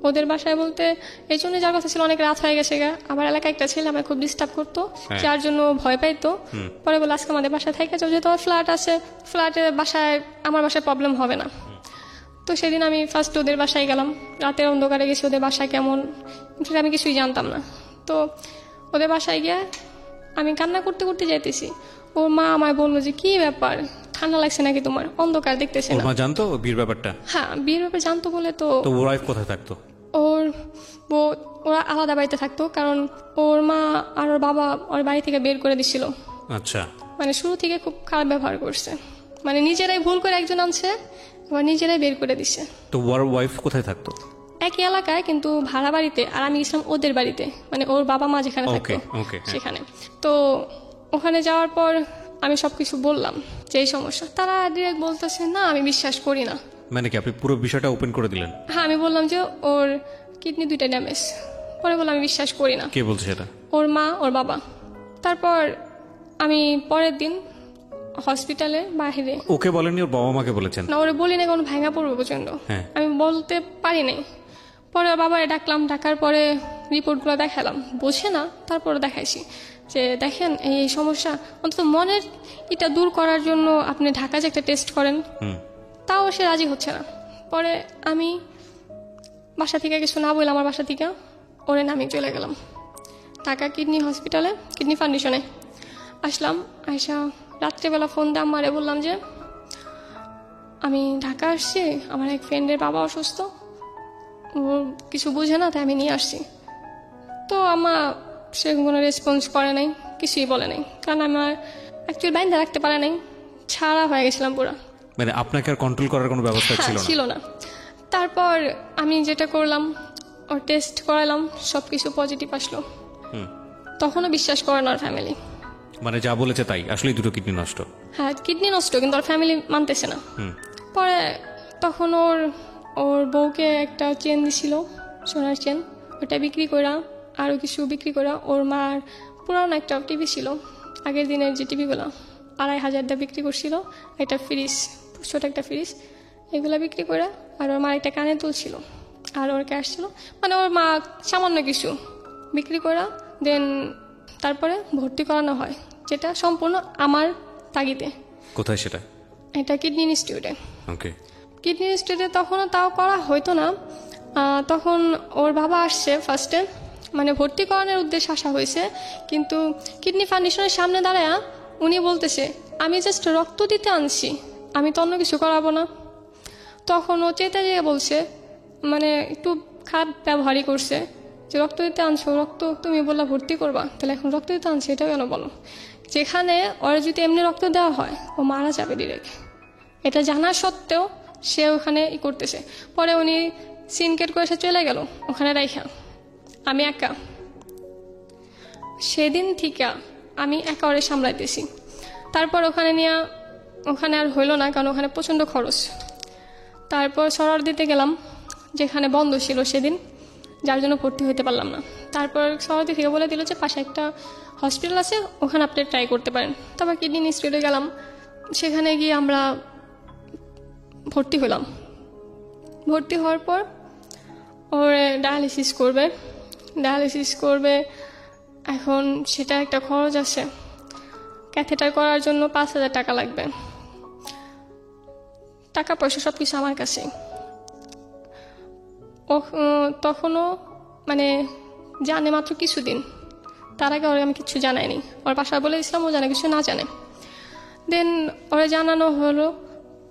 ওদের বাসায় বলতে এই জন্য যাওয়ার কথা ছিল, অনেক রাত হয়ে গেছে গা, আমার এলাকায় একটা ছেলে আমায় খুব ডিস্টার্ব করতো, যার জন্য ভয় পাইতো। পরে বলে আজকে আমাদের বাসায় থেকে যাও, যেহেতু আমার ফ্ল্যাট আছে, ফ্ল্যাটের বাসায় আমার বাসায় প্রবলেম হবে না। তো সেদিন আমি ফার্স্ট ওদের বাসায় গেলাম, রাতের অন্ধকারে গেছি, ওদের বাসায় কেমন আমি কিছুই জানতাম না। তো ওদের বাসায় গিয়ে আমি কান্না করতে করতে যাইতেছি, ওর মা আমায় বললো যে কি ব্যাপার, ঠান্ডা লাগছে নাকি তোমার, অন্ধকার দেখতেছে ওর না। মা জানতো বিয়ের ব্যাপারটা? হ্যাঁ, বিয়ের ব্যাপারে জানতো বলে তো। তো ওর ওয়াইফ কোথায় থাকতো? ওরা আলাদা বাড়িতে থাকতো, কারণ ওর মা আর ওর বাবা ওর বাড়ি থেকে বের করে দিছিল। আচ্ছা। মানে শুরু থেকে খুব খারাপ ব্যবহার করছে, মানে নিজেরাই ভুল করে একজন আনছে, আবার নিজেরাই বের করে দিচ্ছে। তো ওর ওয়াইফ কোথায় থাকতো? একই এলাকায় কিন্তু ভাড়া বাড়িতে, আর আমি গেছিলাম ওদের বাড়িতে, মানে ওর বাবা মা যেখানে থাকতো সেখানে। তো ওখানে যাওয়ার পর আমি সবকিছু বললাম যে এই সমস্যা, তারা ডিরেক্ট বলতেছে না আমি বিশ্বাস করি না। মানে কি আপনি পুরো বিষয়টা ওপেন করে দিলেন? হ্যাঁ, আমি বললাম যে ওর কিডনি 2টা ড্যামেজ। পরে বললাম আমি বিশ্বাস করি না। কে বলছে সেটা? ওর মা, ওর বাবা। তারপর আমি পরের দিন হসপিটালে বাহিরে। ওকে বলেননি, ওর বাবা মাকে বলেছেন? না, ওরা বলি না, কোনো ভাঙা পড়বো প্রচন্ড, আমি বলতে পারি নাই। পরে ওর বাবারে ডাকলাম, ডাকার পরে রিপোর্টগুলো দেখালাম, বোঝে না, তারপরে দেখাইছি যে দেখেন এই সমস্যা, অন্তত মনের এটা দূর করার জন্য আপনি ঢাকা যে একটা টেস্ট করেন, তাও সে রাজি হচ্ছে না। পরে আমি বাসা থেকে কিছু না বললাম, আমার বাসা থেকে ওরে নামিয়ে চলে গেলাম ঢাকা কিডনি হসপিটালে, কিডনি ফাউন্ডেশনে আসলাম। আয়সা রাত্রেবেলা ফোন দিয়ে আমারে বললাম যে আমি ঢাকা আসছি, আমার এক ফ্রেন্ডের বাবা অসুস্থ, ও কিছু বুঝে না, তাই আমি নিয়ে আসছি। তো আমার সেরকম কোনো রেসপন্স করে নাই, কিছুই বলে নাই, কারণ আমার অ্যাকচুয়ালি বাইন্দা রাখতে পারে নাই, ছাড়া হয়ে গেছিলাম পুরা। মানে আপনাকে আর কন্ট্রোল করার কোনো ব্যবস্থা ছিল না? তারপর আমি যেটা করলাম, ওর টেস্ট করালাম, সবকিছু পজিটিভ আসলো। তখনও বিশ্বাস করে না ওর ফ্যামিলি, মানে যা বলেছে তাই, আসলে 2টো কিডনি নষ্ট? হ্যাঁ, কিডনি নষ্ট, কিন্তু ওর ফ্যামিলি মানতেছে না। পরে তখন ওর বউকে একটা চেন দিছিল, সোনার চেন, ওটা বিক্রি করা, আরও কিছু বিক্রি করা, ওর মার পুরানো একটা টিভি ছিল, আগের দিনের যে টিভিগুলো 2500 দিয়ে বিক্রি করছিল, একটা ফ্রিজ, ছোট একটা ফ্রিজ, এগুলো বিক্রি করা, আর ওর মার একটা কানে তুলছিল, আর ওর ক্যাশ ছিল, মানে ওর মা সামান্য কিছু বিক্রি করা, দেন তারপরে ভর্তি করানো হয়, যেটা সম্পূর্ণ আমার তাগিদে। কোথায় সেটা? এটা কিডনি ইনস্টিটিউটে। ওকে। কিডনি ইনস্টিটিউটে তখনও তাও করা হয়তো না, তখন ওর বাবা আসছে ফার্স্টে, মানে ভর্তি করানোর উদ্দেশ্যে আসা হয়েছে, কিন্তু কিডনি ফাউন্ডেশনের সামনে দাঁড়ায় উনি বলতেছে আমি জাস্ট রক্ত দিতে আনছি, আমি তো অন্য কিছু করাবো না। তখন ও চেতা দিয়ে বলছে, মানে একটু খারাপ ব্যবহারই করছে, যে রক্ত দিতে আনছো, রক্ত তুমি বললা ভর্তি করবা, তাহলে এখন রক্ত দিতে আনছি এটা কেন বলো, যেখানে ওরা যদি এমনি রক্ত দেওয়া হয় ও মারা যাবে ডিরেক্ট, এটা জানা সত্ত্বেও সে ওখানে করতেছে। পরে উনি সিনকেট করে সে চলে গেল ওখানে রাইখা, আমি একা। সেদিন থেকে আমি একা ওরে সামলাইতেছি। তারপর ওখানে আর হইল না, কারণ ওখানে প্রচণ্ড খরচ। তারপর সরার দিতে গেলাম, যেখানে বন্ধ ছিল সেদিন, যার জন্য ভর্তি হতে পারলাম না। তারপর সরাদি থেকে বলে দিল যে পাশে একটা হসপিটাল আছে, ওখানে আপনি ট্রাই করতে পারেন। তারপর কিডনি ইনস্টিটিউটে গেলাম, সেখানে গিয়ে আমরা ভর্তি হলাম। ভর্তি হওয়ার পর ওর ডায়ালিসিস করবে। এখন সেটা একটা খরচ আছে, ক্যাথেটার করার জন্য 5,000 টাকা লাগবে। টাকা পয়সা সব কিছু আমার কাছেই। তখনও মানে জানে মাত্র কিছুদিন, তার আগে ওরা আমি কিছু জানাইনি। ওর বাসায় বলে দিয়েছিলাম ও জানে কিছু না জানে। দেন ওরা জানানো হলো।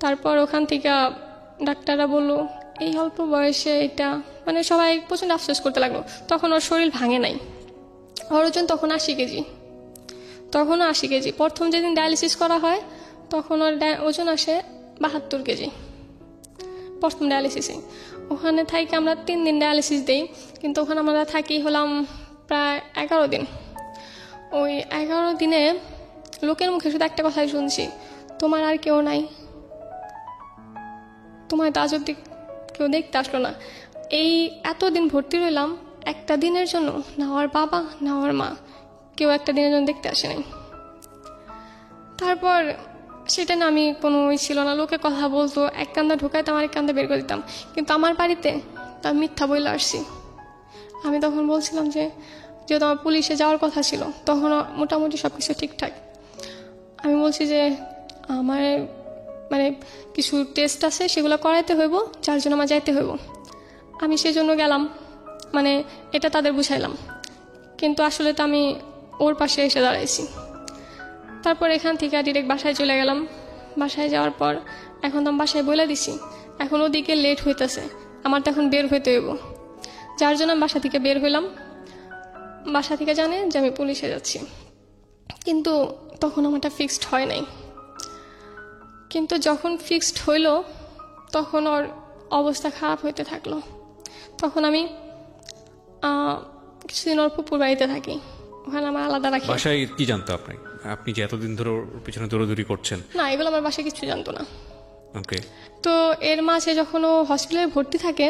তারপর ওখান থেকে ডাক্তাররা বললো এই অল্প বয়সে এটা, মানে সবাই প্রচণ্ড আফসোস করতে লাগলো। তখন ওর শরীর ভাঙে নাই, ওর ওজন তখন 80 কেজি। তখনও 80 কেজি। প্রথম যেদিন ডায়ালিসিস করা হয় তখন ওর ওজন আসে 72 কেজি প্রথম ডায়ালিসিসে। ওখানে থাকি আমরা 3 দিন ডায়ালিসিস দিই, কিন্তু ওখানে আমরা থাকি হলাম প্রায় 11 দিন। ওই 11 দিনে লোকের মুখে শুধু একটা কথাই শুনছি, তোমার আর কেউ নাই, তোমার তো আজ অব্দি কেউ দেখতে আসলো না। এই এতদিন ভর্তি রইলাম, একটা দিনের জন্য না ওর বাবা না ওর মা কেউ একটা দিনের জন্য দেখতে আসে নাই। তারপর সেটা না আমি কোনো ছিল না, লোকে কথা বলতো, এক কান্দা ঢুকাইতাম আরেক কান্দা বের করে দিতাম। কিন্তু আমার বাড়িতে তা মিথ্যা বইলে আসছি। আমি তখন বলছিলাম যে যেহেতু আমার পুলিশে যাওয়ার কথা ছিল, তখন মোটামুটি সব কিছু ঠিকঠাক। আমি বলছি যে আমার মানে কিছু টেস্ট আছে সেগুলো করাইতে হইব, যার জন্য আমার যাইতে হইব। আমি সেজন্য গেলাম, মানে এটা তাদের বুঝাইলাম, কিন্তু আসলে তো আমি ওর পাশে এসে দাঁড়াইছি। তারপর এখান থেকে ডিরেক্ট বাসায় চলে গেলাম। বাসায় যাওয়ার পর এখন তো আমি বাসায় বলে দিছি, এখন ওদিকে লেট হইতেছে, আমার তো এখন বের হইতে হইব, যার জন্য আমি বাসা থেকে বের হইলাম। বাসা থেকে জানে যে আমি পুলিশে যাচ্ছি, কিন্তু তখন আমারটা ফিক্সড হয় নাই। কিন্তু যখন ফিক্সড হইল তখন ওর অবস্থা খারাপ হইতে থাকলো। তখন আমি কিছুদিন ওর পুকুর বাড়িতে থাকি, ওখানে আমার আলাদা রাখি। বাসায় কি জানতো আপনি যে এতদিন ধরে ওর পিছনে দৌড়াদৌড়ি করছেন? না, এগুলো আমার বাসায় কিছু জানতো না। ওকে। তো এর মাঝে যখন ও হসপিটালে ভর্তি থাকে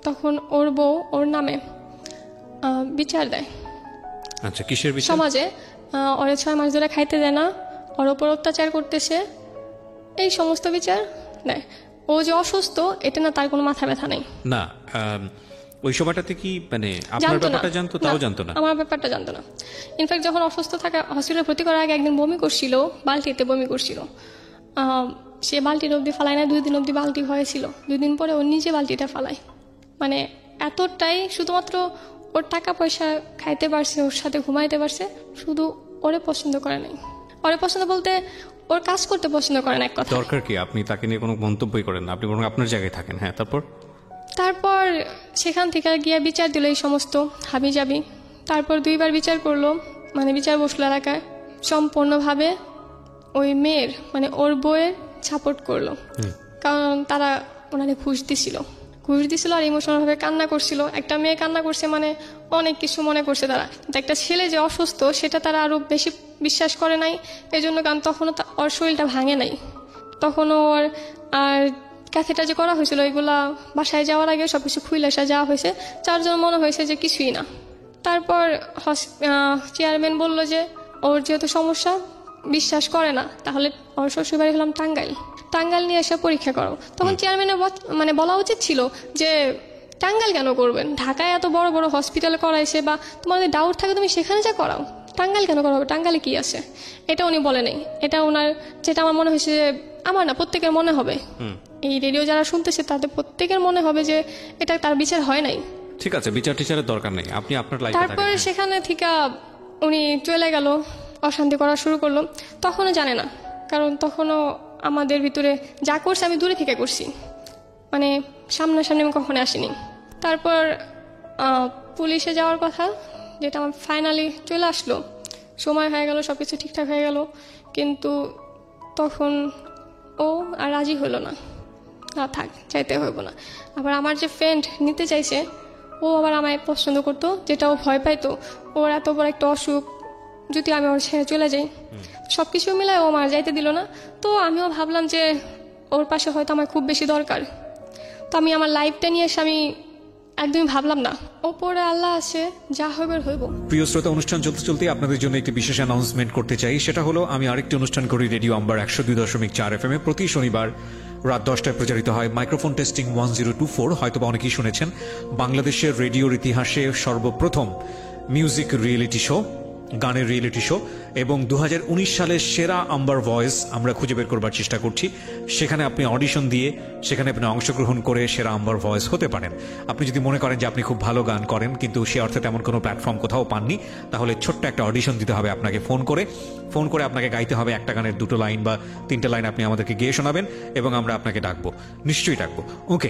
তখন ওর বউ ওর নামে বিচার দেয়। আচ্ছা, কিসের বিচার? সমাজে ওরে 6 মাস ধরে খাইতে দেয় না, ওর ওপর অত্যাচার করতেছে, এই সমস্ত বিচার দেয়। ও যে অসুস্থ এটা না তার কোনো মাথা ব্যথা নেই। না, ওই সময়টাতে কি মানে আপনার ব্যাপারটা জানতো? তাও জানতো না? আমার ব্যাপারটা জানতো না। ইনফ্যাক্ট যখন অসুস্থ থাকা হসপিটালে ভর্তি করার আগে একদিন বমি করছিল, বালতিতে বমি করছিল। সে বালতির অবধি ফালায় না, 2 দিন অবধি বালতি হয়েছিল। 2 দিন পরে ও নিজে বালতিটা ফালায়। মানে এতটাই শুধুমাত্র ওর টাকা পয়সা খাইতে পারছে, ওর সাথে ঘুমাইতে পারছে, শুধু ওরে পছন্দ করে নাই। ওরে পছন্দ বলতে ওর কাজ করতে পছন্দ করে না, এক কথা। দরকার কি আপনি তাকে নিয়ে কোনো মন্তব্যই করেন না, আপনি বরং আপনার জায়গায় থাকেন। হ্যাঁ, তারপর সেখান থেকে গিয়ে বিচার দিল এই সমস্ত হাবি যাবি। তারপর 2বার বিচার করলো, মানে বিচার বসলো এলাকায়। সম্পূর্ণভাবে ওই মেয়ের মানে ওর বউয়ের সাপোর্ট করলো, কারণ তারা ওনারে ঘুষ দিছিল আর ইমোশনালভাবে কান্না করছিল। একটা মেয়ে কান্না করছে মানে অনেক কিছু মনে করছে তারা, কিন্তু একটা ছেলে যে অসুস্থ সেটা তারা আরো বেশি বিশ্বাস করে নাই। এই জন্য কারণ তখনও ওর শরীরটা ভাঙে নাই, তখনও ওর আর ক্যাথেটা যে করা হয়েছিল এগুলা বাসায় যাওয়ার আগে সবকিছু খুলে আসা যাওয়া হয়েছে, যার জন্য মনে হয়েছে যে কিছুই না। তারপর চেয়ারম্যান বলল যে ওর যেহেতু সমস্যা বিশ্বাস করে না, তাহলে ওর শ্বশুরবাড়ি হলাম টাঙ্গাইল নিয়ে এসে পরীক্ষা করো। তখন চেয়ারম্যানের মানে বলা উচিত ছিল যে টাঙ্গাইল কেন করবেন, ঢাকায় এত বড় বড় হসপিটালে করাইছে, বা তোমার যদি ডাউট থাকে তুমি সেখানে যা করাও, টাঙ্গাইল কেন করা হবে, টাঙ্গাইলে কি আছে। এটা উনি বলে নেই। এটা ওনার, যেটা আমার মনে হয়েছে যে আমার না প্রত্যেকের মনে হবে, এই রেডিও যারা শুনতেছে তাদের প্রত্যেকের মনে হবে যে এটা তার বিচার হয় নাই। ঠিক আছে, বিচার টিচারের দরকার নেই, আপনি আপনার লাইফে। তারপরে সেখানে থেকে উনি চলে গেল, অশান্তি করা শুরু করলো। তখনও জানে না, কারণ তখনও আমাদের ভিতরে যা করছে আমি দূরে থেকে করছি, মানে সামনাসামনি আমি কখনো আসিনি। তারপর পুলিশে যাওয়ার কথা, যেটা আমার ফাইনালি চলে আসলো, সময় হয়ে গেল, সব কিছু ঠিকঠাক হয়ে গেল, কিন্তু তখন ও আর রাজি হলো না, থাক চাইতে হইব না। আবার আমার যে ফ্রেন্ড নিতে চাইছে ও আবার আমায় পছন্দ করতো, যেটা ও ভয় পাইতো। ওর এত বড় একটা অসুখ, যদি আমি ওর ছেড়ে চলে যাই, সব কিছু মিলায় ও আমার যাইতে দিল না। তো আমিও ভাবলাম যে ওর পাশে হয়তো আমার খুব বেশি দরকার, তো আমি আমার লাইফটা নিয়ে এসে আমি একদমই ভাবলাম না, ওপরে আল্লাহ আছে, যা হবে হইব। প্রিয় শ্রোতা, অনুষ্ঠান চলতে চলতে আপনাদের জন্য একটি বিশেষ অ্যানাউন্সমেন্ট করতে চাই। সেটা হলো আমি আরেকটি অনুষ্ঠান করি রেডিও আম্বার 102.4 FM প্রতি শনিবার রাত 10টায় প্রচারিত হয় মাইক্রোফোন টেস্টিং 1024। হয়তোবা অনেকেই শুনেছেন, বাংলাদেশের রেডিওর ইতিহাসে সর্বপ্রথম মিউজিক রিয়েলিটি শো, গানের রিয়েলিটি শো। এবং 2019 সালের সেরা আম্বার ভয়েস আমরা খুঁজে বের করবার চেষ্টা করছি। সেখানে আপনি অডিশন দিয়ে সেখানে আপনি অংশগ্রহণ করে সেরা আম্বার ভয়েস হতে পারেন। আপনি যদি মনে করেন যে আপনি খুব ভালো গান করেন কিন্তু সে অর্থে তেমন কোনো প্ল্যাটফর্ম কোথাও পাননি, তাহলে ছোট্ট একটা অডিশন দিতে হবে আপনাকে। ফোন করে আপনাকে গাইতে হবে একটা গানের 2টো লাইন বা 3টে লাইন আপনি আমাদেরকে গেয়ে শোনাবেন এবং আমরা আপনাকে ডাকবো, নিশ্চয়ই ডাকবো। ওকে,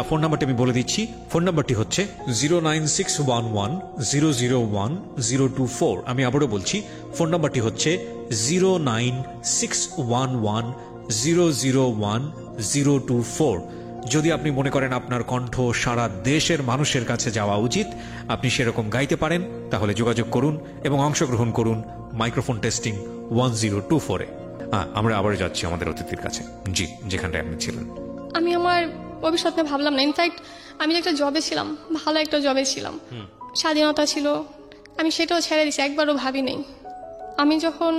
ফোন নাম্বারটি আমি বলে দিচ্ছি। ফোন নাম্বারটি হচ্ছে 09611001024। আমি আবারও বলছি, ফোন নাম্বারটি হচ্ছে 09611001024। যদি আপনি মনে করেন আপনার কণ্ঠ সারা দেশের মানুষের কাছে যাওয়া উচিত, আপনি সেরকম গাইতে পারেন, তাহলে যোগাযোগ করুন এবং অংশগ্রহণ করুন মাইক্রোফোন টেস্টিং 1024-এ। আমরা আবার যাচ্ছি আমাদের অতিথির কাছে। জি, যেখানটায় আপনি ছিলেন। আমি আমার ভবিষ্যৎ নিয়ে ভাবলাম না। ইনফ্যাক্ট আমি একটা জবে ছিলাম, ভালো একটা জবে ছিলাম, স্বাধীনতা ছিল, আমি সেটাও ছেড়ে দিছি, একবারও ভাবি নেই। আমি যখন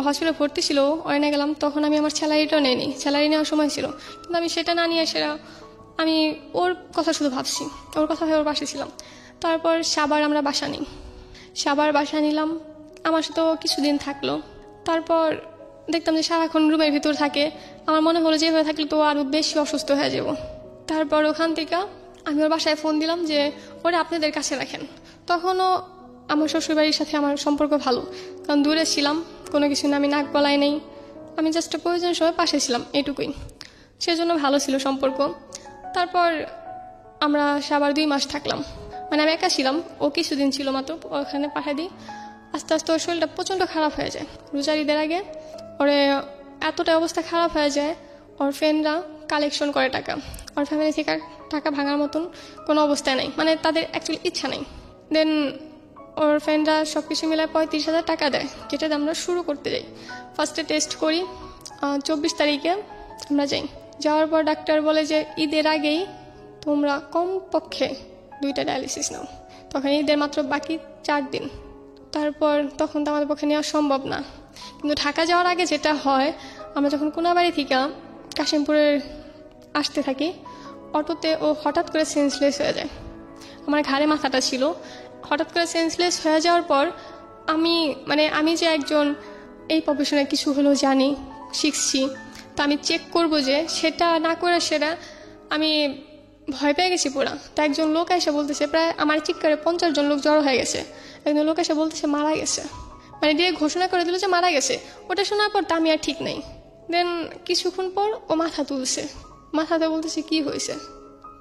হসপিটালে ভর্তি ছিল ওখানে গেলাম, তখন আমি আমার স্যালারিটাও নেইনি, স্যালারি নেওয়ার সময় ছিল, কিন্তু আমি সেটা না নিয়ে আমি ওর কথা শুধু ভাবছি, ওর কথা ভেবে ওর পাশে ছিলাম। তারপর সাবার আমরা বাসা নিই, সাবার বাসা নিলাম, আমার সাথেও কিছুদিন থাকলো। তারপর দেখতাম যে সারাক্ষণ রুমের ভিতর থাকে, আমার মনে হলো যেভাবে থাকলে তো আরও বেশি অসুস্থ হয়ে যাব। তারপর ওখান থেকে আমি ওর বাসায় ফোন দিলাম যে ওরা আপনাদের কাছে রাখেন। তখনও আমার শ্বশুরবাড়ির সাথে আমার সম্পর্ক ভালো, কারণ দূরে ছিলাম, কোনো কিছু না আমি নাক গলাই নেই, আমি জাস্ট প্রয়োজন সময় পাশে ছিলাম, এটুকুই, সেজন্য ভালো ছিল সম্পর্ক। তারপর আমরা আবার 2 মাস থাকলাম, মানে আমি একা ছিলাম, ও কিছুদিন ছিল মাত্র, ওখানে পাঠিয়ে দিই। আস্তে আস্তে ওর শরীরটা প্রচণ্ড খারাপ হয়ে যায়। রোজার ঈদের আগে ওরে এতটা অবস্থা খারাপ হয়ে যায়, ওর ফ্রেন্ডরা কালেকশন করে টাকা, ওর ফ্যামিলি থেকে টাকা ভাঙার মতন কোনো অবস্থা নেই, মানে তাদের অ্যাকচুয়ালি ইচ্ছা নেই। দেন ওর ফ্রেন্ডরা সব কিছু মিলায় 35,000 টাকা দেয়, যেটাতে আমরা শুরু করতে যাই। ফার্স্টে টেস্ট করি, 24 তারিখে আমরা যাই। যাওয়ার পর ডাক্তার বলে যে ঈদের আগেই তোমরা কমপক্ষে 2টা ডায়ালিসিস নাও। তখন ঈদের মাত্র বাকি 4 দিন। তখন তো আমাদের পক্ষে নেওয়া সম্ভব না। কিন্তু ঢাকা যাওয়ার আগে যেটা হয়, আমরা যখন কোনাবাড়ি থেকে কাশিমপুরের আসতে থাকি, অটোতে ও হঠাৎ করে সেন্সলেস হয়ে যায়। আমার ঘাড়ে মাথাটা ছিল, হঠাৎ করে সেন্সলেস হয়ে যাওয়ার পর আমি যে একজন এই প্রফেশনে কিছু হলেও জানি, শিখছি, তা আমি চেক করব যে সেটা না করে সেটা আমি ভয় পেয়ে গেছি পুরা। তা একজন লোক এসে বলতেছে, প্রায় আমার চিৎকারে 50 জন লোক জড়ো হয়ে গেছে, একজন লোক এসে বলতেছে মারা গেছে, মানে ডিরেক্ট ঘোষণা করে দিল যে মারা গেছে। ওটা শোনার পর তা আমি আর ঠিক নেই। দেন কিছুক্ষণ পর ও মাথা তুলছে, মাথাতে বলতেছে কি হয়েছে।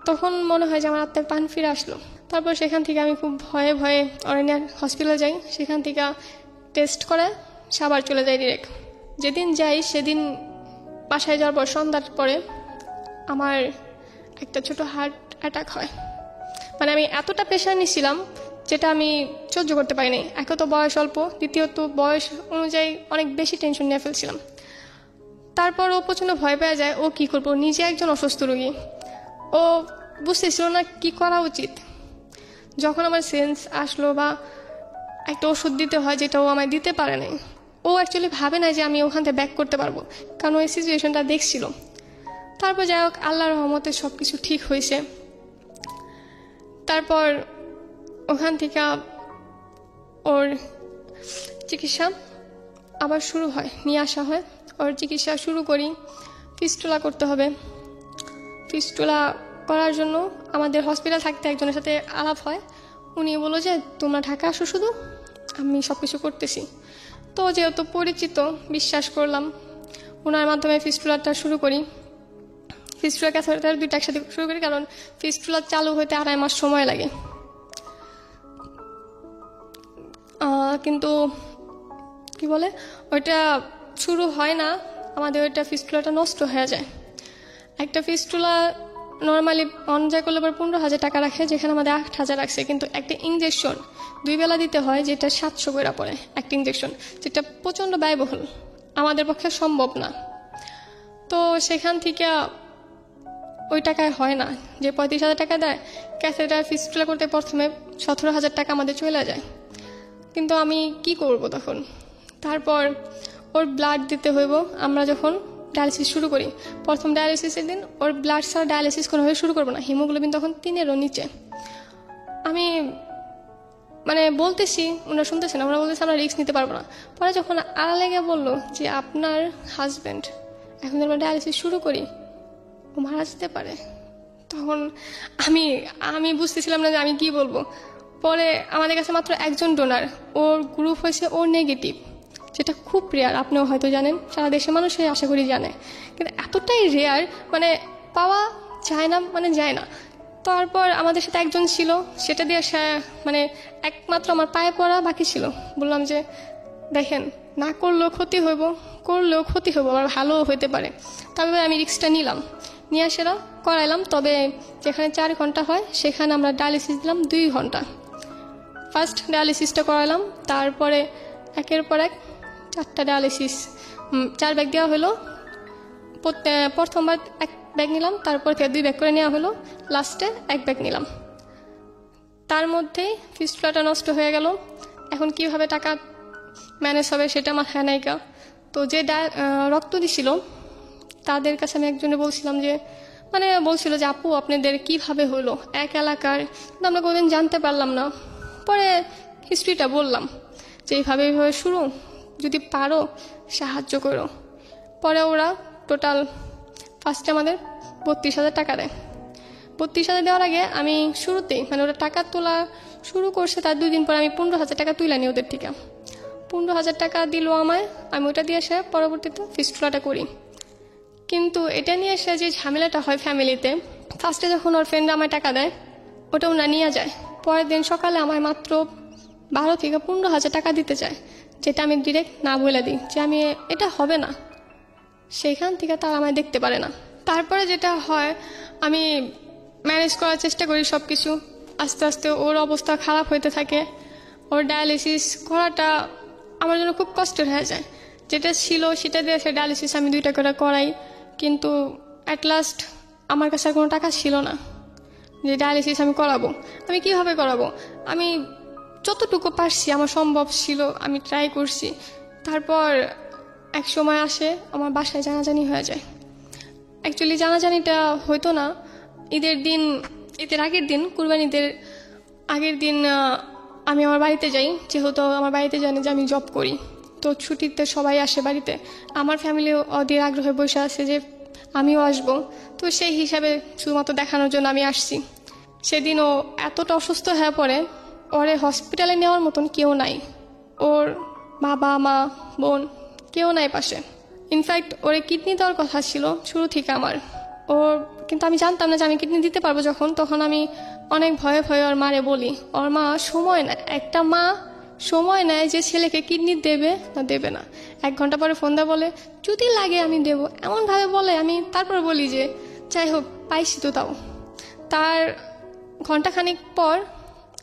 তখন মনে হয় যে আমার আত্মার প্রাণ ফিরে আসলো। তারপর সেখান থেকে আমি খুব ভয়ে ভয়ে অরণ্যার হসপিটালে যাই, সেখান থেকে টেস্ট করে সাবার চলে যাই ডিরেক্ট। যেদিন যাই সেদিন বাসায় যাওয়ার পর সন্ধ্যার পরে আমার একটা ছোট হার্ট অ্যাটাক হয়। মানে আমি এতটা প্রেশার নিয়েছিলাম যেটা আমি সহ্য করতে পারিনি। একে তো বয়স অল্প, দ্বিতীয়ত বয়স অনুযায়ী অনেক বেশি টেনশন নিয়ে ফেলছিলাম। তারপর ও প্রচণ্ড ভয় পেয়ে যায়, ও কী করবো, নিজে একজন অসুস্থ রোগী, ও বুঝতেছিল না কি করা উচিত। যখন আমার সেন্স আসলো বা একটা ওষুধ দিতে হয় যেটা ও আমায় দিতে পারে নাই, ও অ্যাকচুয়ালি ভাবে না যে আমি ওখান থেকে ব্যাক করতে পারবো, কারণ ওই সিচুয়েশনটা দেখছিল। তারপর যাই হোক আল্লাহর রহমতে সব কিছু ঠিক হয়েছে। তারপর ওখান থেকে ওর চিকিৎসা আবার শুরু হয়, নিয়ে আসা হয়, ওর চিকিৎসা শুরু করি। ফিস্টুলা করতে হবে। ফিস্টুলা করার জন্য আমাদের হসপিটাল থাকতে একজনের সাথে আলাপ হয়, উনি বললো যে তোমরা ঢাকা আসো, শুধু আমি সব কিছু করতেছি। তো যেহেতু পরিচিত, বিশ্বাস করলাম, ওনার মাধ্যমে ফিস্টুলাটা শুরু করি। ফিস্টুলা ক্যাথেটার 2টা একসাথে শুরু করি, কারণ ফিস্টুলা চালু হতে 2.5 মাস সময় লাগে। কিন্তু কি বলে ওইটা শুরু হয় না, আমাদের ওইটা ফিস্টুলাটা নষ্ট হয়ে যায়। একটা ফিস্টুলা নর্মালি অনজায় করলে পর 15,000 টাকা রাখে, যেখানে আমাদের 8,000 রাখছে। কিন্তু একটা ইঞ্জেকশন 2 বেলা দিতে হয়, যেটা 700 করে পড়ে একটা ইঞ্জেকশন, যেটা প্রচণ্ড ব্যয়বহুল, আমাদের পক্ষে সম্ভব না। তো সেখান থেকে ওই টাকায় হয় না, যে 35,000 টাকা দেয় ক্যাথেটার ফিস্টুলা করতে, প্রথমে 17,000 টাকা আমাদের চলে যায়। কিন্তু আমি কি করব তখন? তারপর ওর ব্লাড দিতে হইব। আমরা যখন ডায়ালিসিস শুরু করি। প্রথম ডায়ালিসিসের দিন ওর ব্লাড ছাড়া ডায়ালিসিস কোনোভাবে শুরু করবো না, হিমোগ্লোবিন তখন 3-এরও নিচে। আমি মানে বলতেছি, ওনারা শুনতেছে না, ওরা বলতেছে আমরা রিস্ক নিতে পারবো না। পরে যখন আড়ালে গিয়ে বললো যে আপনার হাজব্যান্ড এখন আমরা ডায়ালিসিস শুরু করি, ও মারা যেতে পারে, তখন আমি বুঝতেছিলাম না যে আমি কি বলবো। পরে আমাদের কাছে মাত্র একজন ডোনার, ওর গ্রুপ হয়েছে ও নেগেটিভ, যেটা খুব রেয়ার, আপনিও হয়তো জানেন, সারা দেশের মানুষই আশা করি জানে, কিন্তু এতটাই রেয়ার মানে পাওয়া যায় না, মানে যায় না। তারপর আমাদের সাথে একজন ছিল, সেটা দিয়ে মানে একমাত্র আমার পায়ে পড়া বাকি ছিল। বললাম যে দেখেন, না করলেও ক্ষতি হইব, করলেও ক্ষতি হইব, আবার ভালোও হইতে পারে। তবে আমি রিস্কটা নিলাম, নিয়ে সেটা করাইলাম। তবে যেখানে 4 ঘন্টা হয় সেখানে আমরা ডায়ালিসিস দিলাম 2 ঘন্টা। ফার্স্ট ডায়ালিসিসটা করালাম, তারপরে একের পর এক 4টা ডায়ালিসিস, 4 ব্যাগ দেওয়া হলো। প্রথমবার 1 ব্যাগ নিলাম, তারপর থেকে 2 ব্যাগ করে নেওয়া হলো, লাস্টে 1 ব্যাগ নিলাম। তার মধ্যেই ফিস্টুলাটা নষ্ট হয়ে গেল। এখন কিভাবে টাকা ম্যানেজ হবে সেটা মাথায় নাইকা। তো যে রক্ত দিছিল তাদের কাছে আমি একজনে বলছিলাম যে বলছিল যে আপু আপনাদের কিভাবে হলো, এক এলাকার, কিন্তু আমরা কোনোদিন জানতে পারলাম না। পরে হিস্ট্রিটা বললাম যে এইভাবে শুরু, যদি পারো সাহায্য করো। পরে ওরা টোটাল ফার্স্টে আমাদের 32,000 টাকা দেয়। 32,000 দেওয়ার আগে আমি শুরুতেই ওরা টাকা তোলা শুরু করছে, তার 2 দিন পর আমি 15,000 টাকা তুলে নিই ওদের থেকে। 15,000 টাকা দিল আমায়, আমি ওটা দিয়ে এসে পরবর্তীতে ফিস্টুলাটা করি। কিন্তু এটা নিয়ে এসে যে ঝামেলাটা হয় ফ্যামিলিতে, ফার্স্টে যখন ওর ফ্রেন্ড আমায় টাকা দেয় ওটা ওনা নিয়ে যায়, পরের দিন সকালে আমায় মাত্র 12,000 থেকে 15,000 টাকা দিতে চায়, যেটা আমি ডিরেক্ট না বলে দিই যে আমি এটা হবে না। সেইখান থেকে তারা আমায় দেখতে পারে না। তারপরে যেটা হয়, আমি ম্যানেজ করার চেষ্টা করি সব কিছু। আস্তে আস্তে ওর অবস্থা খারাপ হইতে থাকে। ওর ডায়ালিসিস করাটা আমার জন্য খুব কষ্টের হয়ে যায়। যেটা ছিল সেটা দিয়ে সে ডায়ালিসিস আমি 2টা করে করাই, কিন্তু অ্যাট লাস্ট আমার কাছে আর কোনো টাকা ছিল না যে ডায়ালিসিস আমি করাবো। আমি কিভাবে করাবো? আমি যতটুকু পারছি, আমার সম্ভব ছিল, আমি ট্রাই করছি। তারপর এক সময় আসে আমার বাসায় জানাজানি হয়ে যায়। অ্যাকচুয়ালি জানাজানিটা হয়তো না, ঈদের আগের দিন, কুরবানিদের আগের দিন আমি আমার বাড়িতে যাই, যেহেতু আমার বাড়িতে জানি যে আমি জব করি, তো ছুটিতে সবাই আসে বাড়িতে। আমার ফ্যামিলিও অধীর আগ্রহে বসে আছে যে আমিও আসবো, তো সেই হিসাবে শুধুমাত্র দেখানোর জন্য আমি আসছি। সেদিনও এতটা অসুস্থ হয়ে পড়ে, ওরে হসপিটালে নেওয়ার মতন কেউ নাই, ওর বাবা মা বোন কেউ নাই পাশে। ইনফ্যাক্ট ওরে কিডনি দেওয়ার কথা ছিল শুরু থেকে আমার, কিন্তু আমি জানতাম না যে আমি কিডনি দিতে পারবো। তখন আমি অনেক ভয়ে ভয়ে ওর মারে বলি, ওর মা সময় নেয়, একটা মা সময় নেয় যে ছেলেকে কিডনি দেবে না দেবে না। 1 ঘন্টা পরে ফোন দেয়, বলে যদি লাগে আমি দেবো, এমনভাবে বলে। আমি তারপর বলি যে যাই হোক পাইছি তো। তাও তার ঘন্টাখানিক পর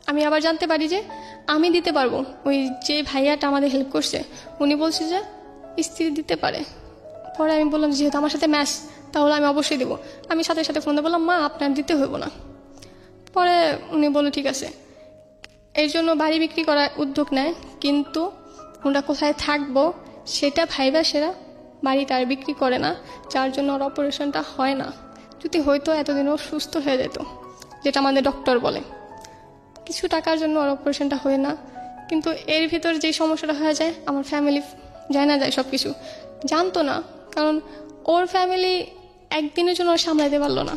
আমি আবার জানতে পারি যে আমি দিতে পারবো। ওই যে ভাইয়াটা আমাদের হেল্প করছে উনি বলছে যে স্ত্রী দিতে পারে। পরে আমি বললাম যেহেতু আমার সাথে ম্যাচ, তাহলে আমি অবশ্যই দেবো। আমি সাথে সাথে ফোন দিয়ে বললাম মা আপনার দিতে হইব না। পরে উনি বলল ঠিক আছে। এই জন্য বাড়ি বিক্রি করার উদ্যোগ নেয়, কিন্তু ওরা কোথায় থাকবো সেটা ভাইবা সেরা বাড়িটা আর বিক্রি করে না, যার জন্য ওর অপারেশনটা হয় না। যদি হয়তো এতদিনও সুস্থ হয়ে যেত, যেটা আমাদের ডক্টর বলে। কিছু টাকার জন্য ওর অপারেশনটা হয় না, কিন্তু এর ভিতর যে সমস্যাটা হয়ে যায়, আমার ফ্যামিলি জানা যায় সব কিছু জানতো না, কারণ ওর ফ্যামিলি একদিনের জন্য সামলাইতে পারলো না।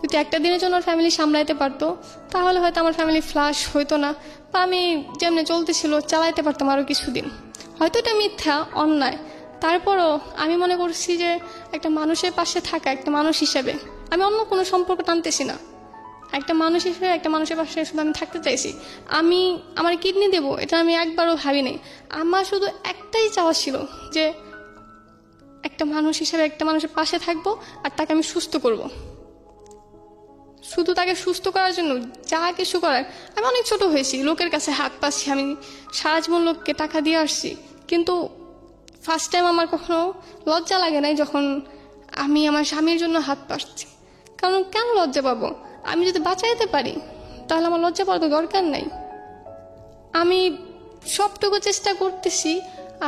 যদি একটা দিনের জন্য ওর ফ্যামিলি সামলাইতে পারতো তাহলে হয়তো আমার ফ্যামিলি ফ্লাশ হইতো না, বা আমি যেমনি চলতেছিল চালাইতে পারতাম আরও কিছুদিন। হয়তো এটা মিথ্যা, অন্যায়, তারপরও আমি মনে করছি যে একটা মানুষের পাশে থাকা, একটা মানুষ হিসেবে, আমি অন্য কোনো সম্পর্ক টানতেছি না, একটা মানুষ হিসেবে একটা মানুষের পাশে শুধু আমি থাকতে চাইছি। আমি আমার কিডনি দেবো এটা আমি একবারও ভাবি নাই। আমার শুধু একটাই চাওয়া ছিল যে একটা মানুষ হিসেবে একটা মানুষের পাশে থাকবো আর তাকে আমি সুস্থ করব। শুধু তাকে সুস্থ করার জন্য যা কিছু করার। আমি অনেক ছোট হয়েছি, লোকের কাছে হাত পাচ্ছি, আমি সারা জীবন লোককে টাকা দিয়ে আসছি, কিন্তু ফার্স্ট টাইম আমার কখনো লজ্জা লাগে নাই যখন আমি আমার স্বামীর জন্য হাত পাচ্ছি। কারণ কেন লজ্জা পাবো? আমি যদি বাঁচাইতে পারি তাহলে আমার লজ্জা পাওয়ার তো দরকার নাই। আমি সবটুকু চেষ্টা করতেছি,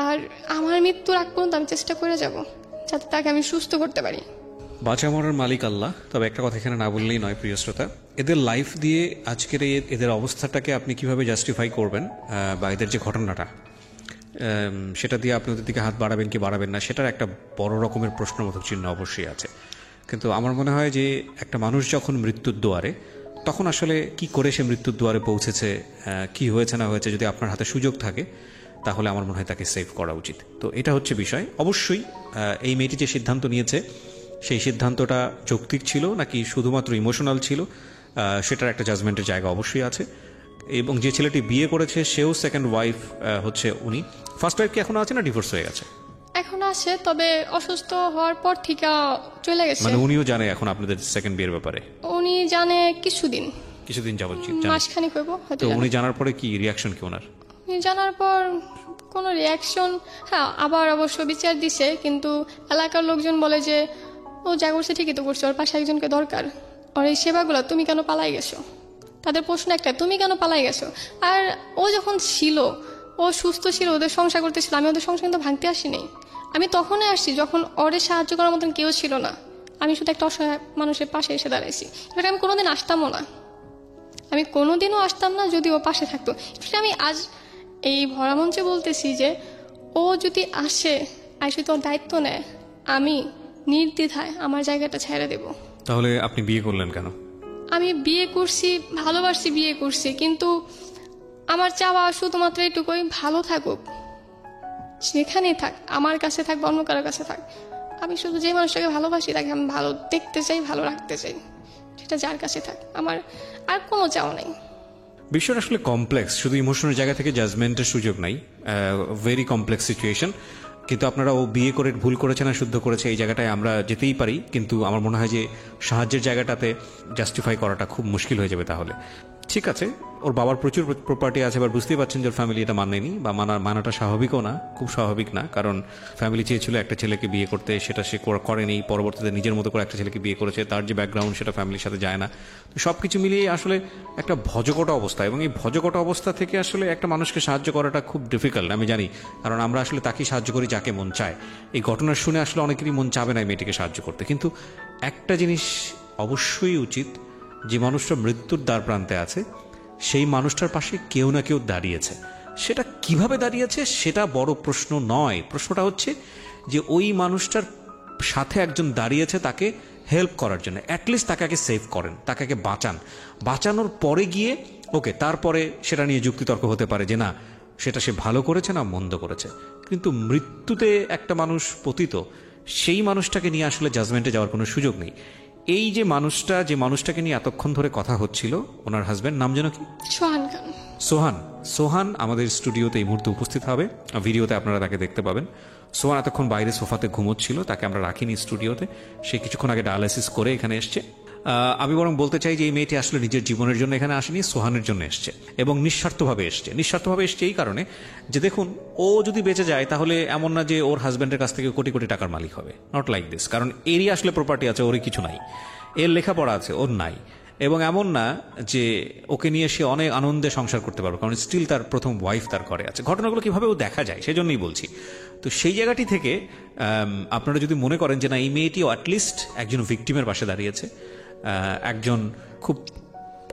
আর আমার মৃত্যুর আগ পর্যন্ত আমি চেষ্টা করে যাব যাতে তাকে আমি সুস্থ করতে পারি। বাঁচা মরার মালিক আল্লাহ। তবে একটা কথা এখানে না বললেই নয় প্রিয় শ্রোতা, এদের লাইফ দিয়ে আজকের এদের অবস্থাটাকে আপনি কিভাবে জাস্টিফাই করবেন, বা এদের যে ঘটনাটা সেটা দিয়ে আপনি ওদের দিকে হাত বাড়াবেন কি বাড়াবেন না, সেটার একটা বড় রকমের প্রশ্নবোধক চিহ্ন অবশ্যই আছে। কিন্তু আমার মনে হয় যে একটা মানুষ যখন মৃত্যুর দুয়ারে, তখন আসলে কি করে সে মৃত্যুর দুয়ারে পৌঁছেছে, কি হয়েছে না হয়েছে, যদি আপনার হাতে সুযোগ থাকে তাহলে আমার মনে হয় তাকে সেভ করা উচিত। তো এটা হচ্ছে বিষয়। অবশ্যই এই মেয়েটি যে সিদ্ধান্ত নিয়েছে সেই সিদ্ধান্তটা যৌক্তিক ছিল নাকি শুধুমাত্র ইমোশনাল ছিল, সেটার একটা জাজমেন্টের জায়গা অবশ্যই আছে। এবং যে ছেলেটি বিয়ে করেছে সেও সেকেন্ড ওয়াইফ হচ্ছে উনি। ফার্স্ট ওয়াইফ কি এখনো আছে না ডিভোর্স হয়ে গেছে? এখন আছে, তবে অসুস্থ হওয়ার পর থেকে চলে গেছে। মানে উনিও জানে এখন আপনাদের সেকেন্ড বিয়ের ব্যাপারে? উনি জানে কিছুদিন যাবত, মাসখানেক হইব হয়তো। উনি জানার পরে কি রিয়াকশন কি ওনার? উনি জানার পর কোনো রিয়াকশন, হ্যাঁ আবার অবশ্য বিচার দিছে, কিন্তু এলাকার লোকজন বলে যে ও যা করছে ঠিকই তো করছে, ওর পাশে একজনকে দরকার, ওর এই সেবাগুলো তুমি কেন পালাই গেছো? তাদের প্রশ্ন একটা, তুমি কেন পালাই গেছো? আর ও যখন ছিল, ও সুস্থ ছিল, ওদের সংসার করতেছিল, আমি ওদের সংসার কিন্তু ভাঙতে আসিনি। আমি তখনই আসছি যখন ওরে সাহায্য করার মতন কেউ ছিল না। আমি শুধু একটা অসহায় মানুষের পাশে এসে দাঁড়াইছি। এবার আমি কোনোদিন আসতামও না, আমি কোনোদিনও আসতাম না যদি ও পাশে থাকতো। আমি আজ এই ভরা মঞ্চে বলতেছি যে ও যদি আসে, আইসে তোর দায়িত্ব নেয়, আমি নির্দ্বিধায় আমার জায়গাটা ছেড়ে দেব। তাহলে আপনি বিয়ে করলেন কেন? আমি বিয়ে করছি, ভালোবাসছি, বিয়ে করছি, কিন্তু আমার চাওয়া শুধুমাত্র এটুকুই, ভালো থাকুক, যেখানেই থাক, আমার কাছে থাক বা অন্য কারোর কাছে থাক। আমি শুধু যে মানুষটাকে ভালোবাসি তাকে আমি ভালো দেখতে চাই, ভালো রাখতে চাই, সেটা যার কাছে থাক, আমার আর কোনো চাওয়া নেই। বিষয়টা আসলে কমপ্লেক্স, শুধু ইমোশনাল জায়গা থেকে জাজমেন্টের সুযোগ নাই, ভেরি কমপ্লেক্স সিচুয়েশন। কিন্তু আপনারা ও বিয়ে করে ভুল করেছে না শুদ্ধ করেছে এই জায়গাটায় আমরা যেতেই পারি, কিন্তু আমার মনে হয় যে সাহায্যের জায়গাটাতে জাস্টিফাই করাটা খুব মুশকিল হয়ে যাবে। তাহলে ঠিক আছে, ওর বাবার প্রচুর প্রপার্টি আছে, এবার বুঝতেই পারছেন যে ওর ফ্যামিলি এটা মানেনি, বা মানাটা স্বাভাবিকও না, খুব স্বাভাবিক না, কারণ ফ্যামিলি চেয়েছিল একটা ছেলেকে বিয়ে করতে, সেটা সে করেনি, পরবর্তীতে নিজের মতো করে একটা ছেলেকে বিয়ে করেছে, তার যে ব্যাকগ্রাউন্ড সেটা ফ্যামিলির সাথে যায় না। তো সব কিছু মিলিয়ে আসলে একটা ভজকটা অবস্থা, এবং এই ভজকটা অবস্থা থেকে আসলে একটা মানুষকে সাহায্য করাটা খুব ডিফিকাল্ট, আমি জানি, কারণ আমরা আসলে তাকেই সাহায্য করি যাকে মন চায়। এই ঘটনা শুনে আসলে অনেকেরই মন চাবে না এই মেয়েটিকে সাহায্য করতে, কিন্তু একটা জিনিস অবশ্যই উচিত, যে মানুষটা মৃত্যুর দ্বার প্রান্তে আছে সেই মানুষটার পাশে কেউ না কেউ দাঁড়িয়েছে। সেটা কিভাবে দাঁড়িয়েছে সেটা বড় প্রশ্ন নয়, প্রশ্নটা হচ্ছে যে ওই মানুষটার সাথে একজন দাঁড়িয়েছে তাকে হেল্প করার জন্য, অ্যাটলিস্ট তাকে আগে সেভ করেন, তাকে আগে বাঁচান, বাঁচানোর পরে গিয়ে ওকে তারপরে সেটা নিয়ে যুক্তিতর্ক হতে পারে যে না সেটা সে ভালো করেছে না মন্দ করেছে। কিন্তু মৃত্যুতে একটা মানুষ পতিত, সেই মানুষটাকে নিয়ে আসলে জাজমেন্টে যাওয়ার কোনো সুযোগ নেই। এই যে মানুষটাকে নিয়ে এতক্ষণ ধরে কথা হচ্ছিল, ওনার হাজবেন্ড নাম যেন কি? সোহান খান। সোহান আমাদের স্টুডিওতে এই মুহূর্তে উপস্থিত হবে, ভিডিওতে আপনারা তাকে দেখতে পাবেন। সোহান এতক্ষণ বাইরে সোফাতে ঘুমোচ্ছিল, তাকে আমরা রাখিনি স্টুডিওতে, সে কিছুক্ষণ আগে ডায়ালাইসিস করে এখানে এসছে। আমি বরং বলতে চাই যে এই মেয়েটি আসলে নিজের জীবনের জন্য এখানে আসেনি, সোহানের জন্য এসছে, এবং নিঃস্বার্থভাবে এসছে এই কারণে যে দেখুন, ও যদি বেঁচে যায় তাহলে এমন না যে ওর হাজব্যান্ডের কাছ থেকে কোটি কোটি টাকার মালিক হবে, নট লাইক দিস, কারণ এরই আসলে প্রপার্টি আছে, ওরই কিছু নাই, এর লেখাপড়া আছে, ওর নাই, এবং এমন না যে ওকে নিয়ে সে অনেক আনন্দে সংসার করতে পারবে, কারণ স্টিল তার প্রথম ওয়াইফ তার ঘরে আছে। ঘটনাগুলো কিভাবেও দেখা যায় সেজন্যই বলছি। তো সেই জায়গাটি থেকে আপনারা যদি মনে করেন যে না এই মেয়েটিও অ্যাটলিস্ট একজন ভিকটিমের পাশে দাঁড়িয়েছে, একজন খুব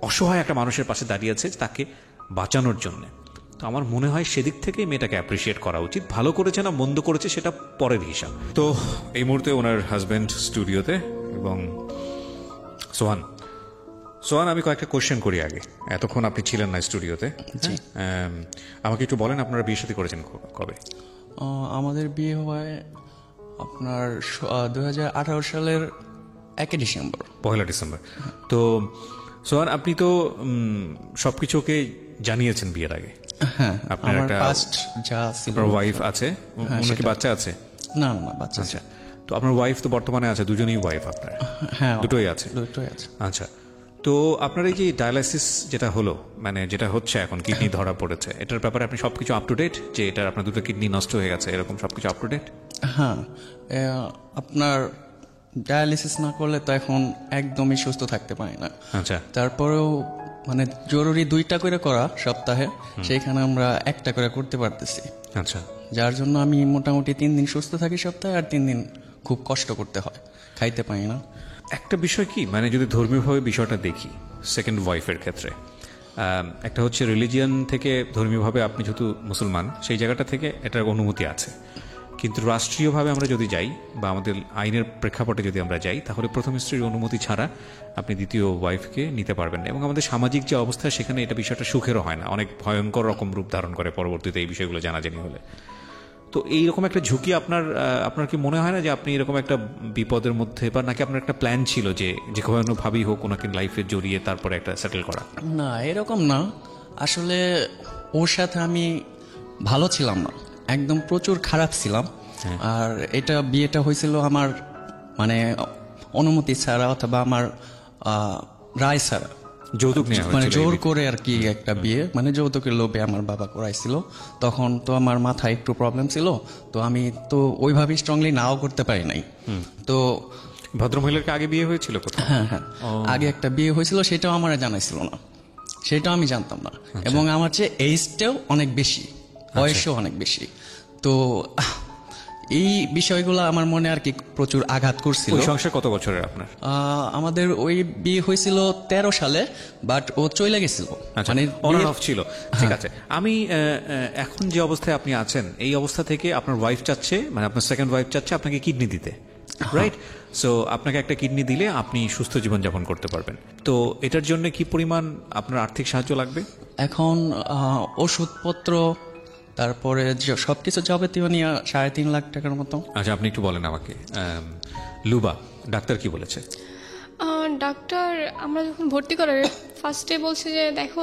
অসহায় একটা মানুষের পাশে দাঁড়িয়েছে তাকে বাঁচানোর জন্য, তো আমার মনে হয় সেদিক থেকে মেয়েটাকে অ্যাপ্রিসিয়েট করা উচিত। ভালো করেছে না মন্দ করেছে সেটা পরের হিসাব। তো এই মুহূর্তে ওনার হাজব্যান্ড স্টুডিওতে, এবং সোহান আমি কয়েকটা কোয়েশ্চেন করি আগে, এতক্ষণ আপনি ছিলেন না স্টুডিওতে, আমাকে একটু বলেন আপনারা বিয়ে শাদী করেছেন কবে? আমাদের বিয়ে হয় আপনার 2018 সালের 1 ডিসেম্বর। 1 ডিসেম্বর। তো সোহান আপনি তো সবকিছু ওকে জানিয়েছেন বিয়ের আগে? হ্যাঁ, আপনার একটা ওয়াইফ আছে, ওনার কি বাচ্চা আছে? না, বাচ্চা আছে। তো আপনার ওয়াইফ তো বর্তমানে আছে, দুজনেই ওয়াইফ আপনার? হ্যাঁ, দুটোই আছে। আচ্ছা, তো আপনার এই যে ডায়ালাইসিস যেটা হলো, মানে যেটা হচ্ছে এখন, কিডনি ধরা পড়েছে, এটার ব্যাপারে আপনি সবকিছু আপ টু ডেট, যে এটার আপনার দুটো কিডনি নষ্ট হয়ে গেছে এরকম সবকিছু আপ টু ডেট? হ্যাঁ, আপনার ডায়ালিসিস না করলে তো এখন একদমই সুস্থ থাকতে পারি না। আচ্ছা, তারপরেও মানে জরুরি 2টা করে করা সপ্তাহে, সেইখানে আমরা 1টা করে করতে পারতেছি। আচ্ছা, যার জন্য আমি মোটামুটি 3 দিন সুস্থ থাকি সপ্তাহে, আর 3 দিন খুব কষ্ট করতে হয়, খাইতে পারি না। একটা বিষয় কি, মানে যদি ধর্মীয়ভাবে বিষয়টা দেখি সেকেন্ড ওয়াইফের ক্ষেত্রে, একটা হচ্ছে রিলিজিয়ান থেকে ধর্মীয়ভাবে আপনি যেহেতু মুসলমান সেই জায়গাটা থেকে এটার অনুমতি আছে, কিন্তু রাষ্ট্রীয়ভাবে আমরা যদি যাই বা আমাদের আইনের প্রেক্ষাপটে যদি আমরা যাই, তাহলে প্রথম স্ত্রীর অনুমতি ছাড়া আপনি দ্বিতীয় ওয়াইফকে নিতে পারবেন না। এবং আমাদের সামাজিক যে অবস্থা সেখানে এটা বিষয়টা সুখেরও হয় না, অনেক ভয়ঙ্কর রকম রূপ ধারণ করে পরবর্তীতে এই বিষয়গুলো জানাজানি হলে। তো এইরকম একটা ঝুঁকি আপনার কি মনে হয় না যে আপনি এরকম একটা বিপদের মধ্যে, বা নাকি আপনার একটা প্ল্যান ছিল যে কোনোভাবেই হোক ওনাকে লাইফে জড়িয়ে তারপরে একটা সেটেল করা? না, এরকম না। আসলে ওর সাথে আমি ভালো ছিলাম না, একদম প্রচুর খারাপ ছিলাম। আর বিয়েটা হয়েছিল আমার মানে অনুমতি ছাড়া অথবা আমার রায় ছাড়া, যৌতুক নেওয়া মানে হয়েছিল জোর করে আর কি একটা বিয়ে, মানে যৌতুকের লোভে আমার বাবা করাইছিল। তখন তো আমার মাথায় একটু প্রবলেম ছিল, তো আমি তো ওইভাবে স্ট্রংলি নাও করতে পারি নাই। তো ভদ্রমহিলাকে আগে বিয়ে হয়েছিল কোথাও? হ্যাঁ, আগে একটা বিয়ে হয়েছিল, সেটাও আমার জানাইছিল না, সেটাও আমি জানতাম না। এবং আমার চেয়ে এইজটাও অনেক বেশি, বয়সও অনেক বেশি। তো এই বিষয়গুলো আমার মনে আর কি প্রচুর আঘাত করছিল। ওই সংসার কত বছরের আপনার? আমাদের ওই বিয়ে হয়েছিল 13 সালে, বাট ও চলে গেছিল, মানে অন অফ ছিল। ঠিক আছে, আমি এখন যে অবস্থায় আপনি আছেন এই অবস্থা থেকে আপনার ওয়াইফ চাচ্ছে, মানে আপনার সেকেন্ড ওয়াইফ চাচ্ছে আপনাকে কিডনি দিতে, রাইট? সো আপনাকে একটা কিডনি দিলে আপনি সুস্থ জীবনযাপন করতে পারবেন। তো এটার জন্য কি পরিমাণ আপনার আর্থিক সাহায্য লাগবে? এখন ওষুধপত্র, তারপরে সবকিছু যাবতীয় নিয়ে 3.5 লাখ টাকার মতো। আচ্ছা, আপনি একটু বলেন আমাকে, লুবা ডাক্তার কি বলেছে? ডাক্তার আমরা যখন ভর্তি করে ফার্স্টে বলছে যে দেখো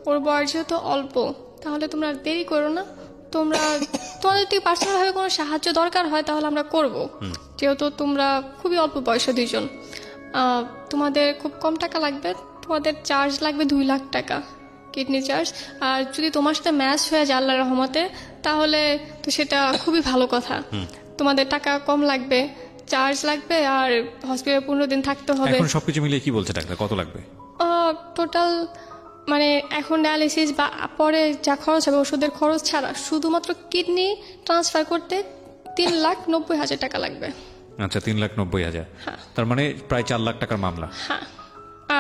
ওর বয়স যেহেতু অল্প, তাহলে তোমরা দেরি করো না, তোমাদের যদি পার্সোনালভাবে কোনো সাহায্য দরকার হয় তাহলে আমরা করব, যেহেতু তোমরা খুবই অল্প বয়সে দুইজন, তোমাদের খুব কম টাকা লাগবে, তোমাদের চার্জ লাগবে 2 লাখ টাকা কিডনি চার্জ। আর যদি তোমার সাথে ম্যাচ হয়ে যায় আল্লাহর রহমতে, তাহলে তো সেটা খুবই ভালো কথা, তোমাদের টাকা কম লাগবে, চার্জ লাগবে, আর হসপিটালে 15 দিন থাকতে হবে। এখন সবকিছু মিলিয়ে কি বলছে ডাক্তার, কত লাগবে টোটাল? মানে এখন ডায়ালিসিস বা পরে যা খরচ হবে ওষুধের খরচ ছাড়া শুধুমাত্র কিডনি ট্রান্সফার করতে 3,90,000 টাকা লাগবে। আচ্ছা, 3,90,000। তার মানে প্রায় 4 লাখ টাকার মামলা। হ্যাঁ,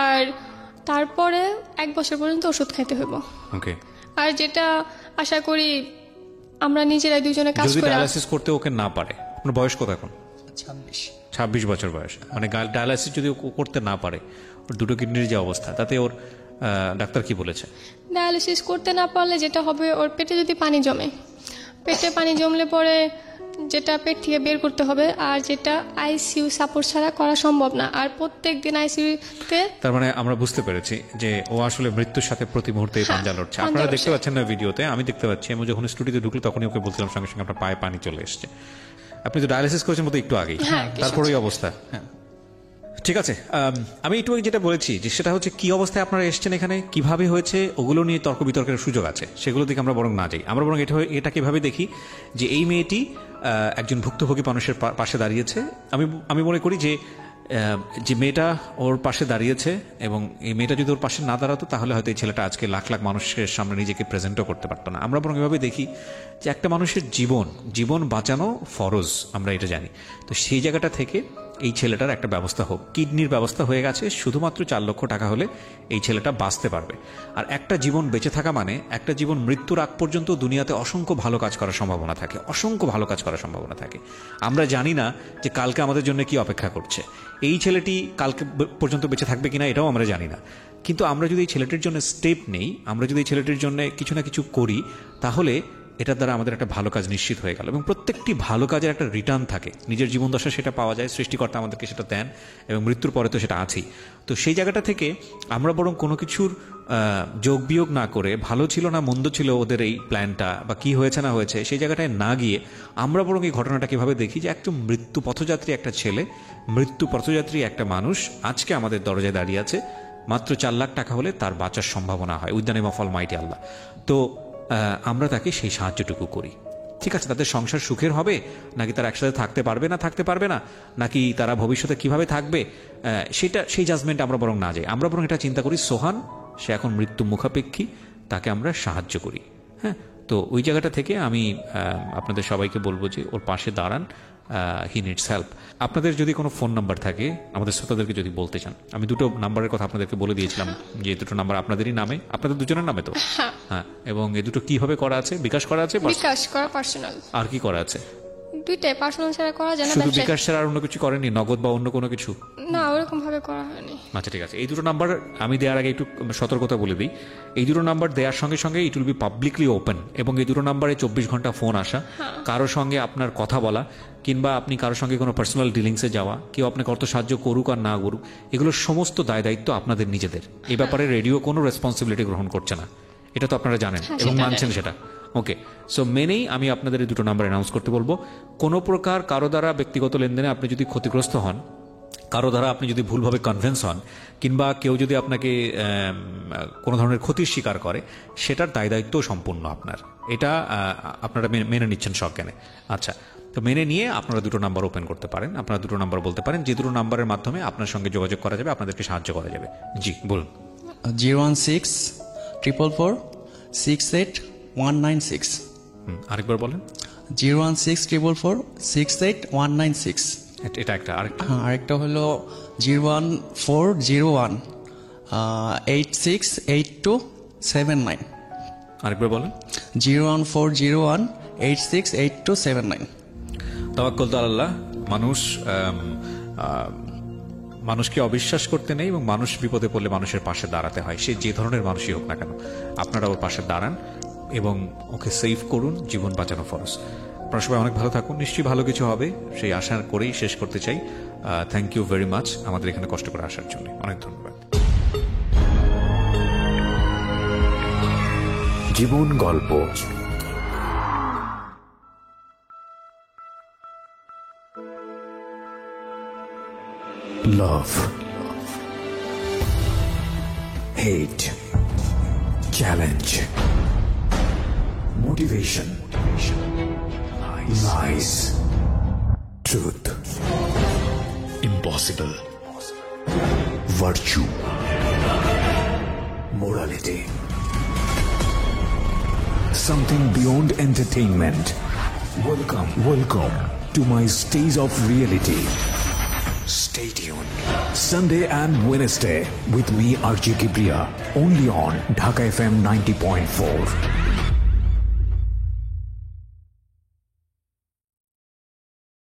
আর তারপরে 1 বছর পর্যন্ত ওষুধ খাইতে হইব। ওকে। আর যেটা আশা করি আমরা নিজেরাই দুজনে কাজ যদি করে। ডায়ালিসিস করতে ওকে না পারে, আপনার বয়স কত এখন? 26 বছর বয়স। মানে ডায়ালিসিস যদি ও করতে না পারে, ওর দুটো কিডনির যে অবস্থা, তাতে ওর ডাক্তার কি বলেছে? ডায়ালিসিস করতে না পারলে যেটা হবে, ওর পেটে যদি পানি জমে, পেটে পানি জমলে পরে যেটা পেট থেকে বের করতে হবে, আর যেটা আইসিইউ সাপোর্ট ছাড়া করা সম্ভব না। আর প্রত্যেক দিন আইসিইউতে, তার মানে আমরা বুঝতে পেরেছি যে ও আসলে মৃত্যুর সাথে প্রতি মুহূর্তে পাঞ্জা লড়ছে। আপনারা দেখতে পাচ্ছেন না ভিডিওতে, আমি দেখতে পাচ্ছি। আমি যখন স্টুডিওতে ঢুকলো তখনই ওকে বলছিলাম সঙ্গে সঙ্গে আপনার পায়ে পানি চলে এসছে। আপনি তো ডায়ালিসিস করেছেন মতো একটু আগেই, তারপর ওই অবস্থা। ঠিক আছে, আমি একটু যেটা বলেছি যে সেটা হচ্ছে কি অবস্থায় আপনারা এসছেন এখানে, কিভাবে হয়েছে, ওগুলো নিয়ে তর্ক বিতর্কের সুযোগ আছে, সেগুলো দিকে আমরা বরং না যাই। আমরা বরং এটা কিভাবে দেখি যে এই মেয়েটি একজন ভুক্তভোগী মানুষের পাশে দাঁড়িয়েছে। আমি মনে করি যে মেয়েটা ওর পাশে দাঁড়িয়েছে, এবং এই মেয়েটা যদি ওর পাশে না দাঁড়াতো তাহলে হয়তো এই ছেলেটা আজকে লাখ লাখ মানুষের সামনে নিজেকে প্রেজেন্টও করতে পারতো না। আমরা বরং এভাবে দেখি যে একটা মানুষের জীবন বাঁচানো ফরজ, আমরা এটা জানি। তো সেই জায়গাটা থেকে এই ছেলেটার একটা ব্যবস্থা হোক। কিডনির ব্যবস্থা হয়ে গেছে, শুধুমাত্র 4 লক্ষ টাকা হলে এই ছেলেটা বাঁচতে পারবে। আর একটা জীবন বেঁচে থাকা মানে একটা জীবন মৃত্যুর আগ পর্যন্ত দুনিয়াতে অসংখ্য ভালো কাজ করার সম্ভাবনা থাকে, অসংখ্য ভালো কাজ করার সম্ভাবনা থাকে। আমরা জানি না যে কালকে আমাদের জন্য কি অপেক্ষা করছে, এই ছেলেটি কালকে পর্যন্ত বেঁচে থাকবে কিনা এটাও আমরা জানি না। কিন্তু আমরা যদি এই ছেলেটির জন্য স্টেপ নেই, আমরা যদি এই ছেলেটির জন্য কিছু না কিছু করি, তাহলে এটার দ্বারা আমাদের একটা ভালো কাজ নিশ্চিত হয়ে গেল। এবং প্রত্যেকটি ভালো কাজের একটা রিটার্ন থাকে, নিজের জীবন দশা সেটা পাওয়া যায়, সৃষ্টিকর্তা আমাদেরকে সেটা দেন, এবং মৃত্যুর পরে তো সেটা আছেই। তো সেই জায়গাটা থেকে আমরা বরং কোনো কিছুর যোগ বিয়োগ না করে, ভালো ছিল না মন্দ ছিল ওদের এই প্ল্যানটা বা কি হয়েছে না হয়েছে, সেই জায়গাটায় না গিয়ে আমরা বরং এই ঘটনাটা কিভাবে দেখি যে একদম মৃত্যু পথযাত্রী একটা ছেলে, মৃত্যু পথযাত্রী একটা মানুষ আজকে আমাদের দরজায় দাঁড়িয়ে আছে। মাত্র 4 লাখ টাকা হলে তার বাঁচার সম্ভাবনা হয় with the name of almighty Allah. তো আমরা তাকে সেই সাহায্যটুকু করি। ঠিক আছে, তাদের সংসার সুখের হবে নাকি তারা একসাথে থাকতে পারবে না, নাকি তারা ভবিষ্যতে কিভাবে থাকবে, সেই জাজমেন্ট আমরা বরং না যাই। আমরা বরং এটা চিন্তা করি, সোহান সে এখন মৃত্যু মুখাপেক্ষী, তাকে আমরা সাহায্য করি। হ্যাঁ, তো ওই জায়গাটা থেকে আমি আপনাদের সবাইকে বলবো যে ওর পাশে দাঁড়ান, হি নিডস হেল্প। আপনাদের যদি কোনো ফোন নাম্বার থাকে আমাদের শ্রোতাদেরকে যদি বলতে চান, আমি দুটো নাম্বারের কথা আপনাদেরকে বলে দিয়েছিলাম যে দুটো নাম্বার আপনাদেরই নামে, আপনাদের দুজনের নামে তো? হ্যাঁ। এবং এই দুটো কিভাবে করা আছে? বিকাশ করা আছে, বিকাশ করা পার্সোনাল। আর কি করা আছে? দুইটাই পার্সোনাল ছাড়া করা যায় না। শুধু বিকাশ ছাড়া আর অন্য কিছু করেনি, নগদ বা অন্য কোনো কিছু? না, ওরকম ভাবে করা হয়নি। আচ্ছা ঠিক আছে। এই দুটো নাম্বার আমি দেওয়ার আগে একটু সতর্কতা বলে দিই, এই দুটো নাম্বার দেওয়ার সঙ্গে সঙ্গে it will be publicly open, এবং এই দুটো নাম্বারে 24 ঘন্টা ফোন আসা, কারোর সঙ্গে আপনার কথা বলা, কিংবা আপনি কারোর সঙ্গে কোনো পার্সোনাল ডিলিংসে যাওয়া, কেউ আপনাকে অর্থ সাহায্য করুক আর না করুক, এগুলোর সমস্ত দায় দায়িত্ব আপনাদের নিজেদের। এই ব্যাপারে রেডিও কোনো রেসপন্সিবিলিটি গ্রহণ করছে না, এটা তো আপনারা জানেন এবং মানছেন সেটা। ওকে, সো মেনেই আমি আপনাদের এই দুটো নাম্বার অ্যানাউন্স করতে বলবো। কোনো প্রকার কারো দ্বারা ব্যক্তিগত লেনদেনে আপনি যদি ক্ষতিগ্রস্ত হন, কারো দ্বারা আপনি যদি ভুলভাবে কনভিন্স হন, কিংবা কেউ যদি আপনাকে কোনো ধরনের ক্ষতির শিকার করে, সেটার দায় দায়িত্ব সম্পূর্ণ আপনার। এটা আপনারা মেনে নিচ্ছেন সজ্ঞানে? আচ্ছা, তো মেনে নিয়ে আপনারা দুটো নাম্বার ওপেন করতে পারেন। আপনারা দুটো নাম্বার বলতে পারেন, যে দুটো নাম্বারের মাধ্যমে আপনার সঙ্গে যোগাযোগ করা যাবে, আপনাদেরকে সাহায্য করা যাবে। জি বলুন। 01644468196। আরেকবার বলেন। 01644468196। এটা একটা। আরেকটা? হ্যাঁ, আরেকটা হলো 01401868279। আরেকবার বলেন। 01401868279। তাওয়াক্কুল তো আল্লাহ। মানুষকে অবিশ্বাস করতে নেই, এবং মানুষ বিপদে পড়লে মানুষের পাশে দাঁড়াতে হয়, সে যে ধরনের মানুষই হোক না কেন। আপনারা ওর পাশে দাঁড়ান এবং ওকে সেভ করুন, জীবন বাঁচানো ফরজ। আপনারা সবাই অনেক ভালো থাকুন, নিশ্চয়ই ভালো কিছু হবে সেই আশা করেই শেষ করতে চাই। থ্যাংক ইউ ভেরি মাচ আমাদের এখানে কষ্ট করে আসার জন্য, অনেক ধন্যবাদ। জীবন গল্প। Love, hate, challenge, motivation, lies, truth, impossible, virtue, morality, something beyond entertainment. Welcome to my Stage of Reality. Stay tuned. Sunday and Wednesday with me, RJ Kibriya, only on Dhaka FM 90.4.